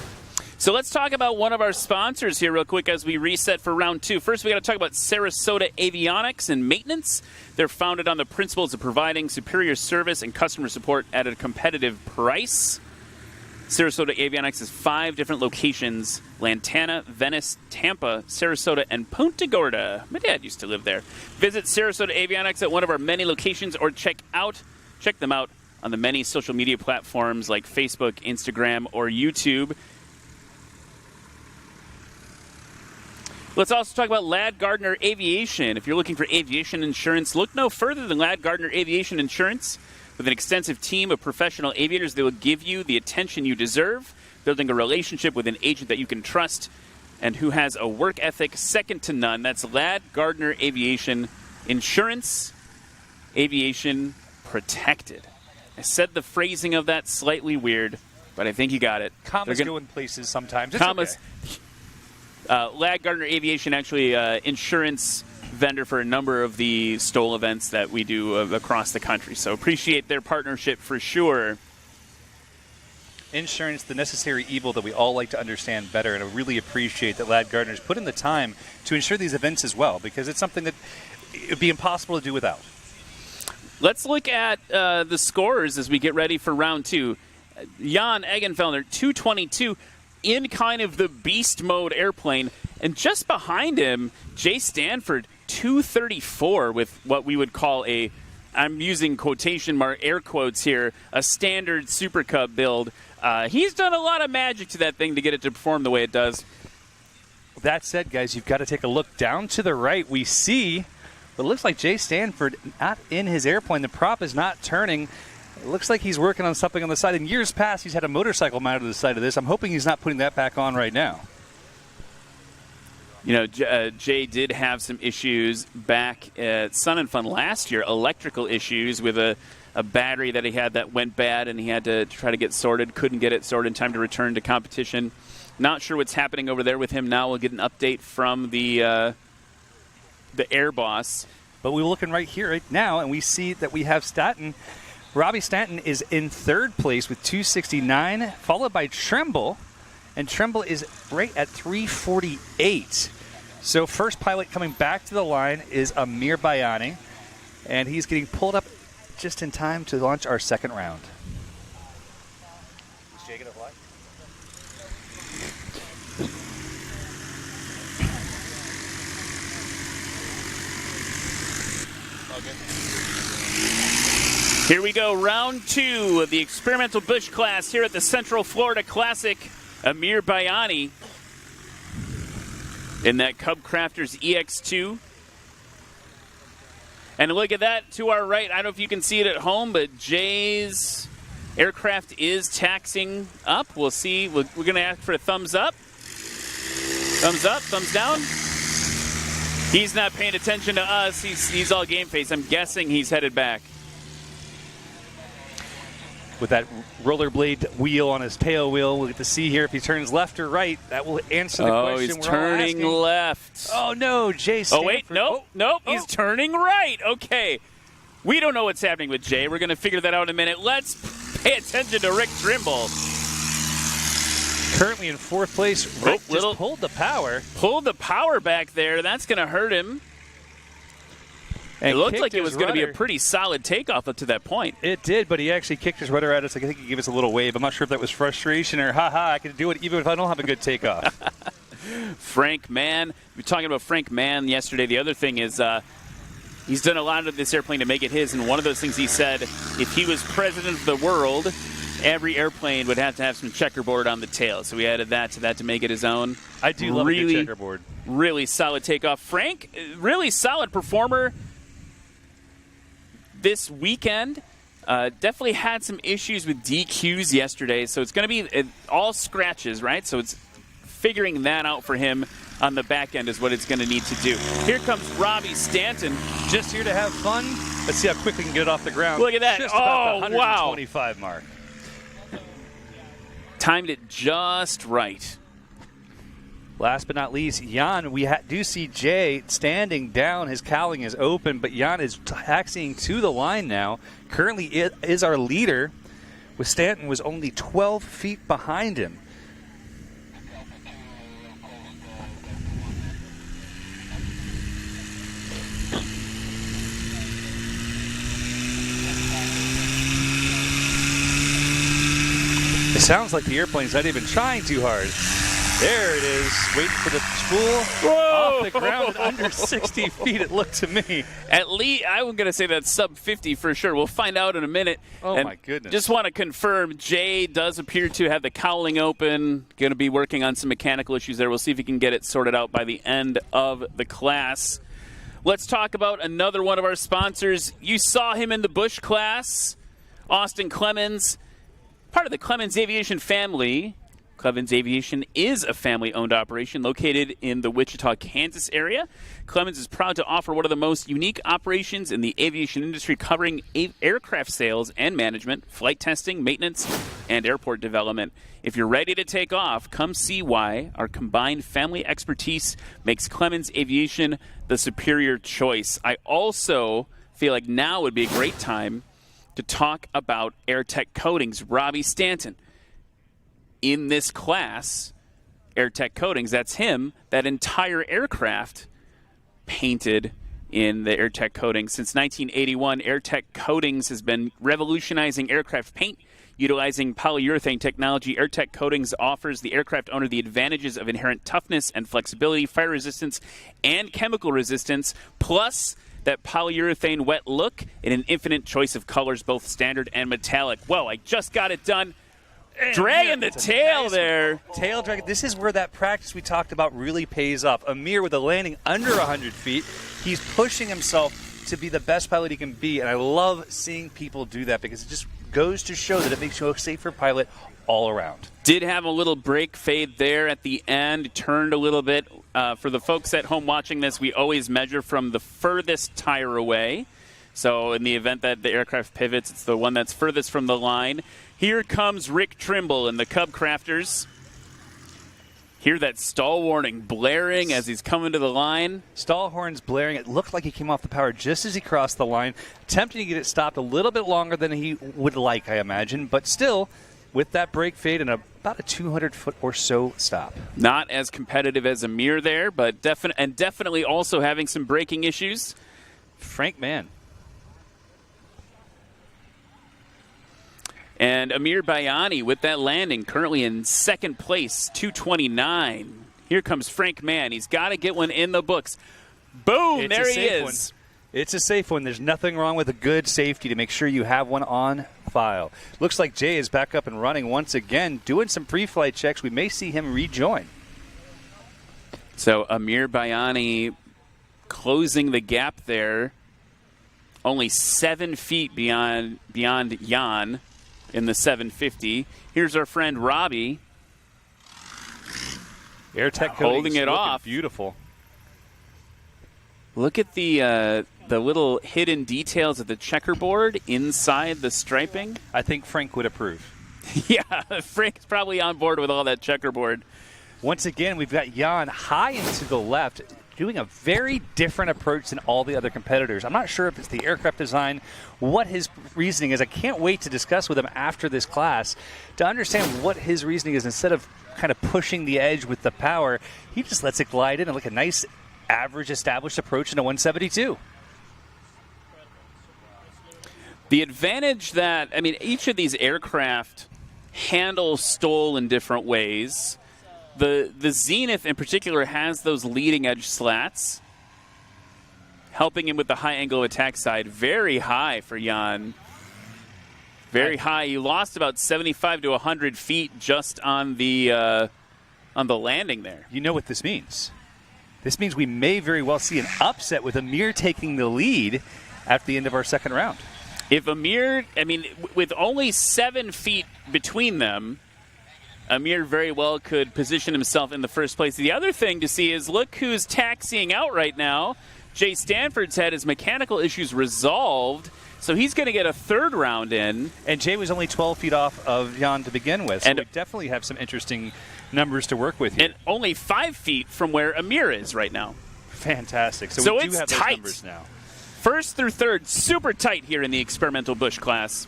So let's talk about one of our sponsors here real quick as we reset for round two. First, we got to talk about Sarasota Avionics and Maintenance. They're founded on the principles of providing superior service and customer support at a competitive price. Sarasota Avionics has 5 different locations: Lantana, Venice, Tampa, Sarasota, and Punta Gorda. My dad used to live there. Visit Sarasota Avionics at one of our many locations or check them out on the many social media platforms like Facebook, Instagram, or YouTube. Let's also talk about Ladd Gardner Aviation. If you're looking for aviation insurance, look no further than Ladd Gardner Aviation Insurance. With an extensive team of professional aviators, they will give you the attention you deserve, building a relationship with an agent that you can trust and who has a work ethic second to none. That's Ladd Gardner Aviation Insurance. Aviation protected. I said the phrasing of that slightly weird. but I think he got it. Commas go in places sometimes. It's commas. Okay. Lag Gardner Aviation, actually insurance vendor for a number of the STOL events that we do across the country. So appreciate their partnership for sure. Insurance, the necessary evil that we all like to understand better, and I really appreciate that Lad Gardner's put in the time to ensure these events as well, because it's something that it would be impossible to do without. Let's look at the scores as we get ready for round 2. Jan Eggenfelder, 222, in kind of the beast mode airplane, and just behind him, Jay Stanford, 234 with what we would call a, I'm using quotation mark air quotes here, a standard Super Cub build. He's done a lot of magic to that thing to get it to perform the way it does. That said, guys, you've got to take a look down to the right. We see what looks like Jay Stanford not in his airplane. The prop is not turning. It looks like he's working on something on the side. In years past, he's had a motorcycle mounted to the side of this. I'm hoping he's not putting that back on right now. You know, Jay did have some issues back at Sun and Fun last year, electrical issues with a battery that he had that went bad, and he had to try to get sorted. Couldn't get it sorted in time to return to competition. Not sure what's happening over there with him now. We'll get an update from the Air Boss. But we're looking right here right now, and we see that we have Stanton. Robbie Stanton is in third place with 269, followed by Tremble. And Tremble is right at 348. So first pilot coming back to the line is Amir Bayani, and he's getting pulled up just in time to launch our second round. Is Jay going to fly? Here we go, round 2 of the experimental bush class here at the Central Florida Classic. Amir Bayani in that Cub Crafters EX2. And look at that to our right. I don't know if you can see it at home, but Jay's aircraft is taxiing up. We'll see. We're going to ask for a thumbs up. Thumbs up, thumbs down. He's not paying attention to us. He's all game face. I'm guessing he's headed back. With that rollerblade wheel on his tail wheel, we'll get to see here if he turns left or right. That will answer the question. Oh, he's turning left. Oh, no, Jay Stanford. Oh, wait, nope. He's turning right. Okay. We don't know what's happening with Jay. We're going to figure that out in a minute. Let's pay attention to Rick Trimble. Currently in fourth place. Rick just pulled the power. Pulled the power back there. That's going to hurt him. And it looked like it was going to be a pretty solid takeoff up to that point. It did, but he actually kicked his rudder at us. I think he gave us a little wave. I'm not sure if that was frustration or, I can do it even if I don't have a good takeoff. Frank Mann. We were talking about Frank Mann yesterday. The other thing is he's done a lot of this airplane to make it his, and one of those things he said, if he was president of the world, every airplane would have to have some checkerboard on the tail. So we added that to make it his own. I do love a good checkerboard. Really solid takeoff. Frank, really solid performer this weekend. Definitely had some issues with DQs yesterday, so it's going to be all scratches, right? So it's figuring that out for him on the back end is what it's going to need to do. Here comes Robbie Stanton. Just here to have fun. Let's see how quick we can get it off the ground. Look at that. Just about the 125 mark. Timed it just right. Last but not least, Jan, we do see Jay standing down. His cowling is open, but Jan is taxiing to the line now. Currently is our leader, with Stanton was only 12 feet behind him. It sounds like the airplane's not even trying too hard. There it is, waiting for the spool. Whoa! Off the ground at under 60 feet, it looked to me. At least, I'm going to say that's sub 50 for sure. We'll find out in a minute. Oh, and my goodness. Just want to confirm, Jay does appear to have the cowling open. Going to be working on some mechanical issues there. We'll see if he can get it sorted out by the end of the class. Let's talk about another one of our sponsors. You saw him in the Bush class, Austin Clemens, part of the Clemens Aviation family. Clemens Aviation is a family-owned operation located in the Wichita, Kansas area. Clemens is proud to offer one of the most unique operations in the aviation industry, covering aircraft sales and management, flight testing, maintenance, and airport development. If you're ready to take off, come see why our combined family expertise makes Clemens Aviation the superior choice. I also feel like now would be a great time to talk about AirTech Coatings. Robbie Stanton, in this class, AirTech Coatings, that's him, that entire aircraft painted in the AirTech Coatings. Since 1981, AirTech Coatings has been revolutionizing aircraft paint. Utilizing polyurethane technology, AirTech Coatings offers the aircraft owner the advantages of inherent toughness and flexibility, fire resistance, and chemical resistance, plus that polyurethane wet look and an infinite choice of colors, both standard and metallic. Well, I just got it done. Dragging the tail there. Tail drag. This is where that practice we talked about really pays off. Amir with a landing under 100 feet. He's pushing himself to be the best pilot he can be, and I love seeing people do that because it just goes to show that it makes you a safer pilot all around. Did have a little brake fade there at the end, turned a little bit. For the folks at home watching this, we always measure from the furthest tire away. So in the event that the aircraft pivots, it's the one that's furthest from the line. Here comes Rick Trimble and the Cub Crafters. Hear that stall warning blaring as he's coming to the line. Stall horns blaring. It looked like he came off the power just as he crossed the line, attempting to get it stopped a little bit longer than he would like, I imagine, but still with that brake fade and about a 200-foot or so stop. Not as competitive as Amir there, but definitely also having some braking issues. Frank Mann. And Amir Bayani with that landing, currently in second place, 229. Here comes Frank Mann. He's got to get one in the books. Boom, there he is. It's a safe one. There's nothing wrong with a good safety to make sure you have one on file. Looks like Jay is back up and running once again, doing some pre-flight checks. We may see him rejoin. So Amir Bayani closing the gap there. Only 7 feet beyond Jan in the 750. Here's our friend Robbie. AirTech holding it off. Beautiful. Look at the little hidden details of the checkerboard inside the striping. I think Frank would approve. Yeah, Frank's probably on board with all that checkerboard. Once again, we've got Jan high and to the left, doing a very different approach than all the other competitors. I'm not sure if it's the aircraft design, what his reasoning is. I can't wait to discuss with him after this class to understand what his reasoning is. Instead of kind of pushing the edge with the power, he just lets it glide in and like a nice average established approach in a 172. The advantage that, I mean, each of these aircraft handle STOL in different ways. The Zenith in particular has those leading edge slats, helping him with the high angle of attack side. Very high for Jan. Very high. He lost about 75 to 100 feet just on the landing there. You know what this means? This means we may very well see an upset with Amir taking the lead at the end of our second round. If Amir, I mean, with only 7 feet between them, Amir very well could position himself in the first place. The other thing to see is look who's taxiing out right now. Jay Stanford's had his mechanical issues resolved, so he's going to get a third round in. And Jay was only 12 feet off of Jan to begin with, so we definitely have some interesting numbers to work with here. And only 5 feet from where Amir is right now. Fantastic. So we do it's have those tight. numbers now. First through third, super tight here in the experimental Bush class.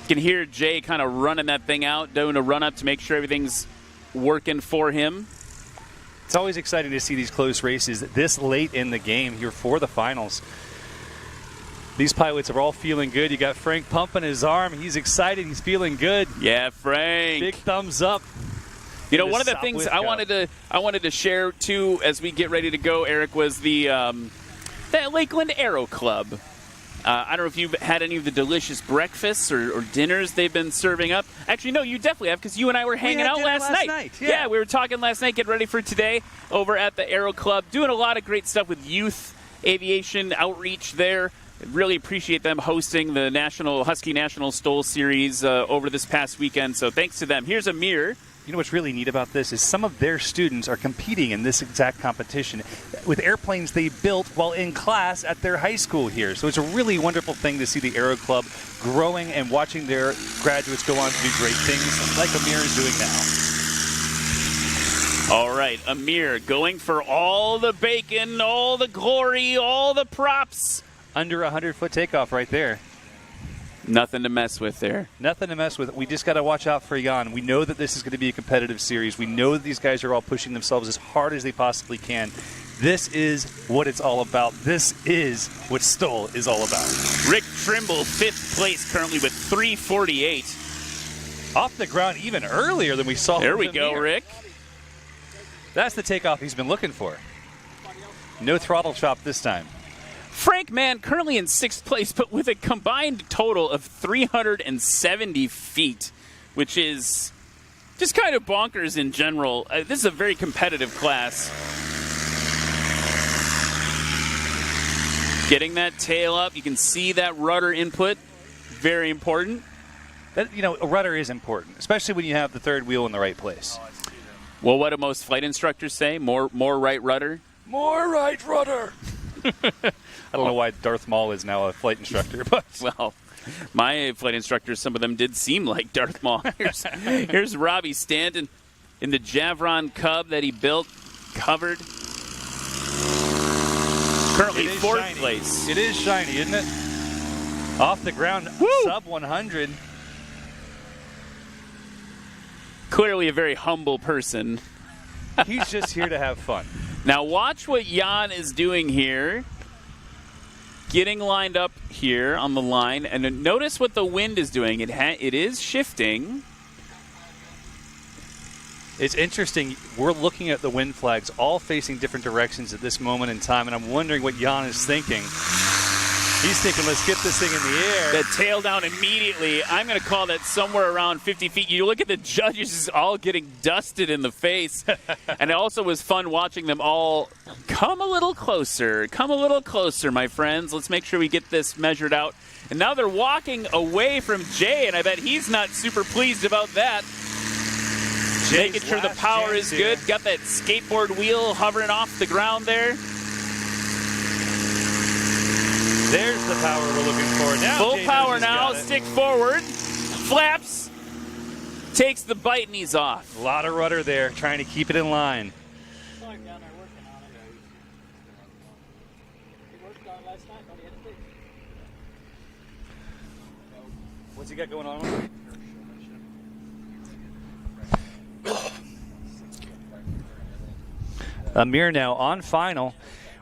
You can hear Jay kind of running that thing out, doing a run-up to make sure everything's working for him. It's always exciting to see these close races this late in the game here for the finals. These pilots are all feeling good. You got Frank pumping his arm. He's excited. He's feeling good. Yeah, Frank. Big thumbs up. You know, one of the things I wanted to share, too, as we get ready to go, Eric, was the Lakeland Aero Club. I don't know if you've had any of the delicious breakfasts or dinners they've been serving up. Actually, no, you definitely have, because you and I were hanging out last night. Yeah, we were talking last night, getting ready for today over at the Aero Club, doing a lot of great stuff with youth aviation outreach there. Really appreciate them hosting the Husky National STOL Series over this past weekend. So thanks to them. Here's Amir. You know what's really neat about this is some of their students are competing in this exact competition with airplanes they built while in class at their high school here. So it's a really wonderful thing to see the Aero Club growing and watching their graduates go on to do great things like Amir is doing now. All right, Amir going for all the bacon, all the glory, all the props. Under 100-foot takeoff right there. Nothing to mess with there. Nothing to mess with. We just got to watch out for Jan. We know that this is going to be a competitive series. We know that these guys are all pushing themselves as hard as they possibly can. This is what it's all about. This is what STOL is all about. Rick Trimble, 5th place currently with 3:48. Off the ground even earlier than we saw. There we go, Rick. That's the takeoff he's been looking for. No throttle chop this time. Frank Mann currently in 6th place, but with a combined total of 370 feet, which is just kind of bonkers in general. This is a very competitive class. Getting that tail up, you can see that rudder input, very important. A rudder is important, especially when you have the third wheel in the right place. Well, what do most flight instructors say? More right rudder? More right rudder. I don't know why Darth Maul is now a flight instructor, but well, my flight instructors, some of them did seem like Darth Maul. Here's Robbie Stanton in the Javron Cub that he built, covered. Currently 4th place. It is shiny, isn't it? Off the ground, sub 100. Clearly a very humble person. He's just here to have fun. Now watch what Jan is doing here. Getting lined up here on the line, and notice what the wind is doing. It is shifting. It's interesting. We're looking at the wind flags all facing different directions at this moment in time, and I'm wondering what Jan is thinking. He's thinking, let's get this thing in the air. The tail down immediately. I'm going to call that somewhere around 50 feet. You look at the judges all getting dusted in the face. And it also was fun watching them all come a little closer. Come a little closer, my friends. Let's make sure we get this measured out. And now they're walking away from Jay, and I bet he's not super pleased about that. Making sure the power is good. Got that skateboard wheel hovering off the ground there. There's the power we're looking for. Now full Jay power now. Stick forward. Flaps. Takes the bite knees off. A lot of rudder there, trying to keep it in line. What's he got going on? Amir now on final.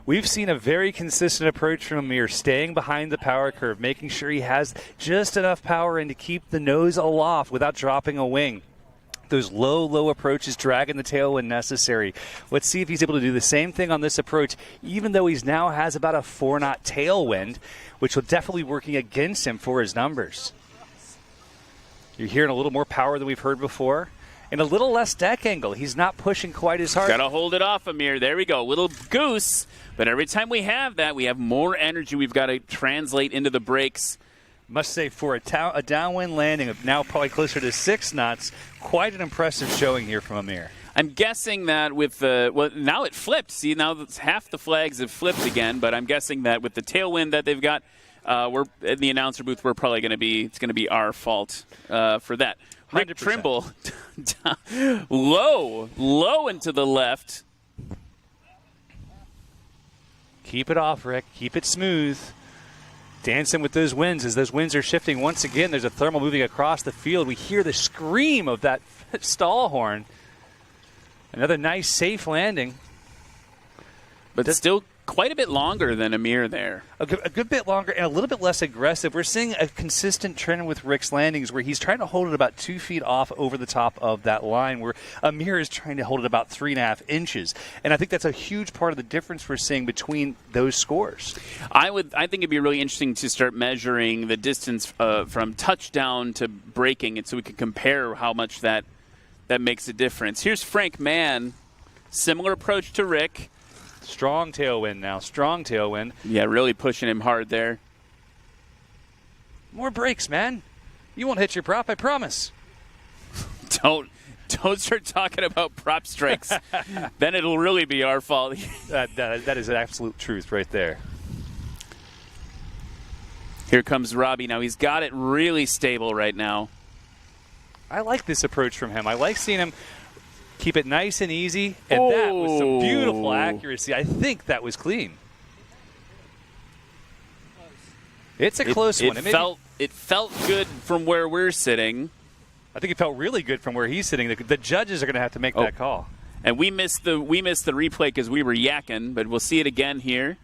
We've seen a very consistent approach from Amir, staying behind the power curve, making sure he has just enough power in to keep the nose aloft without dropping a wing. Those low approaches, dragging the tail when necessary. Let's see if he's able to do the same thing on this approach, even though he's now has about a 4-knot tailwind, which will definitely working against him for his numbers. You're hearing a little more power than we've heard before. And a little less deck angle. He's not pushing quite as hard. Got to hold it off, Amir. There we go. Little goose. But every time we have that, we have more energy we've got to translate into the brakes. Must say, for a downwind landing of now probably closer to 6 knots, quite an impressive showing here from Amir. I'm guessing that with the, well, now it flipped. See, now half the flags have flipped again, but I'm guessing that with the tailwind that they've got, we're in the announcer booth, we're probably going to be, it's going to be our fault for that. Rick 100%. Trimble, low into the left. Keep it off, Rick. Keep it smooth. Dancing with those winds as those winds are shifting. Once again, there's a thermal moving across the field. We hear the scream of that stall horn. Another nice, safe landing. But still quite a bit longer than Amir there. A good bit longer and a little bit less aggressive. We're seeing a consistent trend with Rick's landings where he's trying to hold it about 2 feet off over the top of that line, where Amir is trying to hold it about 3.5 inches. And I think that's a huge part of the difference we're seeing between those scores. I think it'd be really interesting to start measuring the distance from touchdown to braking, and so we can compare how much that makes a difference. Here's Frank Mann, similar approach to Rick. Strong tailwind now. Strong tailwind. Yeah, really pushing him hard there. More brakes, man. You won't hit your prop, I promise. Don't start talking about prop strikes. Then it'll really be our fault. That is an absolute truth right there. Here comes Robbie. Now he's got it really stable right now. I like this approach from him. I like seeing him keep it nice and easy, and that was some beautiful accuracy. I think that was clean. It's a close one. It felt good from where we're sitting. I think it felt really good from where he's sitting. The judges are going to have to make that call. And we missed the replay because we were yakking, but we'll see it again here.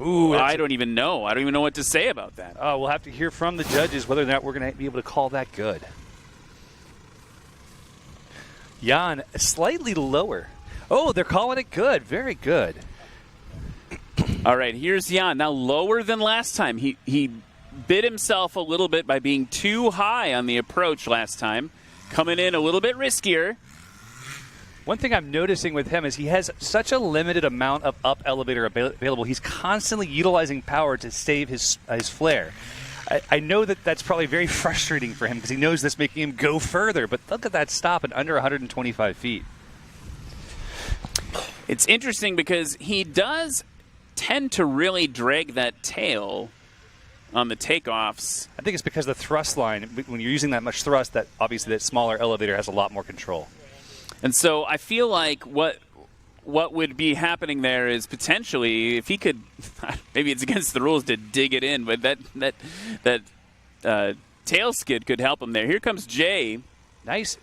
Ooh, I don't even know. I don't even know what to say about that. We'll have to hear from the judges whether or not we're going to be able to call that good. Jan, slightly lower. Oh, they're calling it good. Very good. All right, here's Jan. Now lower than last time. He bit himself a little bit by being too high on the approach last time. Coming in a little bit riskier. One thing I'm noticing with him is he has such a limited amount of up elevator available. He's constantly utilizing power to save his flare. I know that's probably very frustrating for him because he knows that's making him go further, but look at that stop at under 125 feet. It's interesting because he does tend to really drag that tail on the takeoffs. I think it's because the thrust line, when you're using that much thrust, that obviously that smaller elevator has a lot more control. And so I feel like what would be happening there is potentially if he could, maybe it's against the rules to dig it in, but that tail skid could help him there. Here comes Jay. Nice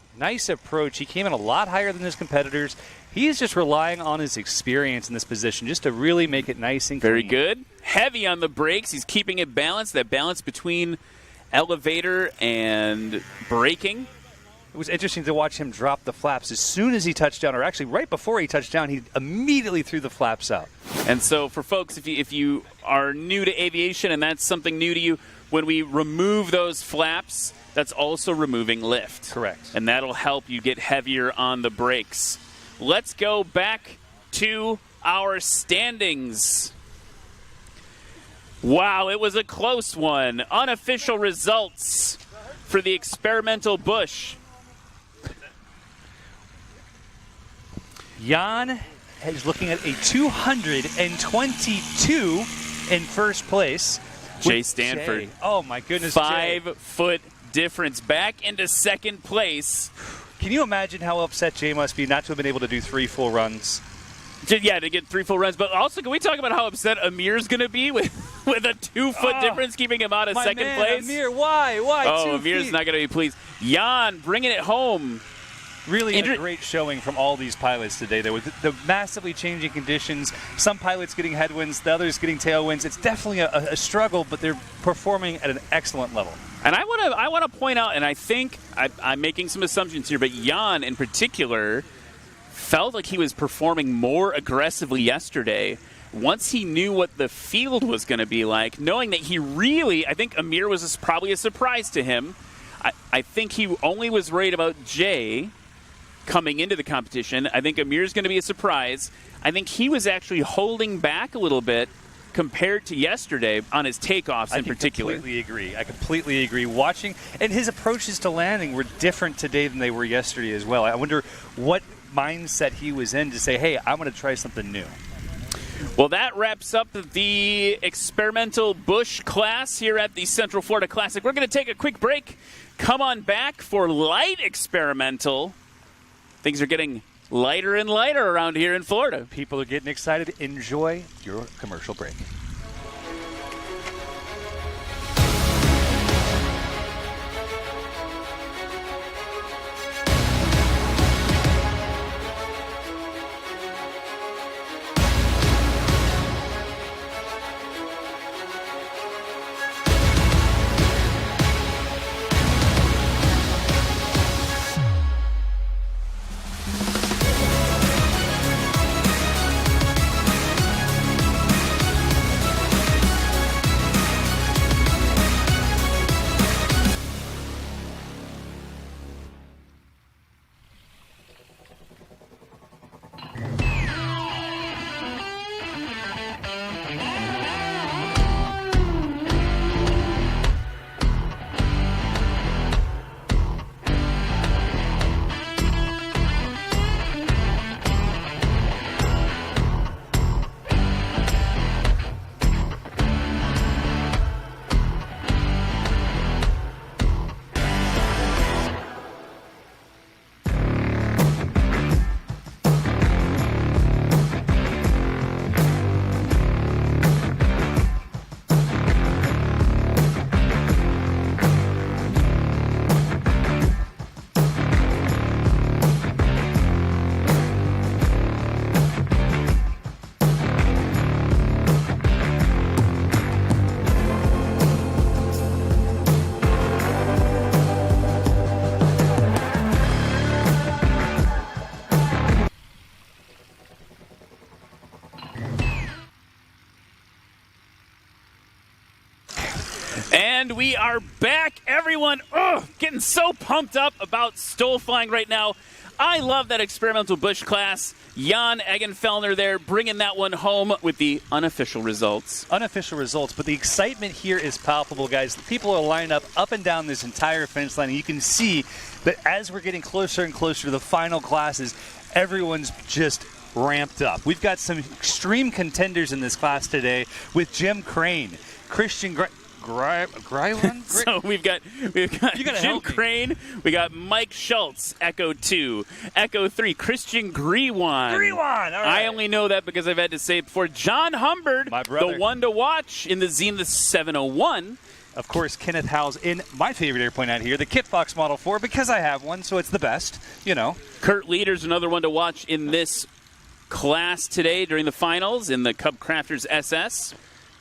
approach. He came in a lot higher than his competitors. He's just relying on his experience in this position just to really make it nice and clean. Very good. Heavy on the brakes. He's keeping it balanced, that balance between elevator and braking. It was interesting to watch him drop the flaps as soon as he touched down, or actually right before he touched down, he immediately threw the flaps out. And so for folks, if you are new to aviation and that's something new to you, when we remove those flaps, that's also removing lift. Correct. And that'll help you get heavier on the brakes. Let's go back to our standings. Wow, it was a close one. Unofficial results for the experimental bush. Jan is looking at a 222 in first place. Jay Stanford. Jay. Oh, my goodness. 5 foot difference back into second place. Can you imagine how upset Jay must be not to have been able to do 3 full runs? Yeah, to get 3 full runs. But also, can we talk about how upset Amir's going to be with a 2 foot difference keeping him out of second place? Amir, why? Oh, Amir's not going to be pleased. Jan bringing it home. Really a great showing from all these pilots today. There was the massively changing conditions. Some pilots getting headwinds, the others getting tailwinds. It's definitely a struggle, but they're performing at an excellent level. And I want to point out, and I think I'm making some assumptions here, but Jan in particular felt like he was performing more aggressively yesterday once he knew what the field was going to be like, knowing that he really, I think Amir was probably a surprise to him. I think he only was worried about Jay coming into the competition. I think Amir's going to be a surprise. I think he was actually holding back a little bit compared to yesterday on his takeoffs in particular. I completely agree. Watching, and his approaches to landing were different today than they were yesterday as well. I wonder what mindset he was in to say, hey, I'm going to try something new. Well, that wraps up the experimental bush class here at the Central Florida Classic. We're going to take a quick break. Come on back for light experimental. Things are getting lighter and lighter around here in Florida. People are getting excited. Enjoy your commercial break. And we are back, everyone. Getting so pumped up about STOL flying right now. I love that experimental bush class. Jan Eggenfellner there bringing that one home with the unofficial results. Unofficial results, but the excitement here is palpable, guys. People are lined up and down this entire finish line, and you can see that as we're getting closer and closer to the final classes, everyone's just ramped up. We've got some extreme contenders in this class today with Jim Crane, Christian Greiland? So we've got Jim Crane, we got Mike Schultz, Echo 2, Echo 3, Christian Griwan. All right. I only know that because I've had to say it before. John Humbird, my brother, the one to watch in the Zenith 701. Of course, Kenneth Howes in my favorite airplane out here, the Kitfox Model 4, because I have one, so it's the best, you know. Kurt Leader's another one to watch in this class today during the finals in the Cub Crafters SS.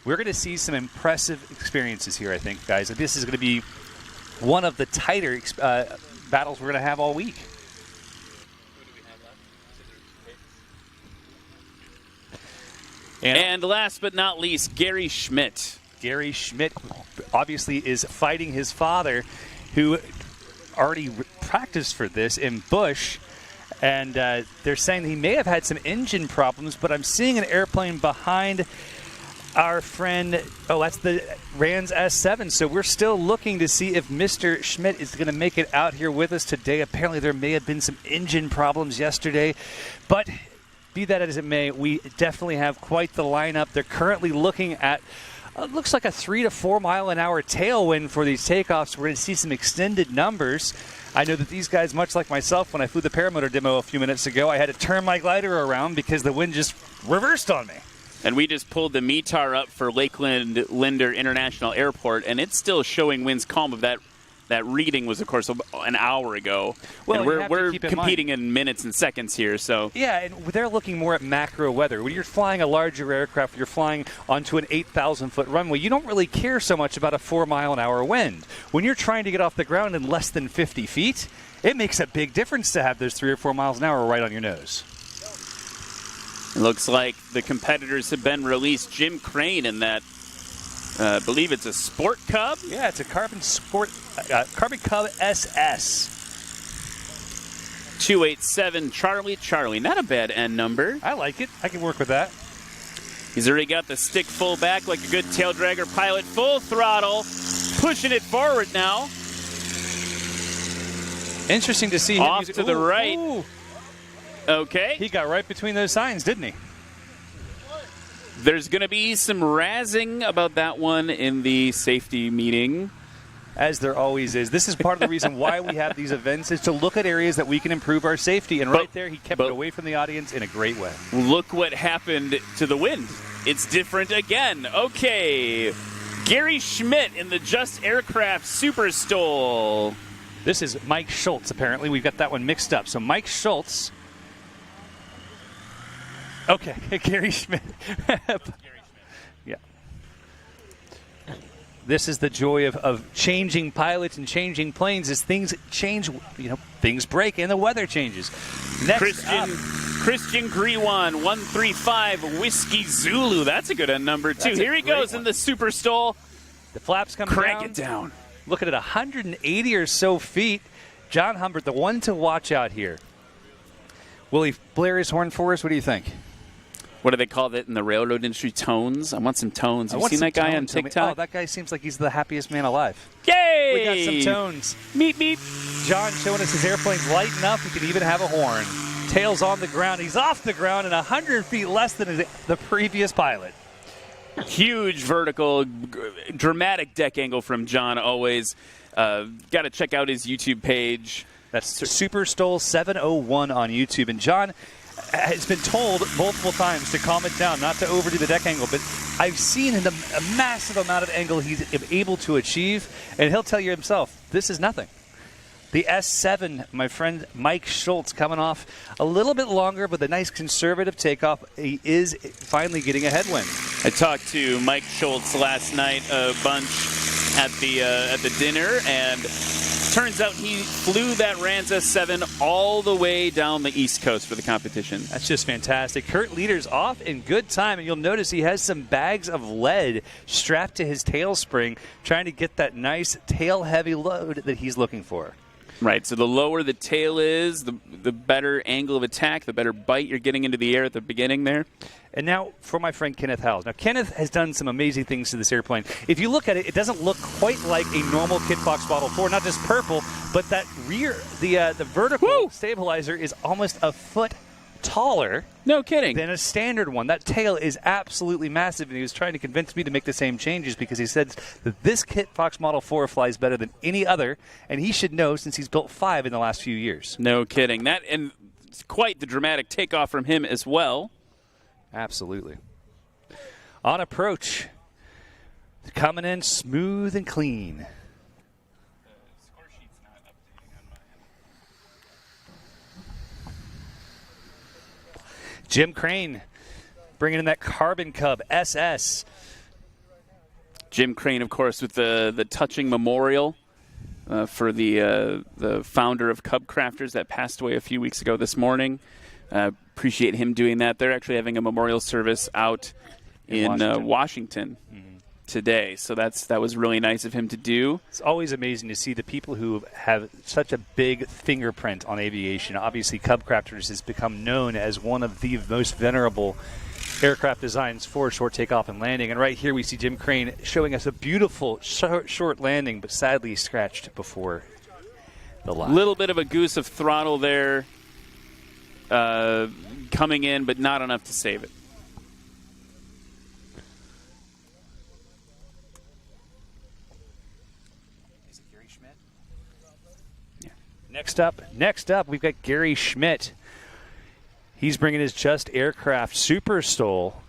We're going to see some impressive experiences here, I think, guys. This is going to be one of the tighter battles we're going to have all week. And last but not least, Gary Schmidt. Gary Schmidt obviously is fighting his father, who already practiced for this in Bush. And they're saying he may have had some engine problems, but I'm seeing an airplane behind our friend. Oh, that's the Rans S7. So we're still looking to see if Mr. Schmidt is going to make it out here with us today. Apparently there may have been some engine problems yesterday, but be that as it may, we definitely have quite the lineup. They're currently looking at looks like a 3 to 4 mile an hour tailwind for these takeoffs. We're going to see some extended numbers. I know that these guys, much like myself, when I flew the paramotor demo a few minutes ago, I had to turn my glider around because the wind just reversed on me. And we just pulled the METAR up for Lakeland Linder International Airport, and it's still showing winds calm. Of that reading was, of course, an hour ago. Well, and we're competing in minutes and seconds here. So yeah, and they're looking more at macro weather. When you're flying a larger aircraft, you're flying onto an 8,000-foot runway, you don't really care so much about a 4-mile-an-hour wind. When you're trying to get off the ground in less than 50 feet, it makes a big difference to have those 3 or 4 miles an hour right on your nose. It looks like the competitors have been released. Jim Crane in that, I believe it's a Sport Cub. Yeah, it's a Carbon Cub SS. 287 Charlie. Not a bad end number. I like it. I can work with that. He's already got the stick full back like a good tail dragger pilot. Full throttle. Pushing it forward now. Interesting to see him off to the right. Ooh. Okay. He got right between those signs, didn't he? There's going to be some razzing about that one in the safety meeting. As there always is. This is part of the reason why we have these events, is to look at areas that we can improve our safety. And right there, he kept it away from the audience in a great way. Look what happened to the wind. It's different again. Okay. Gary Schmidt in the Just Aircraft Super STOL. This is Mike Schultz, apparently. We've got that one mixed up. So Mike Schultz. Okay, Gary Schmidt. Yeah. This is the joy of changing pilots and changing planes. As things change, things break and the weather changes. Next Christian Griwan, 135 Whiskey Zulu. That's a good end number, too. Here he goes in the Super STOL. The flaps come down. Crank it down. Look at it, 180 or so feet. John Humbert, the one to watch out here. Will he blare his horn for us? What do you think? What do they call that in the railroad industry? Tones? I want some tones. Have you seen that guy on TikTok? Oh, that guy seems like he's the happiest man alive. Yay! We got some tones. Meep, meep. John showing us his airplane's light enough. He can even have a horn. Tail's on the ground. He's off the ground and 100 feet less than the previous pilot. Huge vertical, dramatic deck angle from John always. Got to check out his YouTube page. That's Super STOL 701 on YouTube. And John has been told multiple times to calm it down, not to overdo the deck angle, but I've seen a massive amount of angle he's able to achieve, and he'll tell you himself, this is nothing. The S7, my friend Mike Schultz, coming off a little bit longer, but a nice conservative takeoff. He is finally getting a headwind. I talked to Mike Schultz last night a bunch at the dinner, and Turns out he flew that Ranza 7 all the way down the East Coast for the competition. That's just fantastic. Kurt Lieder's off in good time, and you'll notice he has some bags of lead strapped to his tail spring, trying to get that nice tail-heavy load that he's looking for. Right, so the lower the tail is, the better angle of attack, the better bite you're getting into the air at the beginning there. And now for my friend Kenneth Howells. Now, Kenneth has done some amazing things to this airplane. If you look at it, it doesn't look quite like a normal Kitfox Model 4, not just purple, but that rear, the vertical stabilizer is almost a foot taller. No kidding. Than a standard one. That tail is absolutely massive, and he was trying to convince me to make the same changes because he said that this Kitfox Model 4 flies better than any other, and he should know since he's built 5 in the last few years. No kidding. That, and it's quite the dramatic takeoff from him as well. Absolutely. On approach, coming in smooth and clean. Jim Crane bringing in that Carbon Cub SS. Jim Crane, of course, with the touching memorial for the founder of Cub Crafters that passed away a few weeks ago this morning. Appreciate him doing that. They're actually having a memorial service out in Washington today, so that was really nice of him to do. It's always amazing to see the people who have such a big fingerprint on aviation. Obviously, Cub Crafters has become known as one of the most venerable aircraft designs for short takeoff and landing. And right here we see Jim Crane showing us a beautiful short landing, but sadly scratched before the line. Little bit of a goose of throttle there coming in, but not enough to save it. Next up, we've got Gary Schmidt. He's bringing his Just Aircraft Super STOL.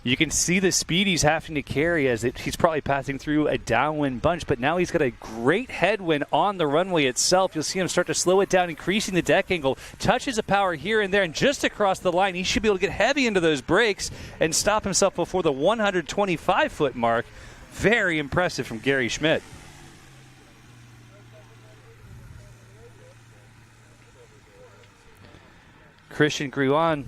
You can see the speed he's having to carry as he's probably passing through a downwind bunch, but now he's got a great headwind on the runway itself. You'll see him start to slow it down, increasing the deck angle, touches of power here and there, and just across the line, he should be able to get heavy into those brakes and stop himself before the 125-foot mark. Very impressive from Gary Schmidt. Christian Gruon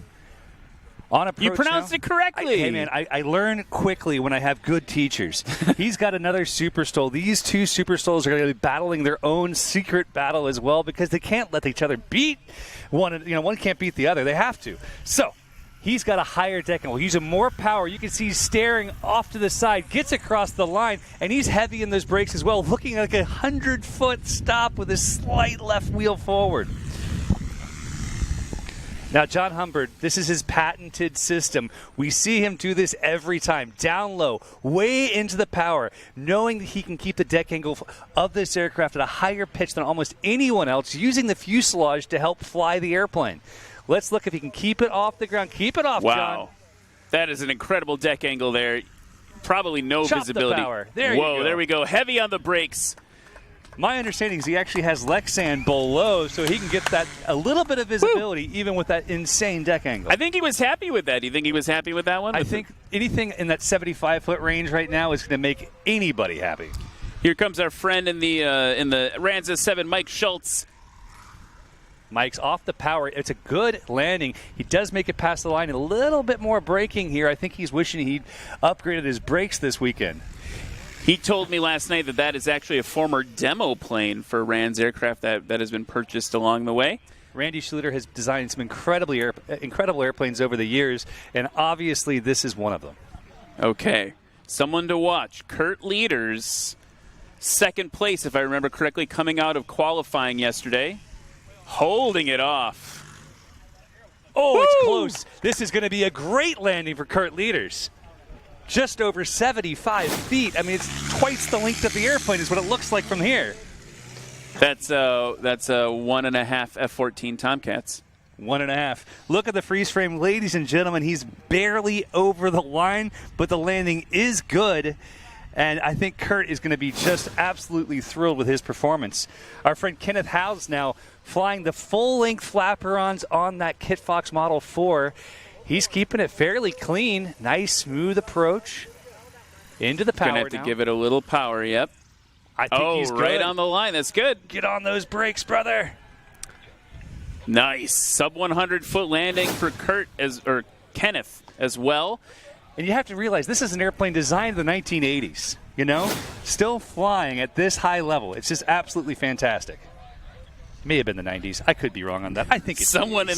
on approach. You pronounced it correctly. Hey, man, I learn quickly when I have good teachers. He's got another Super STOL. These two Super STOLs are going to be battling their own secret battle as well because they can't let each other beat one. One can't beat the other. They have to. So he's got a higher deck angle. Using more power. You can see he's staring off to the side, gets across the line, and he's heavy in those brakes as well, looking like a 100-foot stop with a slight left wheel forward. Now, John Humbert, this is his patented system. We see him do this every time. Down low, way into the power, knowing that he can keep the deck angle of this aircraft at a higher pitch than almost anyone else, using the fuselage to help fly the airplane. Let's look if he can keep it off the ground. Keep it off, wow. John. That is an incredible deck angle there. Probably no Chop visibility. The power. There you go. There we go. Heavy on the brakes. My understanding is he actually has Lexan below, so he can get that a little bit of visibility, even with that insane deck angle. I think he was happy with that. Do you think he was happy with that one? I think anything in that 75-foot range right now is going to make anybody happy. Here comes our friend in the Ranza 7, Mike Schultz. Mike's off the power. It's a good landing. He does make it past the line. A little bit more braking here. I think he's wishing he'd upgraded his brakes this weekend. He told me last night that is actually a former demo plane for Rand's aircraft that has been purchased along the way. Randy Schluter has designed some incredible airplanes over the years, and obviously this is one of them. Okay. Someone to watch. Kurt Lieder's second place, if I remember correctly, coming out of qualifying yesterday. Holding it off. Oh, it's close. This is going to be a great landing for Kurt Lieder's. Just over 75 feet. I mean, it's twice the length of the airplane is what it looks like from here. That's a 1.5 F-14 Tomcats. 1.5. Look at the freeze frame, ladies and gentlemen. He's barely over the line, but the landing is good. And I think Kurt is going to be just absolutely thrilled with his performance. Our friend Kenneth Howells now flying the full-length flaperons on that Kitfox Model 4. He's keeping it fairly clean. Nice, smooth approach into the power. Going to have to give it a little power, yep. I think he's good. Right on the line. That's good. Get on those brakes, brother. Nice. Sub 100-foot landing for Kenneth as well. And you have to realize this is an airplane designed in the 1980s, Still flying at this high level. It's just absolutely fantastic. May have been the 90s. I could be wrong on that. I think it's someone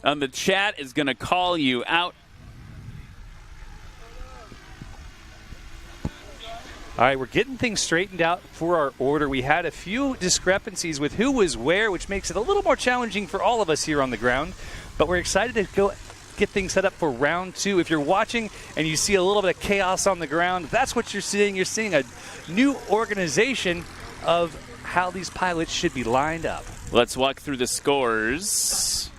on the chat is going to call you out. All right, we're getting things straightened out for our order. We had a few discrepancies with who was where, which makes it a little more challenging for all of us here on the ground. But we're excited to go get things set up for round 2. If you're watching and you see a little bit of chaos on the ground, that's what you're seeing. You're seeing a new organization of how these pilots should be lined up. Let's walk through the scores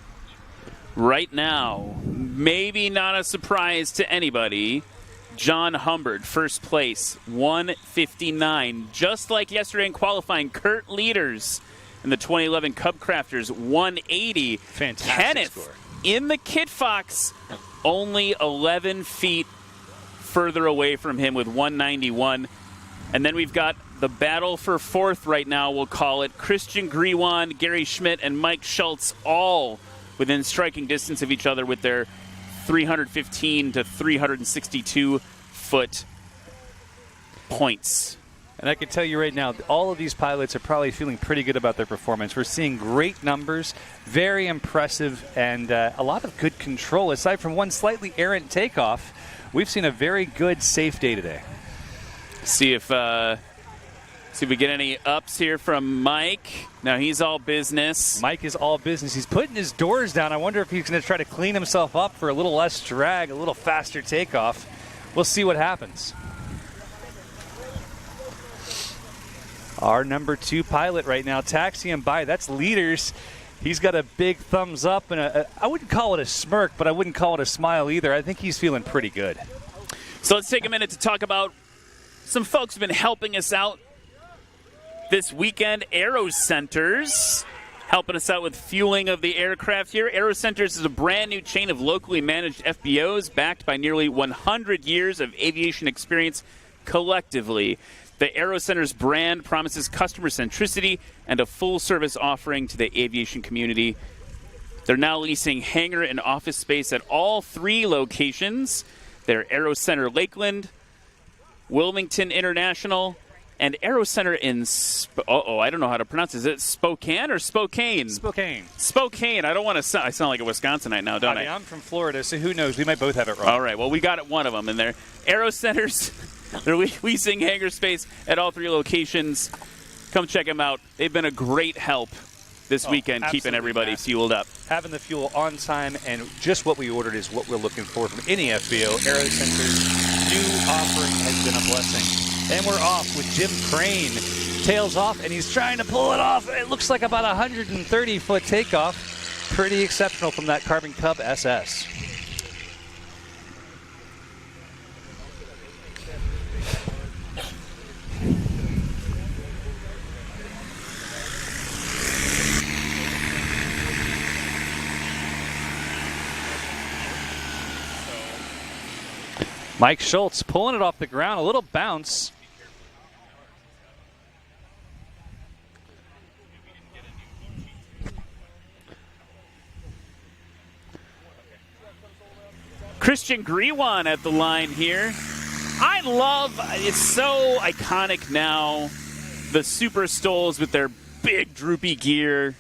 right now. Maybe not a surprise to anybody. John Humbert, first place, 159. Just like yesterday in qualifying, Kurt Leaders in the 2011 Cub Crafters, 180. Fantastic Kenneth score. In the Kit Fox, only 11 feet further away from him with 191. And then we've got the battle for fourth right now, we'll call it. Christian Griwan, Gary Schmidt, and Mike Schultz all within striking distance of each other with their 315 to 362 foot points. And I can tell you right now, all of these pilots are probably feeling pretty good about their performance. We're seeing great numbers, very impressive, and a lot of good control. Aside from one slightly errant takeoff, we've seen a very good, safe day today. See if we get any ups here from Mike. Now he's all business. Mike is all business. He's putting his doors down. I wonder if he's going to try to clean himself up for a little less drag, a little faster takeoff. We'll see what happens. Our number 2 pilot right now, taxiing by. That's Leaders. He's got a big thumbs up and I wouldn't call it a smirk, but I wouldn't call it a smile either. I think he's feeling pretty good. So let's take a minute to talk about some folks who've been helping us out this weekend. Aero Centers helping us out with fueling of the aircraft here. Aero Centers is a brand new chain of locally managed FBOs backed by nearly 100 years of aviation experience collectively. The Aero Centers brand promises customer centricity and a full-service offering to the aviation community. They're now leasing hangar and office space at all 3 locations. They're Aero Center Lakeland, Wilmington International, and Aero Center in I don't know how to pronounce it. Is it Spokane or Spokane? Spokane. Spokane. I don't want to I sound like a Wisconsinite now, don't I? I'm from Florida, so who knows? We might both have it wrong. All right. Well, we got one of them in there. Aero Centers, they're leasing hangar space at all 3 locations. Come check them out. They've been a great help this weekend, keeping everybody fueled up. Having the fuel on time and just what we ordered is what we're looking for from any FBO. Aero Center's new offering has been a blessing. And we're off with Jim Crane. Tails off, and he's trying to pull it off. It looks like about 130-foot takeoff. Pretty exceptional from that Carbon Cub SS. Mike Schultz pulling it off the ground, a little bounce. Christian Griwan at the line here. I love, it's so iconic now, the Super STOLs with their big droopy gear.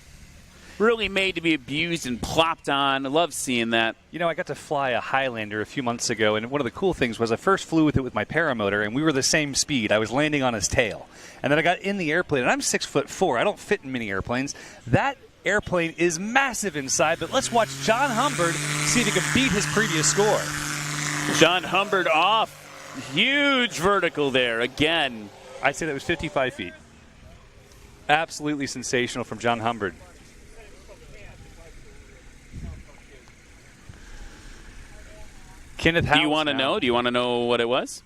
Really made to be abused and plopped on. I love seeing that. You know, I got to fly a Highlander a few months ago, and one of the cool things was I first flew with it with my paramotor, and we were the same speed. I was landing on his tail. And then I got in the airplane, and I'm 6'4". I don't fit in many airplanes. That airplane is massive inside, but let's watch John Humbert see if he can beat his previous score. John Humbert off. Huge vertical there again. I'd say that was 55 feet. Absolutely sensational from John Humbert. Kenneth Howes. Do you want to know? Do you want to know what it was?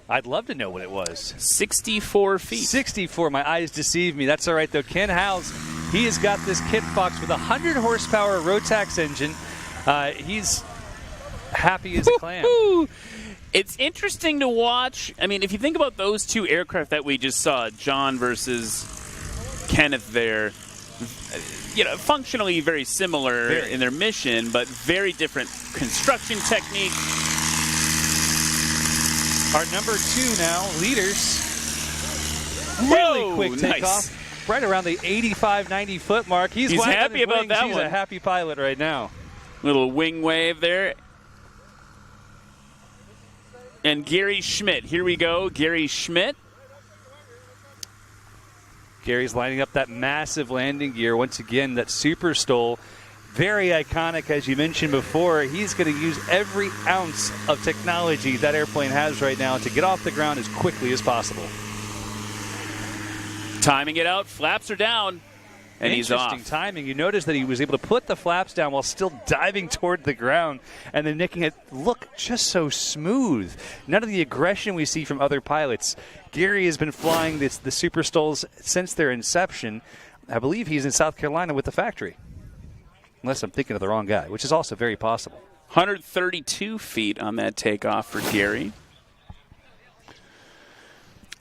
I'd love to know what it was. 64 feet. 64. My eyes deceive me. That's all right, though. Ken Howes, he has got this Kit Fox with a 100 horsepower Rotax engine. He's happy as a clam. It's interesting to watch. I mean, if you think about those two aircraft that we just saw, John versus Kenneth there, functionally very similar in their mission, but very different construction technique. Our number 2 now, Leaders. Really quick takeoff. Nice. Right around the 85, 90 foot mark. He's happy about that He's one. a happy pilot right now. Little wing wave there. And Gary Schmidt. Here we go. Gary Schmidt. Gary's lining up that massive landing gear. Once again, that Super STOL. Very iconic, as you mentioned before. He's going to use every ounce of technology that airplane has right now to get off the ground as quickly as possible. Timing it out. Flaps are down. And he's off. Interesting timing. You notice that he was able to put the flaps down while still diving toward the ground and then making it look just so smooth. None of the aggression we see from other pilots. Gary has been flying the Super STOLs since their inception. I believe he's in South Carolina with the factory. Unless I'm thinking of the wrong guy, which is also very possible. 132 feet on that takeoff for Gary.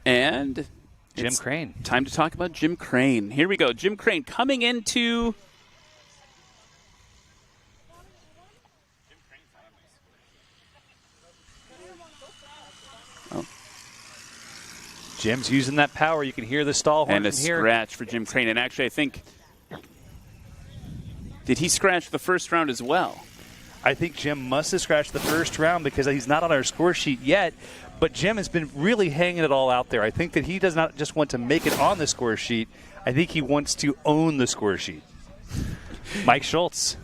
And Jim Crane. Time to talk about Jim Crane. Here we go. Jim Crane coming into... Oh. Jim's using that power. You can hear the stall horn and a from here. Scratch for Jim Crane. And actually, I think... Did he scratch the first round as well? I think Jim must have scratched the first round because he's not on our score sheet yet. But Jim has been really hanging it all out there. I think that he does not just want to make it on the score sheet. I think he wants to own the score sheet. Mike Schultz.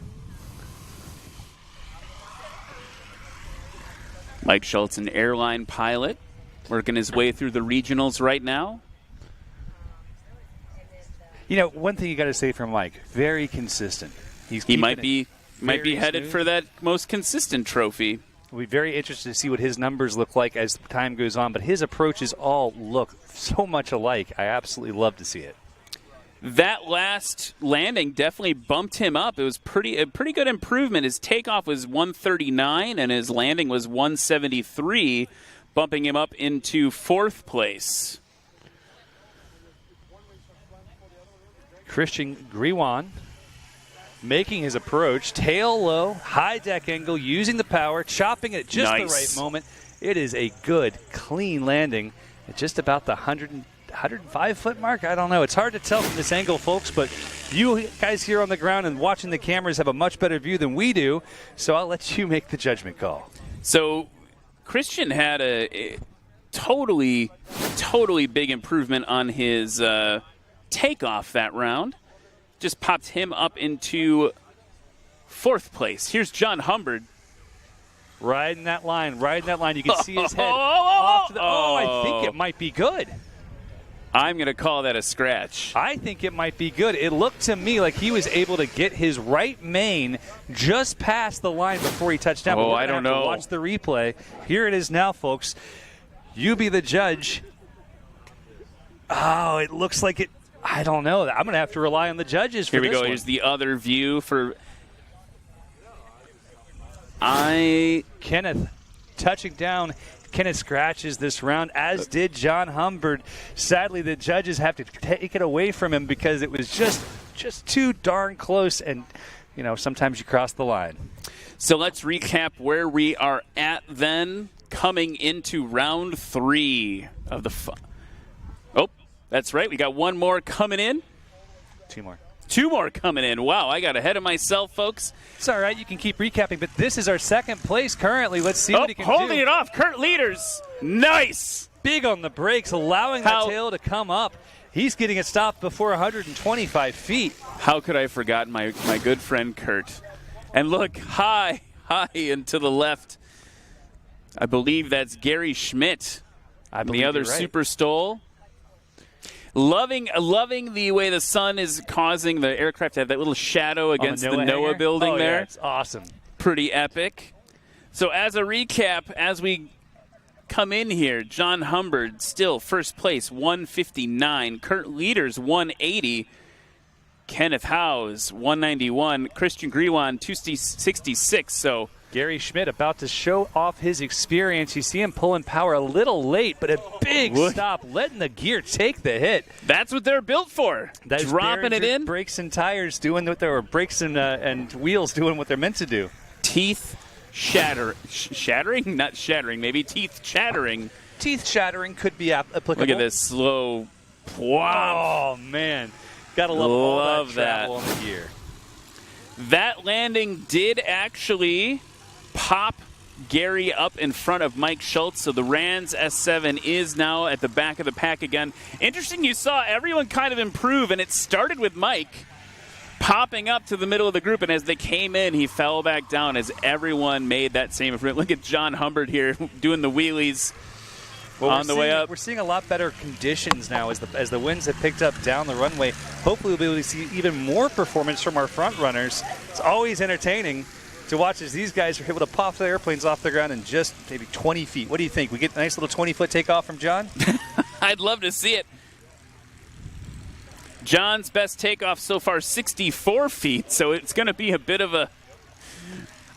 Mike Schultz, an airline pilot, working his way through the regionals right now. One thing you got to say from Mike, very consistent. He might be headed for that most consistent trophy. We'll be very interested to see what his numbers look like as time goes on, but his approaches all look so much alike. I absolutely love to see it. That last landing definitely bumped him up. It was a pretty good improvement. His takeoff was 139 and his landing was 173, bumping him up into 4th place. Christian Griwan making his approach, tail low, high deck angle, using the power, chopping it at just the right moment. It is a good, clean landing at just about the 105-foot mark. I don't know. It's hard to tell from this angle, folks, but you guys here on the ground and watching the cameras have a much better view than we do, so I'll let you make the judgment call. So Christian had a totally big improvement on his takeoff that round. Just popped him up into 4th place. Here's John Humbard. Riding that line. You can see his head off to the... I think it might be good. I'm going to call that a scratch. I think it might be good. It looked to me like he was able to get his right main just past the line before he touched down. I don't know. Watch the replay. Here it is now, folks. You be the judge. Oh, it looks like it... I don't know. I'm going to have to rely on the judges for this one. Here we go. Here's the other view for... Kenneth touching down. Kenneth scratches this round, as did John Humbard. Sadly, the judges have to take it away from him because it was just too darn close, and, sometimes you cross the line. So let's recap where we are at then, coming into round 3 of the... That's right. We got one more coming in. 2 more. 2 more coming in. Wow, I got ahead of myself, folks. It's all right. You can keep recapping, but this is our 2nd place currently. Let's see what he can do. Holding it off. Kurt Leaders. Nice. Big on the brakes, allowing the tail to come up. He's getting it stopped before 125 feet. How could I have forgotten my good friend Kurt? And look, high and to the left. I believe that's Gary Schmidt. The other Super STOL. Loving the way the sun is causing the aircraft to have that little shadow against the NOAA building there. Yeah, it's awesome. Pretty epic. So as a recap, as we come in here, John Humbard still 1st place, 159. Kurt Leaders, 180. Kenneth Howes, 191. Christian Griwan, 266. So Gary Schmidt about to show off his experience. You see him pulling power a little late, but a big stop, letting the gear take the hit. That's what they're built for. That's dropping it in. Brakes and tires doing what they're, brakes and wheels doing what they're meant to do. Teeth shattering? Not shattering, maybe teeth chattering. Teeth shattering could be applicable. Look at this slow. Wow. Oh, man. Gotta love all that travel on the gear. That landing did actually pop Gary up in front of Mike Schultz, so the Rans S7 is now at the back of the pack again. Interesting, you saw everyone kind of improve, and it started with Mike popping up to the middle of the group, and as they came in, he fell back down as everyone made that same improvement. Look at John Humbert here doing the wheelies on the way up. We're seeing a lot better conditions now as the winds have picked up down the runway. Hopefully we'll be able to see even more performance from our front runners. It's always entertaining to watch as these guys are able to pop the airplanes off the ground in just maybe 20 feet. What do you think? We get a nice little 20-foot takeoff from John? I'd love to see it. John's best takeoff so far, 64 feet, so it's going to be a bit of a...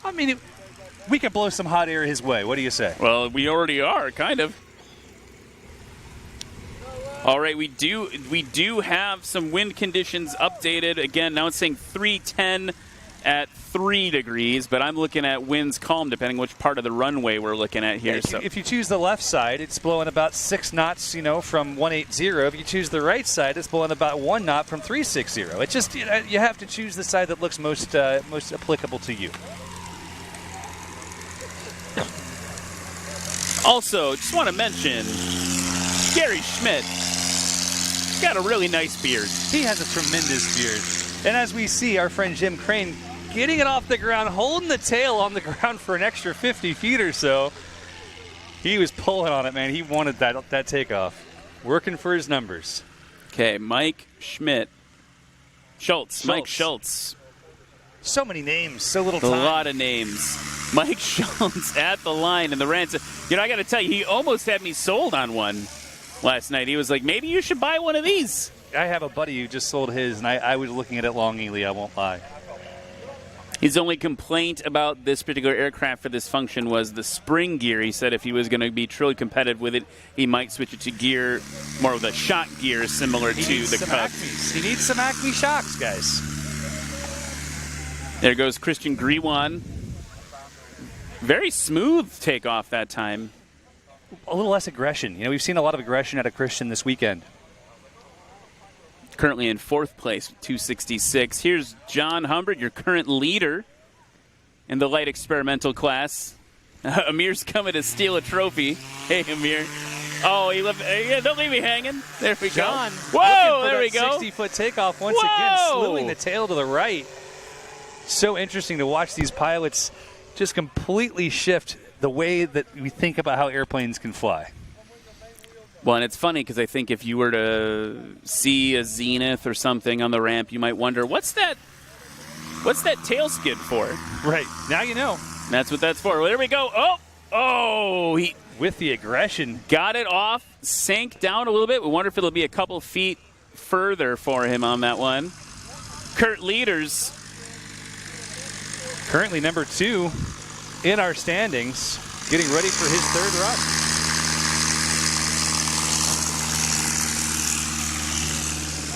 I mean, we could blow some hot air his way. What do you say? Well, we already are, kind of. All right, we do have some wind conditions updated. Again, now it's saying 310 at 3 degrees, but I'm looking at winds calm depending which part of the runway we're looking at here. Yeah, if you choose the left side, it's blowing about 6 knots, from 180. If you choose the right side, it's blowing about 1 knot from 360. It's just you have to choose the side that looks most applicable to you. Also, just want to mention Gary Schmidt got a really nice beard. He has a tremendous beard. And as we see, our friend Jim Crane getting it off the ground, holding the tail on the ground for an extra 50 feet or so. He was pulling on it, man. He wanted that takeoff. Working for his numbers. Okay, Mike Schmidt. Schultz. Mike Schultz. So many names, so little time. A lot of names. Mike Schultz at the line, and the Rans. I got to tell you, he almost had me sold on one last night. He was like, maybe you should buy one of these. I have a buddy who just sold his, and I was looking at it longingly, I won't lie. His only complaint about this particular aircraft for this function was the spring gear. He said if he was going to be truly competitive with it, he might switch it to gear, more of the shock gear similar to the Cub. He needs some Acme shocks, guys. There goes Christian Griwan. Very smooth takeoff that time. A little less aggression. We've seen a lot of aggression out of Christian this weekend. Currently in 4th place with 266. Here's John Humbert, your current leader in the light experimental class. Amir's coming to steal a trophy. Hey, Amir. Oh, don't leave me hanging. There we John, go. Whoa, there we go. 60-foot takeoff once again, slewing the tail to the right. So interesting to watch these pilots just completely shift the way that we think about how airplanes can fly. Well, and it's funny because I think if you were to see a Zenith or something on the ramp, you might wonder, what's that tail skid for? Right. Now you know. That's what that's for. Well, there we go. Oh, he with the aggression got it off, sank down a little bit. We wonder if it'll be a couple feet further for him on that one. Kurt Leaders, currently number 2 in our standings, getting ready for his 3rd run.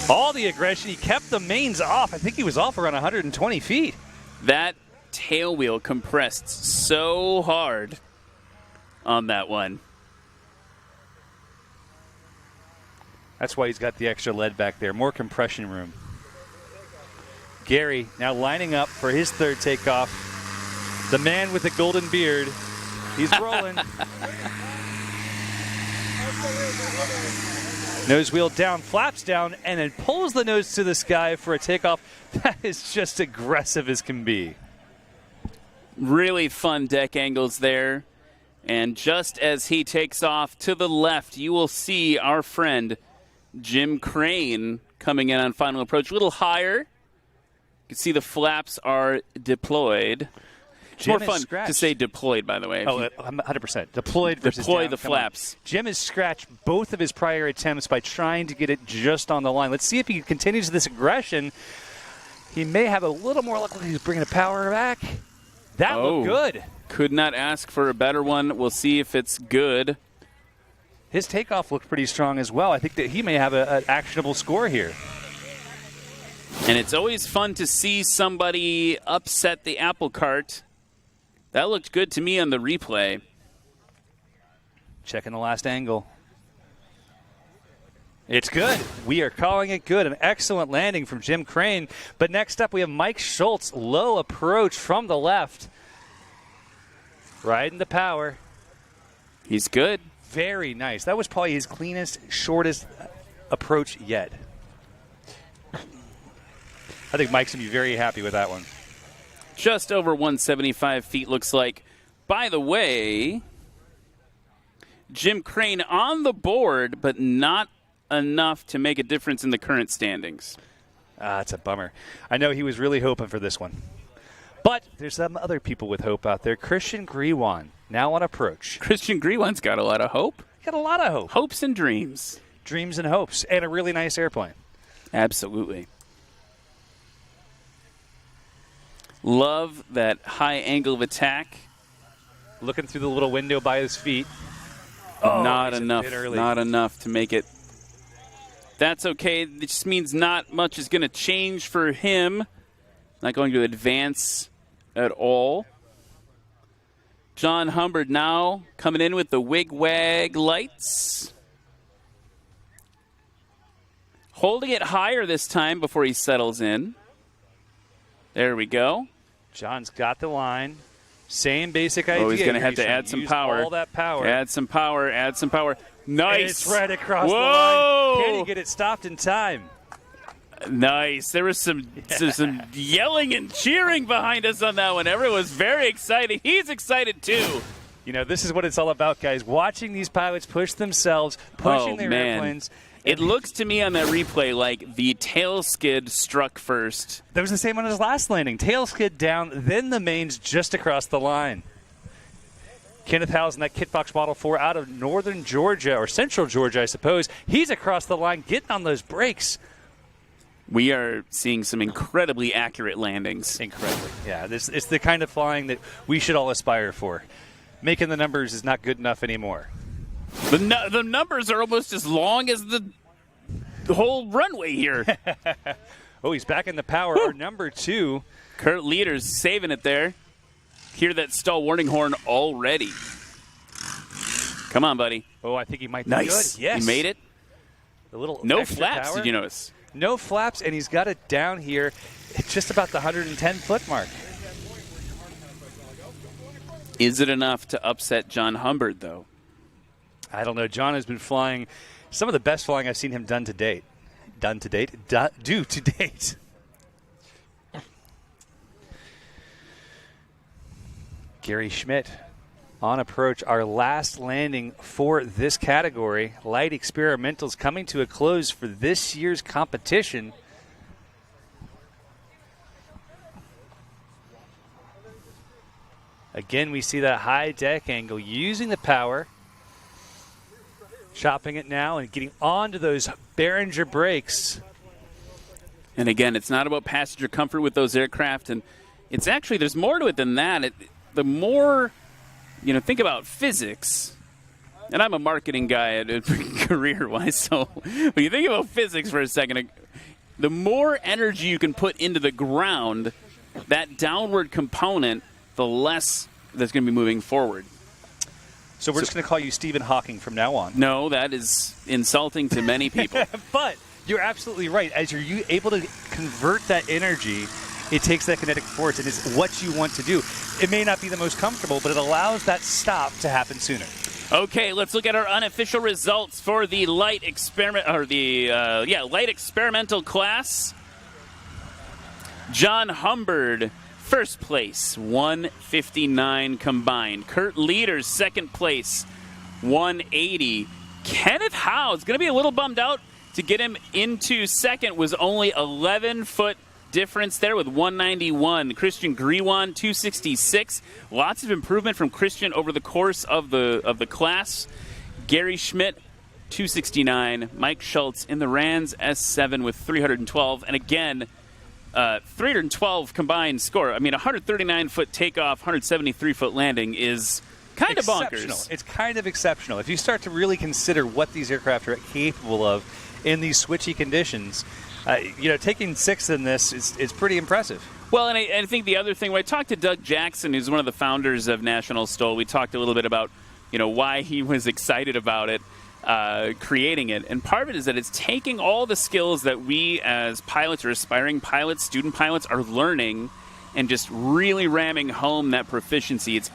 All the aggression. He kept the mains off. I think he was off around 120 feet. That tail wheel compressed so hard on that one. That's why he's got the extra lead back there. More compression room. Gary now lining up for his 3rd takeoff. The man with the golden beard. He's rolling. Nose wheel down, flaps down, and then pulls the nose to the sky for a takeoff. That is just aggressive as can be. Really fun deck angles there. And just as he takes off to the left, you will see our friend Jim Crane coming in on final approach. A little higher. You can see the flaps are deployed. It's more fun to say deployed, by the way. Oh, 100%. Deployed versus deploy down. the flaps. Jim has scratched both of his prior attempts by trying to get it just on the line. Let's see if he continues this aggression. He may have a little more luck when he's bringing the power back. That looked good. Could not ask for a better one. We'll see if it's good. His takeoff looked pretty strong as well. I think that he may have an actionable score here. And it's always fun to see somebody upset the apple cart. That looked good to me on the replay. Checking the last angle. It's good. We are calling it good. An excellent landing from Jim Crane. But next up, we have Mike Schultz. Low approach from the left. Riding the power. He's good. Very nice. That was probably his cleanest, shortest approach yet. I think Mike's going to be very happy with that one. Just over 175 feet, looks like. By the way, Jim Crane on the board, but not enough to make a difference in the current standings. It's a bummer. I know he was really hoping for this one. But there's some other people with hope out there. Christian Griwan, now on approach. Christian Griwan's got a lot of hope. Got a lot of hope. Hopes and dreams. Dreams and hopes. And a really nice airplane. Absolutely. Love that high angle of attack. Looking through the little window by his feet. Not enough. Not enough to make it. That's okay. It just means not much is going to change for him. Not going to advance at all. John Humbert now coming in with the wig-wag lights. Holding it higher this time before he settles in. There we go. John's got the line. Same basic idea. Oh, he's going to have to add some power. All that power. Add some power. Add some power. Nice. And it's right across Whoa! the line. Can he get it stopped in time? Nice. There was some yelling and cheering behind us on that one. Everyone was very excited. He's excited too. You know, this is what it's all about, guys. Watching these pilots push themselves, pushing their airplanes. It looks to me on that replay like the tail skid struck first. That was the same on his last landing. Tail skid down, then the mains just across the line. Kenneth Howes in that Kitfox Model 4 out of northern Georgia, or central Georgia, I suppose. He's across the line getting on those brakes. We are seeing some incredibly accurate landings. Incredibly, yeah. It's the kind of flying that we should all aspire for. Making the numbers is not good enough anymore. The numbers are almost as long as the whole runway here. Oh, he's back in the power. Our number 2. Kurt Leader's saving it there. Hear that stall warning horn already. Come on, buddy. Oh, I think he might be nice. good. Yes. He made it. A little no flaps, power. did you notice? No flaps, and he's got it down here at just about the 110-foot mark. Is it enough to upset John Humbert, though? I don't know. John has been flying some of the best flying I've seen him do to date. Gary Schmidt on approach. Our last landing for this category. Light experimentals coming to a close for this year's competition. Again, we see that high deck angle using the power. Chopping it now and getting onto those Behringer brakes. And again, it's not about passenger comfort with those aircraft. And it's actually, there's more to it than that. The more, think about physics. And I'm a marketing guy career-wise, so when you think about physics for a second, the more energy you can put into the ground, that downward component, the less that's going to be moving forward. So we're just going to call you Stephen Hawking from now on. No, that is insulting to many people. But you're absolutely right. As you're able to convert that energy, it takes that kinetic force, and it's what you want to do. It may not be the most comfortable, but it allows that stop to happen sooner. Okay, let's look at our unofficial results for the light experiment, or the light experimental class. John Humbert, first place, 159 combined. Kurt Leaders, second place, 180. Kenneth Howes, going to be a little bummed out to get him into second, was only 11-foot difference there with 191. Christian Griwan, 266. Lots of improvement from Christian over the course of the class. Gary Schmidt, 269. Mike Schultz in the Rands S7 with 312. And again, 312 combined score. I mean, 139-foot takeoff, 173-foot landing is kind of bonkers. It's kind of exceptional. If you start to really consider what these aircraft are capable of in these switchy conditions, taking 6th in this is pretty impressive. Well, and I think the other thing, when I talked to Doug Jackson, who's one of the founders of National STOL, we talked a little bit about, why he was excited about it, creating it. And part of it is that it's taking all the skills that we as pilots or aspiring pilots, student pilots, are learning and just really ramming home that proficiency. It's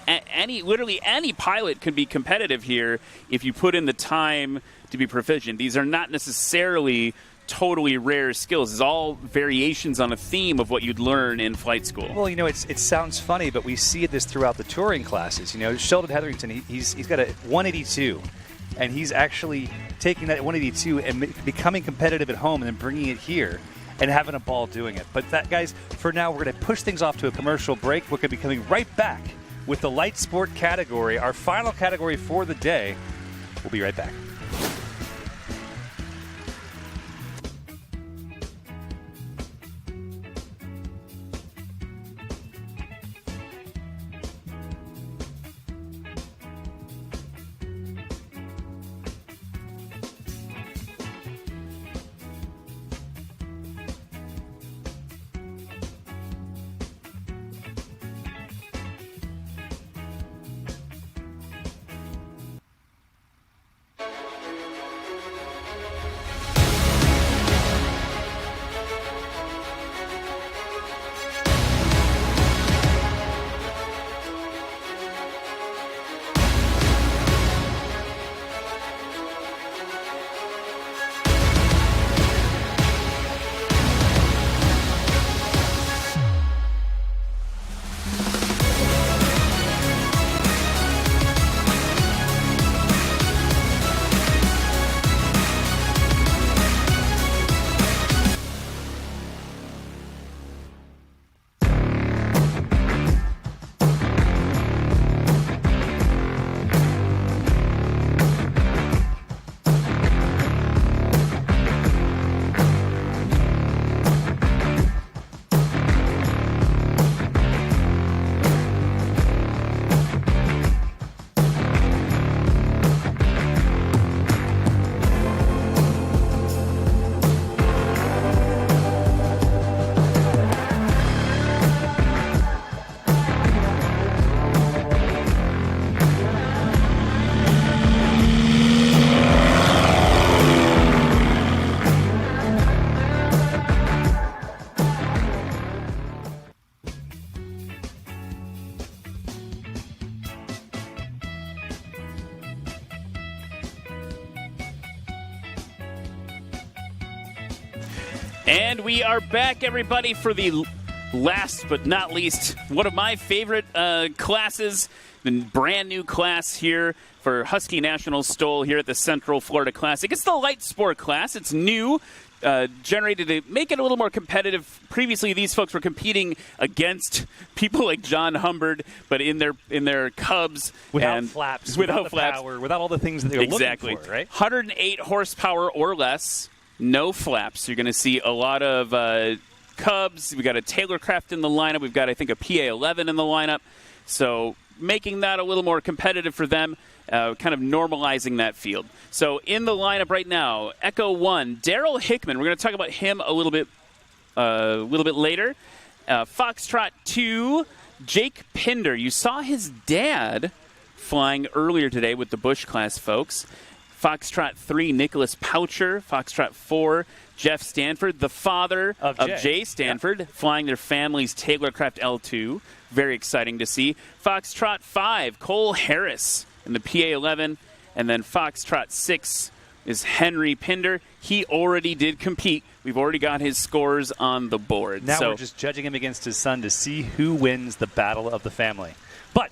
literally any pilot can be competitive here if you put in the time to be proficient. These are not necessarily totally rare skills. It's all variations on a theme of what you'd learn in flight school. Well, it sounds funny, but we see this throughout the touring classes. Sheldon Hetherington, he's got a 182, and he's actually taking that 182 and becoming competitive at home and then bringing it here and having a ball doing it. But that, guys, for now, we're going to push things off to a commercial break. We're going to be coming right back with the light sport category, our final category for the day. We'll be right back. And we are back, everybody, for the last but not least, one of my favorite classes, the brand new class here for Husky National STOL here at the Central Florida Classic. It's the light sport class. It's new, generated to make it a little more competitive. Previously, these folks were competing against people like John Humbard, but in their Cubs. Without flaps, without power, without all the things that they were looking for, right? 108 horsepower or less. No flaps. You're going to see a lot of Cubs. We've got a Taylorcraft in the lineup. We've got, I think, a PA-11 in the lineup. So making that a little more competitive for them, kind of normalizing that field. So in the lineup right now, Echo 1, Daryl Hickman. We're going to talk about him a little bit later. Foxtrot 2, Jake Pinder. You saw his dad flying earlier today with the Bush class folks. Foxtrot 3, Nicholas Poucher. Foxtrot 4, Jeff Stanford, the father of Jay Stanford, flying their family's Taylorcraft L2. Very exciting to see. Foxtrot 5, Cole Harris in the PA-11. And then Foxtrot 6 is Henry Pinder. He already did compete. We've already got his scores on the board. Now we're just judging him against his son to see who wins the battle of the family. But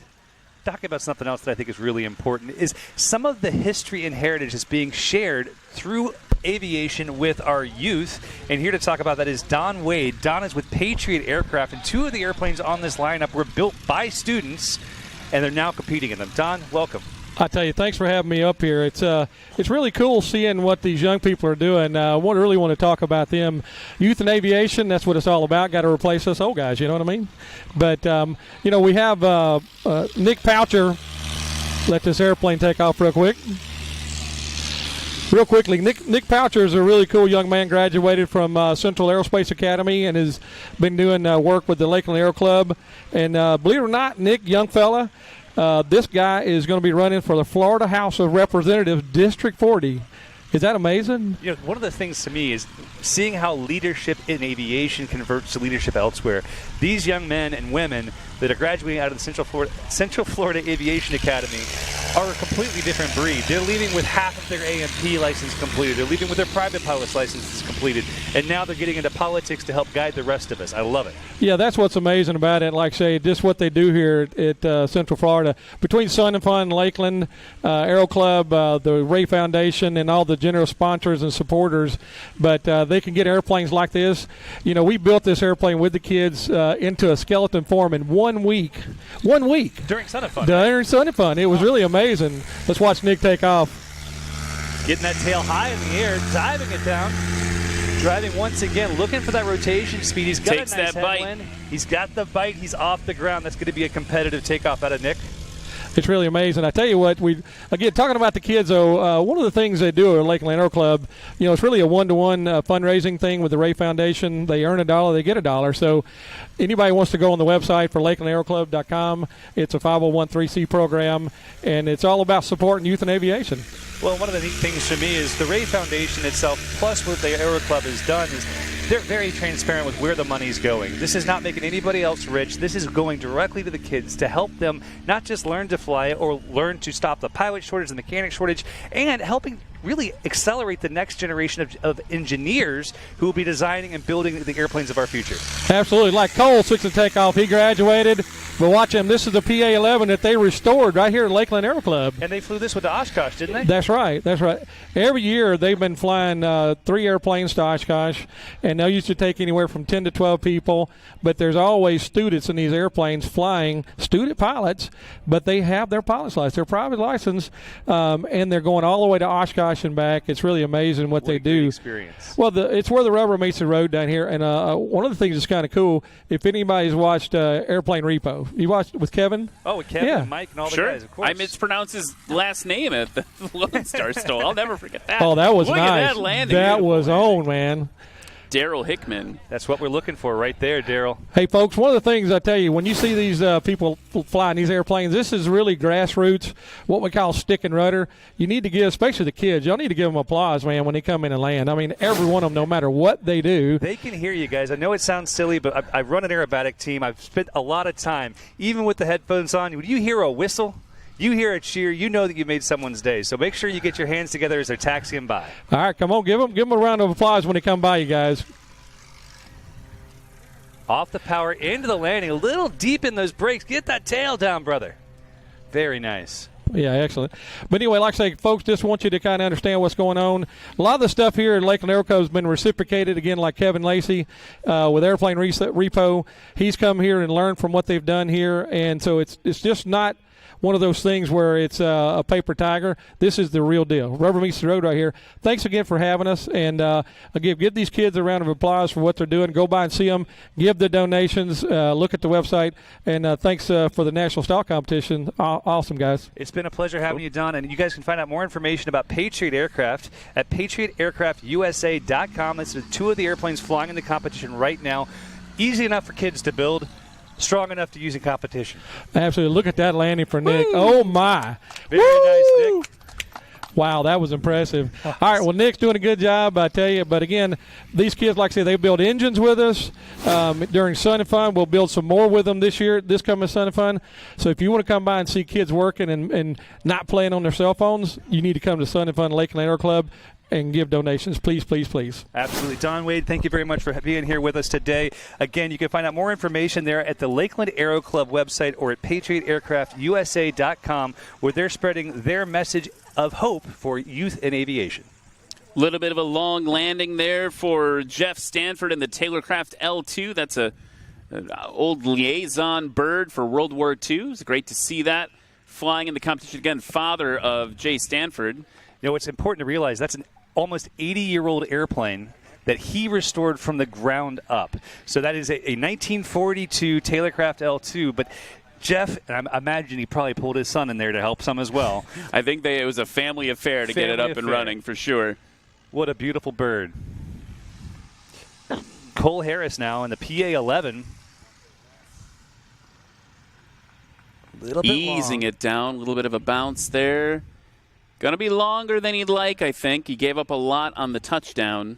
talking about something else that I think is really important is some of the history and heritage is being shared through aviation with our youth. And here to talk about that is Don Wade. Don is with Patriot Aircraft, and two of the airplanes on this lineup were built by students, and they're now competing in them. Don, welcome. I tell you, thanks for having me up here. It's really cool seeing what these young people are doing. I really want to talk about them. Youth in aviation, that's what it's all about. Got to replace us old guys, you know what I mean? But, we have Nick Poucher. Let this airplane take off real quick. Real quickly, Nick Poucher is a really cool young man, graduated from Central Aerospace Academy and has been doing work with the Lakeland Aero Club. And believe it or not, Nick, young fella, this guy is going to be running for the Florida House of Representatives, District 40. Is that amazing? One of the things to me is seeing how leadership in aviation converts to leadership elsewhere. These young men and women that are graduating out of the Central Florida Aviation Academy are a completely different breed. They're leaving with half of their AMP license completed. They're leaving with their private pilot's licenses completed. And now they're getting into politics to help guide the rest of us. I love it. Yeah, that's what's amazing about it. Like I say, just what they do here at Central Florida. Between Sun and Fun, Lakeland, Aero Club, the Ray Foundation, and all the general sponsors and supporters. But they can get airplanes like this. We built this airplane with the kids into a skeleton form in 1 week. 1 week. During Sun and Fun. During Sun and Fun. It was really amazing. Let's watch Nick take off. Getting that tail high in the air, diving it down. Driving once again, looking for that rotation speed. He's got Takes a nice that bite. headwind. He's got the bite. He's off the ground. That's going to be a competitive takeoff out of Nick. It's really amazing. I tell you what, again, talking about the kids, though, one of the things they do at Lakeland Aero Club, it's really a one-to-one fundraising thing with the Ray Foundation. They earn $1, they get $1. So anybody wants to go on the website for LakelandAeroClub.com. It's a 501(c) program, and it's all about supporting youth in aviation. Well, one of the neat things to me is the Ray Foundation itself, plus what the Aero Club has done, is they're very transparent with where the money's going. This is not making anybody else rich. This is going directly to the kids to help them not just learn to fly or learn to stop the pilot shortage, the mechanic shortage, and helping really accelerate the next generation of engineers who will be designing and building the airplanes of our future. Absolutely. Like Cole, 6 and takeoff. He graduated. But watch him. This is the PA-11 that they restored right here at Lakeland Aero Club. And they flew this with the Oshkosh, didn't they? That's right. That's right. Every year they've been flying 3 airplanes to Oshkosh, and they used to take anywhere from 10 to 12 people. But there's always students in these airplanes flying, student pilots, but they have their pilot's license, their private license, and they're going all the way to Oshkosh and back. It's really amazing what they do. Experience. Well, it's where the rubber meets the road down here, and one of the things that's kind of cool, if anybody's watched Airplane Repo, you watched it with Kevin? Oh, with Kevin and Mike and all the guys, of course. I mispronounced his last name at the Lone Star STOL. I'll never forget that. Oh, that was Look nice. At that landing. That was on, man. Daryl Hickman. That's what we're looking for right there, Daryl. Hey, folks, one of the things I tell you, when you see these people flying these airplanes, this is really grassroots, what we call stick and rudder. You need to give, especially the kids, y'all need to give them applause, man, when they come in and land. I mean, every one of them, no matter what they do. They can hear you guys. I know it sounds silly, but I run an aerobatic team. I've spent a lot of time, even with the headphones on. When you hear a whistle, you hear a cheer, you know that you made someone's day. So make sure you get your hands together as they're taxiing by. All right, come on, give them a round of applause when they come by, you guys. Off the power, into the landing, a little deep in those brakes. Get that tail down, brother. Very nice. Yeah, excellent. But anyway, like I say, folks, just want you to kind of understand what's going on. A lot of the stuff here at Lakeland Aero Club has been reciprocated, again, like Kevin Lacey with Airplane Repo. He's come here and learned from what they've done here, and so it's just not one of those things where it's a paper tiger. This is the real deal. Rubber meets the road right here. Thanks again for having us, and give these kids a round of applause for what they're doing. Go by and see them. Give the donations. Look at the website, and thanks for the National STOL Competition. Awesome, guys. It's been a pleasure having you, Don, and you guys can find out more information about Patriot Aircraft at patriotaircraftusa.com. That's the 2 of the airplanes flying in the competition right now. Easy enough for kids to build. Strong enough to use in competition. Absolutely. Look at that landing for Nick. Woo! Oh, my. Very nice, Nick. Wow, that was impressive. All right, well, Nick's doing a good job, I tell you. But, again, these kids, like I say, they build engines with us during Sun and Fun. We'll build some more with them this year, this coming Sun and Fun. So if you want to come by and see kids working and not playing on their cell phones, you need to come to Sun and Fun Lakeland Aero Club and give donations. Please, please, please. Absolutely. Don Wade, thank you very much for being here with us today. Again, you can find out more information there at the Lakeland Aero Club website or at patriotaircraftusa.com, where they're spreading their message of hope for youth in aviation. A little bit of a long landing there for Jeff Stanford in the Taylorcraft L2. That's an old liaison bird for World War II. It's great to see that. flying in the competition again, father of Jay Stanford. You know, it's important to realize that's an almost 80-year-old airplane that he restored from the ground up. So that is a 1942 Taylorcraft L2, but Jeff, and I imagine he probably pulled his son in there to help some as well. I think it was a family affair to get it up and running for sure. What a beautiful bird. Cole Harris now in the PA-11. Easing it down, a little bit of a bounce there. Going to be longer than he'd like, I think. He gave up a lot on the touchdown.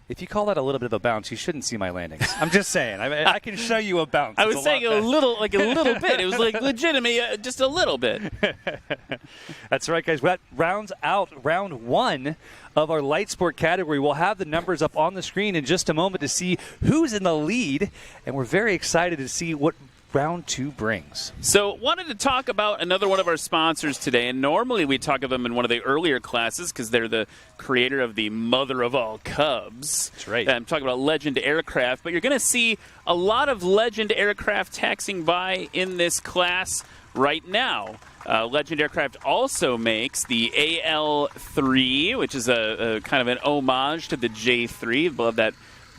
If you call that a little bit of a bounce, you shouldn't see my landings. I'm just saying. I can show you a bounce. I was saying a little bit. It was like legitimate, just a little bit. That's right, guys. That rounds out round 1 of our light sport category. We'll have the numbers up on the screen in just a moment to see who's in the lead, and we're very excited to see what round 2 brings. So wanted to talk about another one of our sponsors today, and normally we talk of them in one of the earlier classes because they're the creator of the mother of all Cubs. That's right. I'm talking about Legend Aircraft, but you're going to see a lot of Legend Aircraft taxing by in this class right now. Legend Aircraft also makes the AL3, which is a kind of an homage to the J3. Love that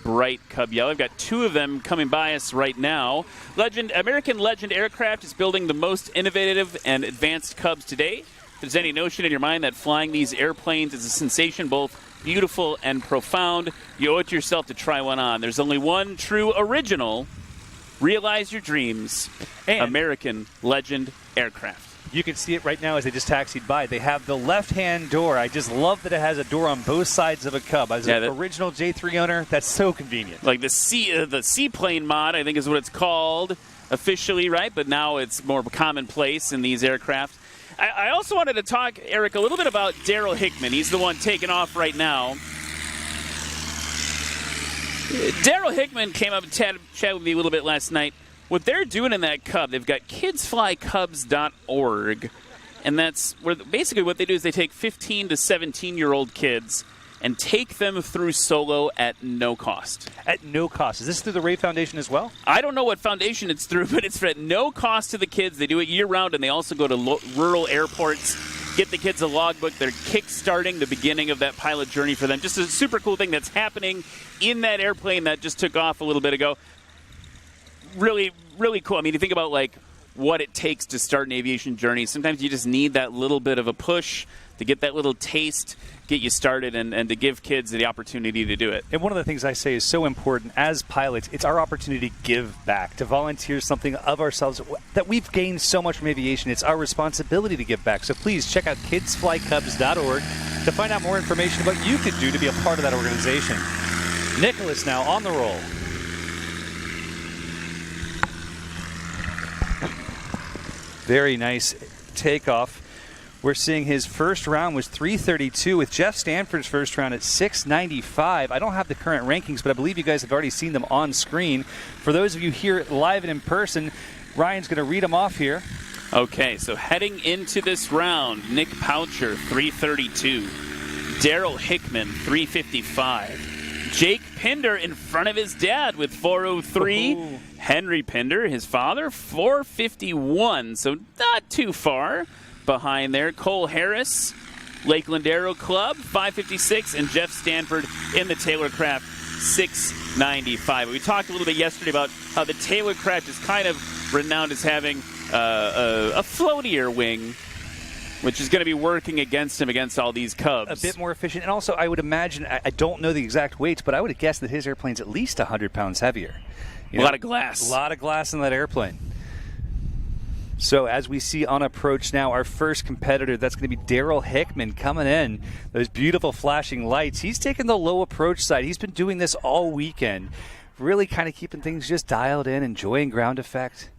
bright Cub yellow. I've got 2 of them coming by us right now. American Legend Aircraft is building the most innovative and advanced Cubs today. If there's any notion in your mind that flying these airplanes is a sensation, both beautiful and profound, you owe it to yourself to try one on. There's only one true original. Realize your dreams. And American Legend Aircraft. You can see it right now as they just taxied by. They have the left-hand door. I just love that it has a door on both sides of a Cub. As an original J3 owner, that's so convenient. Like the seaplane mod, I think is what it's called officially, right? But now it's more commonplace in these aircraft. I also wanted to talk, Eric, a little bit about Daryl Hickman. He's the one taking off right now. Daryl Hickman came up and chatted with me a little bit last night. What they're doing in that Cub, they've got kidsflycubs.org, and that's where basically what they do is they take 15 to 17-year-old kids and take them through solo at no cost. At no cost. Is this through the Ray Foundation as well? I don't know what foundation it's through, but it's at no cost to the kids. They do it year-round, and they also go to rural airports, get the kids a logbook. They're kick-starting the beginning of that pilot journey for them. Just a super cool thing that's happening in that airplane that just took off a little bit ago. Really, really cool. I mean, you think about, like, what it takes to start an aviation journey. Sometimes you just need that little bit of a push to get that little taste, get you started, and to give kids the opportunity to do it. And one of the things I say is so important as pilots, it's our opportunity to give back, to volunteer something of ourselves that we've gained so much from aviation. It's our responsibility to give back. So please check out kidsflycubs.org to find out more information about what you could do to be a part of that organization. Nicholas now on the roll. Very nice takeoff. We're seeing his first round was 332 with Jeff Stanford's first round at 695. I don't have the current rankings, but I believe you guys have already seen them on screen. For those of you here live and in person, Ryan's going to read them off here. Okay, so heading into this round, Nick Poucher, 332. Daryl Hickman, 355. Jake Pinder in front of his dad with 403. Ooh. Henry Pinder, his father, 451. So not too far behind there. Cole Harris, Lakeland Aero Club, 556. And Jeff Stanford in the Taylorcraft, 695. We talked a little bit yesterday about how the Taylorcraft is kind of renowned as having a floatier wing, which is going to be working against him against all these Cubs. A bit more efficient. And also, I would imagine, I don't know the exact weights, but I would have guessed that his airplane's at least 100 pounds heavier. A lot of glass. A lot of glass in that airplane. So as we see on approach now, our first competitor, that's going to be Daryl Hickman coming in. Those beautiful flashing lights. He's taking the low approach side. He's been doing this all weekend. Really kind of keeping things just dialed in, enjoying ground effect.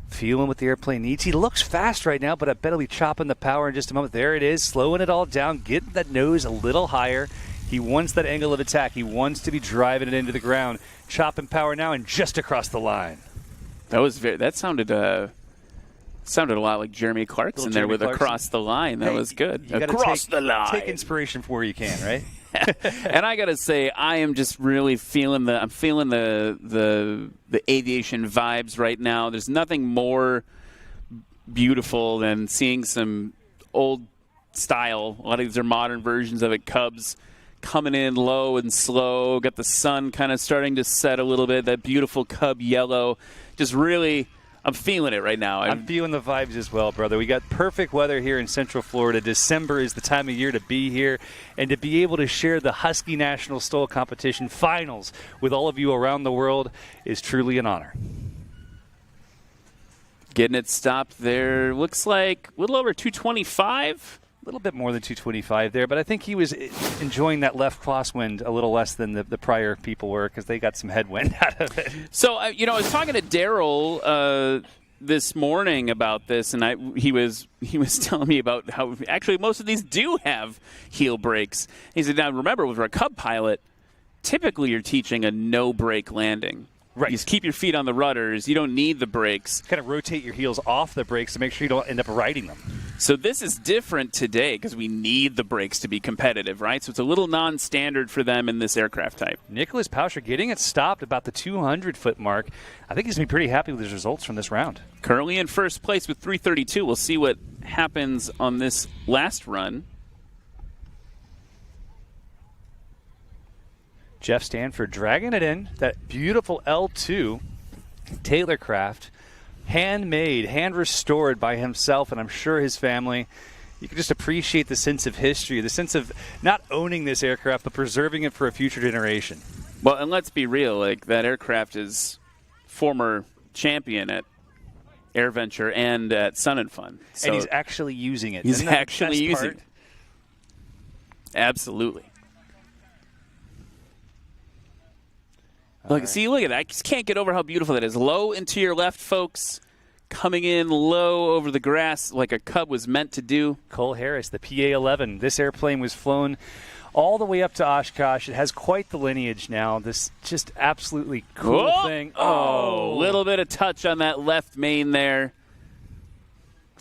Feeling what the airplane needs. He looks fast right now, but I bet he'll be chopping the power in just a moment. There it is, slowing it all down, getting that nose a little higher. He wants that angle of attack. He wants to be driving it into the ground. Chopping power now and just across the line. That sounded a lot like Jeremy Clarkson there with across the line. That was good. Across the line. Take inspiration from where you can, right? And I gotta say, I am just really feeling the aviation vibes right now. There's nothing more beautiful, and seeing some old style. A lot of these are modern versions of it. Cubs coming in low and slow. Got the sun kind of starting to set a little bit. That beautiful Cub yellow. Just really, I'm feeling it right now. I'm feeling the vibes as well, brother. We got perfect weather here in Central Florida. December is the time of year to be here, and to be able to share the Husky National STOL Competition Finals with all of you around the world is truly an honor. Getting it stopped there. Looks like a little over 225. A little bit more than 225 there, but I think he was enjoying that left crosswind a little less than the prior people were, because they got some headwind out of it. So, I was talking to Daryl this morning about this, and he was telling me about how actually most of these do have heel brakes. He said, now remember, with a Cub pilot, typically you're teaching a no-brake landing. Right. You just keep your feet on the rudders. You don't need the brakes. Kind of rotate your heels off the brakes to make sure you don't end up riding them. So this is different today because we need the brakes to be competitive, right? So it's a little non-standard for them in this aircraft type. Nicholas Pauscher getting it stopped about the 200-foot mark. I think he's going to be pretty happy with his results from this round. Currently in first place with 332. We'll see what happens on this last run. Jeff Stanford dragging it in. That beautiful L2 Taylor craft. Handmade, hand-restored by himself and I'm sure his family. You can just appreciate the sense of history, the sense of not owning this aircraft, but preserving it for a future generation. Well, and let's be real, like that aircraft is former champion at AirVenture and at Sun and Fun. So and he's actually using it. He's actually using it. Absolutely. Look, see, look at that. I just can't get over how beautiful that is. Low and to your left, folks. Coming in low over the grass like a Cub was meant to do. Cole Harris, the PA-11. This airplane was flown all the way up to Oshkosh. It has quite the lineage now. This just absolutely cool thing. Oh, little bit of touch on that left main there.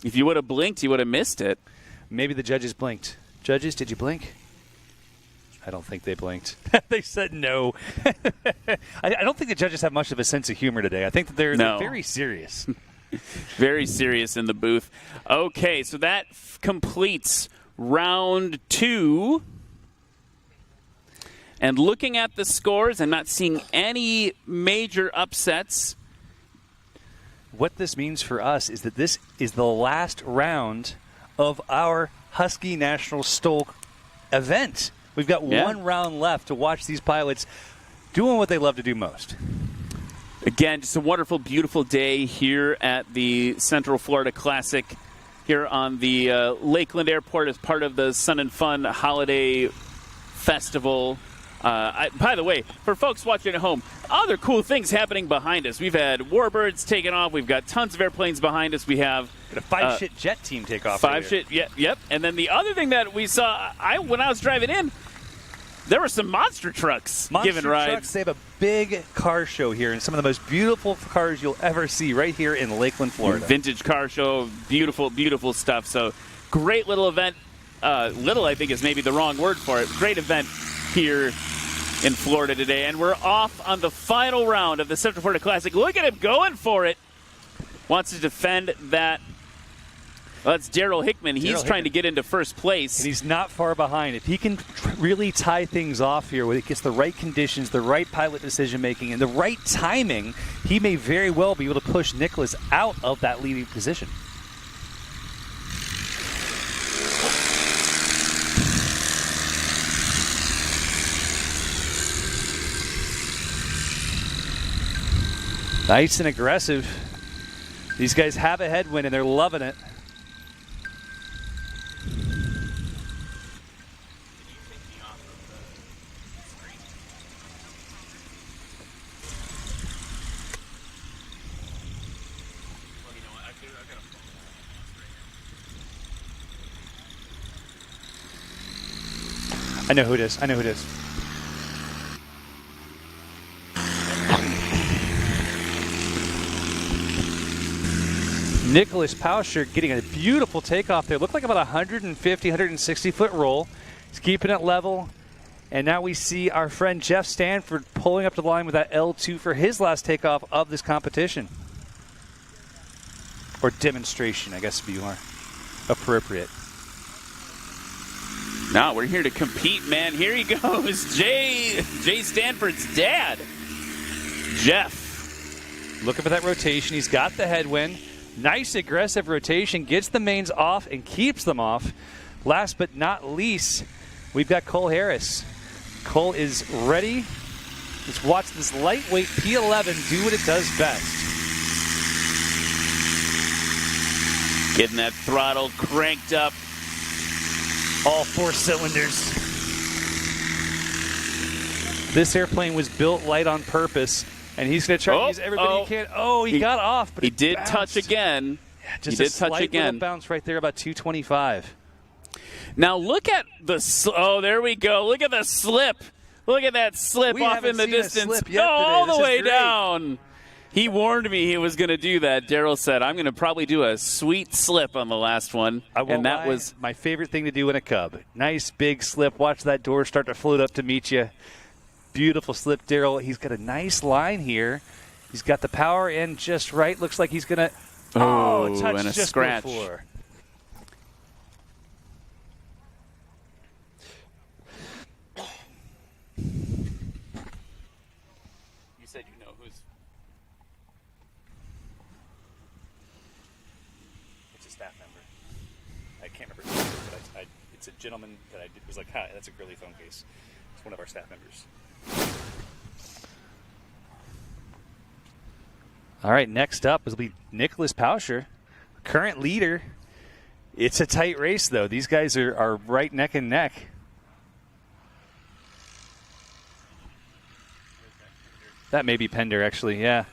If you would have blinked, you would have missed it. Maybe the judges blinked. Judges, did you blink? I don't think they blinked. They said no. I don't think the judges have much of a sense of humor today. I think that they're very serious. Very serious in the booth. Okay, so that completes round 2. And looking at the scores, I'm not seeing any major upsets. What this means for us is that this is the last round of our Husky National STOL event. We've got one round left to watch these pilots doing what they love to do most. Again, just a wonderful, beautiful day here at the Central Florida Classic here on the Lakeland Airport as part of the Sun and Fun Holiday Festival. By the way, for folks watching at home, other cool things happening behind us. We've had Warbirds taking off. We've got tons of airplanes behind us. We have a 5-shit jet team take off. 5-shit, yep. And then the other thing that we saw, when I was driving in, there were some monster trucks giving rides. Trucks, they have a big car show here, and some of the most beautiful cars you'll ever see right here in Lakeland, Florida. Vintage car show, beautiful, beautiful stuff. So great little event. Little, I think, is maybe the wrong word for it. Great event here in Florida today. And we're off on the final round of the Central Florida Classic. Look at him going for it. Wants to defend that. Well, that's Daryl Hickman. He's trying to get into first place. And he's not far behind. If he can really tie things off here, where it gets the right conditions, the right pilot decision-making, and the right timing, he may very well be able to push Nicholas out of that leading position. Nice and aggressive. These guys have a headwind, and they're loving it. I know who it is. Nicholas Pauscher getting a beautiful takeoff there. Looked like about 150, 160-foot roll. He's keeping it level. And now we see our friend Jeff Stanford pulling up to the line with that L2 for his last takeoff of this competition. or demonstration, I guess would be more appropriate. No, we're here to compete, man. Here he goes. Jay Stanford's dad, Jeff. Looking for that rotation. He's got the headwind. Nice aggressive rotation. Gets the mains off and keeps them off. Last but not least, we've got Cole Harris. Cole is ready. Let's watch this lightweight P11 do what it does best. Getting that throttle cranked up. All 4 cylinders. This airplane was built light on purpose, and he's going to try to use everybody he can. Oh, he got off, but he did touch again. Yeah, just he a did touch slight again. Little bounce right there, about 225. Now look at the. Oh, there we go. Look at the slip. Look at that slip We off haven't in the seen a distance. slip yet all today. the This way is great. down. He warned me he was going to do that. Daryl said, I'm going to probably do a sweet slip on the last one. And that was my favorite thing to do in a Cub. Nice big slip. Watch that door start to float up to meet you. Beautiful slip, Daryl. He's got a nice line here. He's got the power in just right. Looks like he's going to touch and a just scratch. before. You said you know who's. It's a staff member. I can't remember his name, but it's a gentleman that was like, hi, that's a girly phone case. It's one of our staff members. All right, next up will be Nicholas Pauscher, current leader. It's a tight race, though. These guys are right neck and neck. That may be Pender, actually, yeah.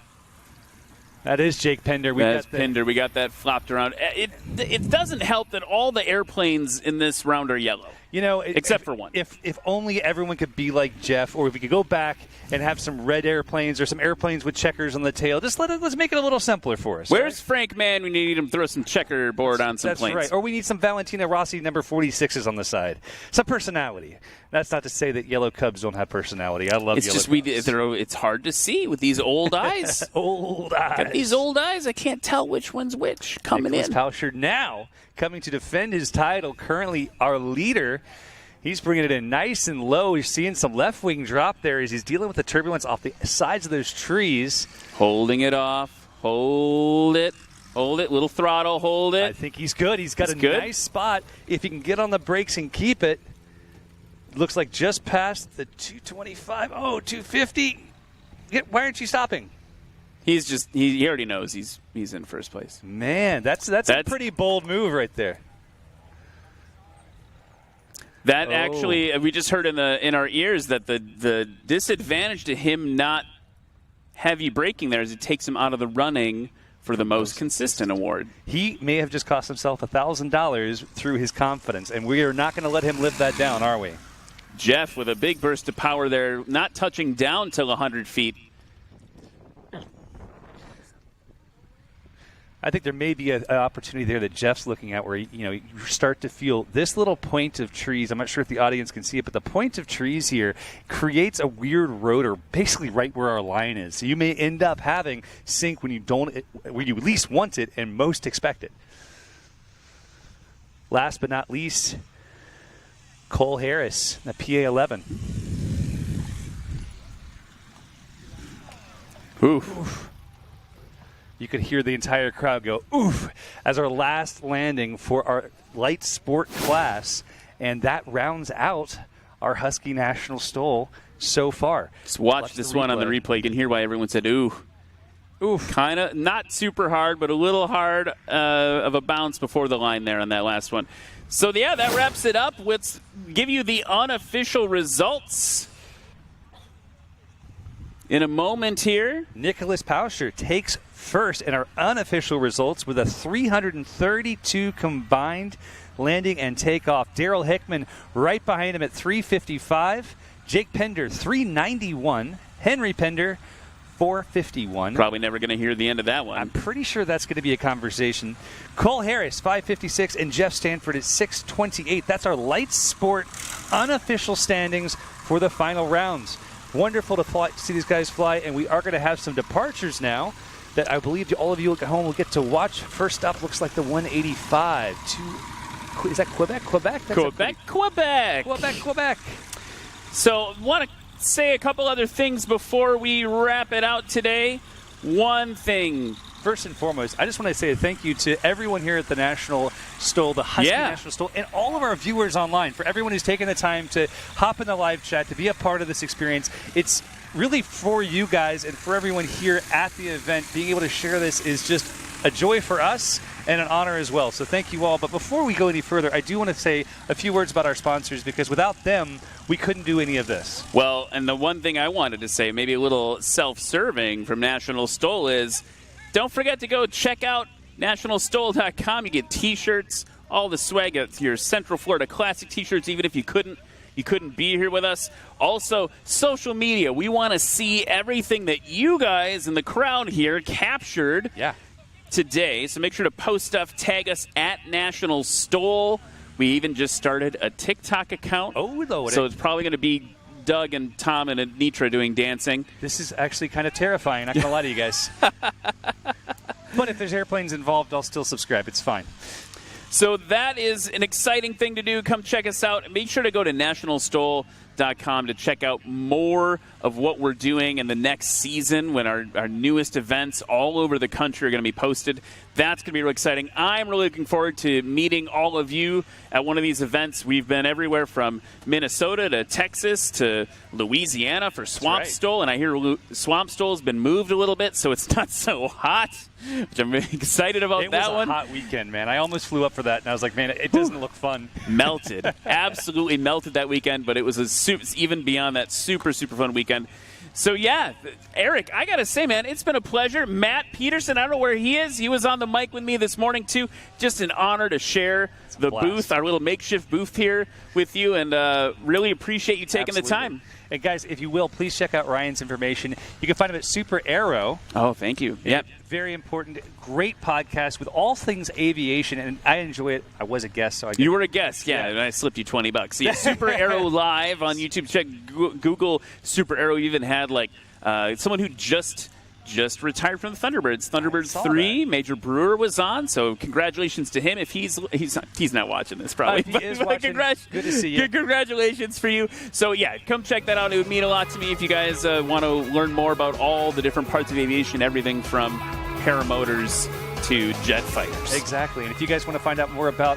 That is Jake Pender. That's Pender. We got that flopped around. It doesn't help that all the airplanes in this round are yellow. You know, except for one. If only everyone could be like Jeff, or if we could go back and have some red airplanes or some airplanes with checkers on the tail. Let's make it a little simpler for us. Where's Frank Mann? We need him to throw some checkerboard on some That's planes. right. Or we need some Valentina Rossi number 46s on the side. Some personality. That's not to say that yellow Cubs don't have personality. I love It's yellow just Cubs. it's hard to see with these old eyes. Old eyes. Got these old eyes. I can't tell which one's which coming Nicholas in. Pauscher now coming to defend his title. Currently our leader. He's bringing it in nice and low. You're seeing some left wing drop there as he's dealing with the turbulence off the sides of those trees. Holding it off. Hold it. Hold it. Little throttle. Hold it. I think he's good. He's got nice spot. If he can get on the brakes and keep it. Looks like just past the 225. Oh, 250. Why aren't you stopping? He already knows he's in first place. Man, that's a pretty bold move right there. That actually, we just heard in our ears that the disadvantage to him not heavy braking there is it takes him out of the running for the most consistent award. He may have just cost himself $1,000 through his confidence, and we are not going to let him live that down, are we? Jeff with a big burst of power there, not touching down till 100 feet. I think there may be an opportunity there that Jeff's looking at where you start to feel this little point of trees. I'm not sure if the audience can see it, but the point of trees here creates a weird rotor basically right where our line is. So you may end up having sink when you least want it and most expect it. Last but not least, Cole Harris, the PA11. Oof. You could hear the entire crowd go, oof, as our last landing for our light sport class. And that rounds out our Husky National STOL so far. Just watch this one on the replay. You can hear why everyone said, ooh. Oof. Kind of not super hard, but a little hard of a bounce before the line there on that last one. So, yeah, that wraps it up. Let's give you the unofficial results in a moment here. Nicholas Pauscher takes first in our unofficial results with a 332 combined landing and takeoff. Daryl Hickman right behind him at 355. Jake Pender, 391. Henry Pender, 451. Probably never going to hear the end of that one. I'm pretty sure that's going to be a conversation. Cole Harris, 556, and Jeff Stanford at 628. That's our light sport unofficial standings for the final rounds. Wonderful to see these guys fly, and we are going to have some departures now. that I believe all of you at home will get to watch. First up, looks like the 185. Is that Quebec? Quebec? Quebec. So, want to say a couple other things before we wrap it out today. One thing. First and foremost, I just want to say thank you to everyone here at the National STOL, the Husky National STOL, and all of our viewers online, for everyone who's taken the time to hop in the live chat, to be a part of this experience. It's really for you guys and for everyone here at the event. Being able to share this is just a joy for us and an honor as well. So thank you all. But before we go any further, I do want to say a few words about our sponsors, because without them, we couldn't do any of this. Well, and the one thing I wanted to say, maybe a little self-serving from National STOL, is don't forget to go check out nationalstol.com. You get T-shirts, all the swag, your Central Florida Classic T-shirts, even if you couldn't be here with us. Also, social media. We want to see everything that you guys in the crowd here captured today. So make sure to post stuff, tag us at National STOL. We even just started a TikTok account. So it's probably going to be Doug and Tom and Anitra doing dancing. This is actually kind of terrifying, not going to lie to you guys. But if there's airplanes involved, I'll still subscribe. It's fine. So that is an exciting thing to do. Come check us out. Make sure to go to nationalstol.com to check out more of what we're doing in the next season, when our newest events all over the country are going to be posted. That's going to be really exciting. I'm really looking forward to meeting all of you at one of these events. We've been everywhere from Minnesota to Texas to Louisiana for Swamp STOL, and I hear Swamp STOL has been moved a little bit, so it's not so hot, which I'm really excited about that one. It was a hot weekend, man. I almost flew up for that, and I was like, man, it doesn't look fun. Melted. Absolutely melted that weekend, but it was even beyond that super, super fun weekend. So, yeah, Eric, I got to say, man, it's been a pleasure. Matt Peterson, I don't know where he is. He was on the mic with me this morning, too. Just an honor to share the booth, our little makeshift booth here with you, and really appreciate you taking the time. And, guys, if you will, please check out Ryan's information. You can find him at Super Aero. Oh, thank you. Yep. Very important. Great podcast with all things aviation, and I enjoy it. I was a guest. So You were a guest, yeah, and I slipped you $20. So, yeah, Super Aero Live on YouTube. Check Google Super Aero. You even had, someone who just retired from the Thunderbirds. Thunderbirds 3, Major Brewer was on, so congratulations to him. If he's not watching this, probably. He is watching. Good to see you. Congratulations for you. So, yeah, come check that out. It would mean a lot to me if you guys want to learn more about all the different parts of aviation, everything from paramotors to jet fighters. Exactly. And if you guys want to find out more about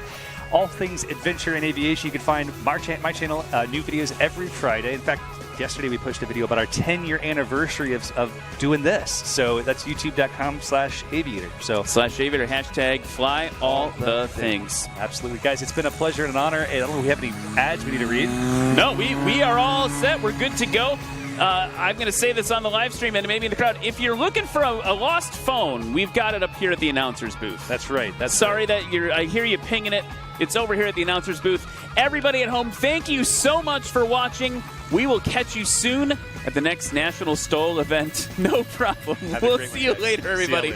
all things adventure and aviation, you can find my channel, new videos every Friday. In fact, yesterday we posted a video about our 10-year anniversary of doing this. So that's youtube.com/aviator. So /aviator, hashtag fly all the things. Absolutely. Guys, it's been a pleasure and an honor. I don't know if we have any ads we need to read. No, we are all set. We're good to go. I'm going to say this on the live stream and maybe in the crowd. If you're looking for a lost phone, we've got it up here at the announcer's booth. That's right. Sorry that I hear you pinging it. It's over here at the announcer's booth. Everybody at home, thank you so much for watching. We will catch you soon at the next National STOL event. No problem. We'll see you later, everybody.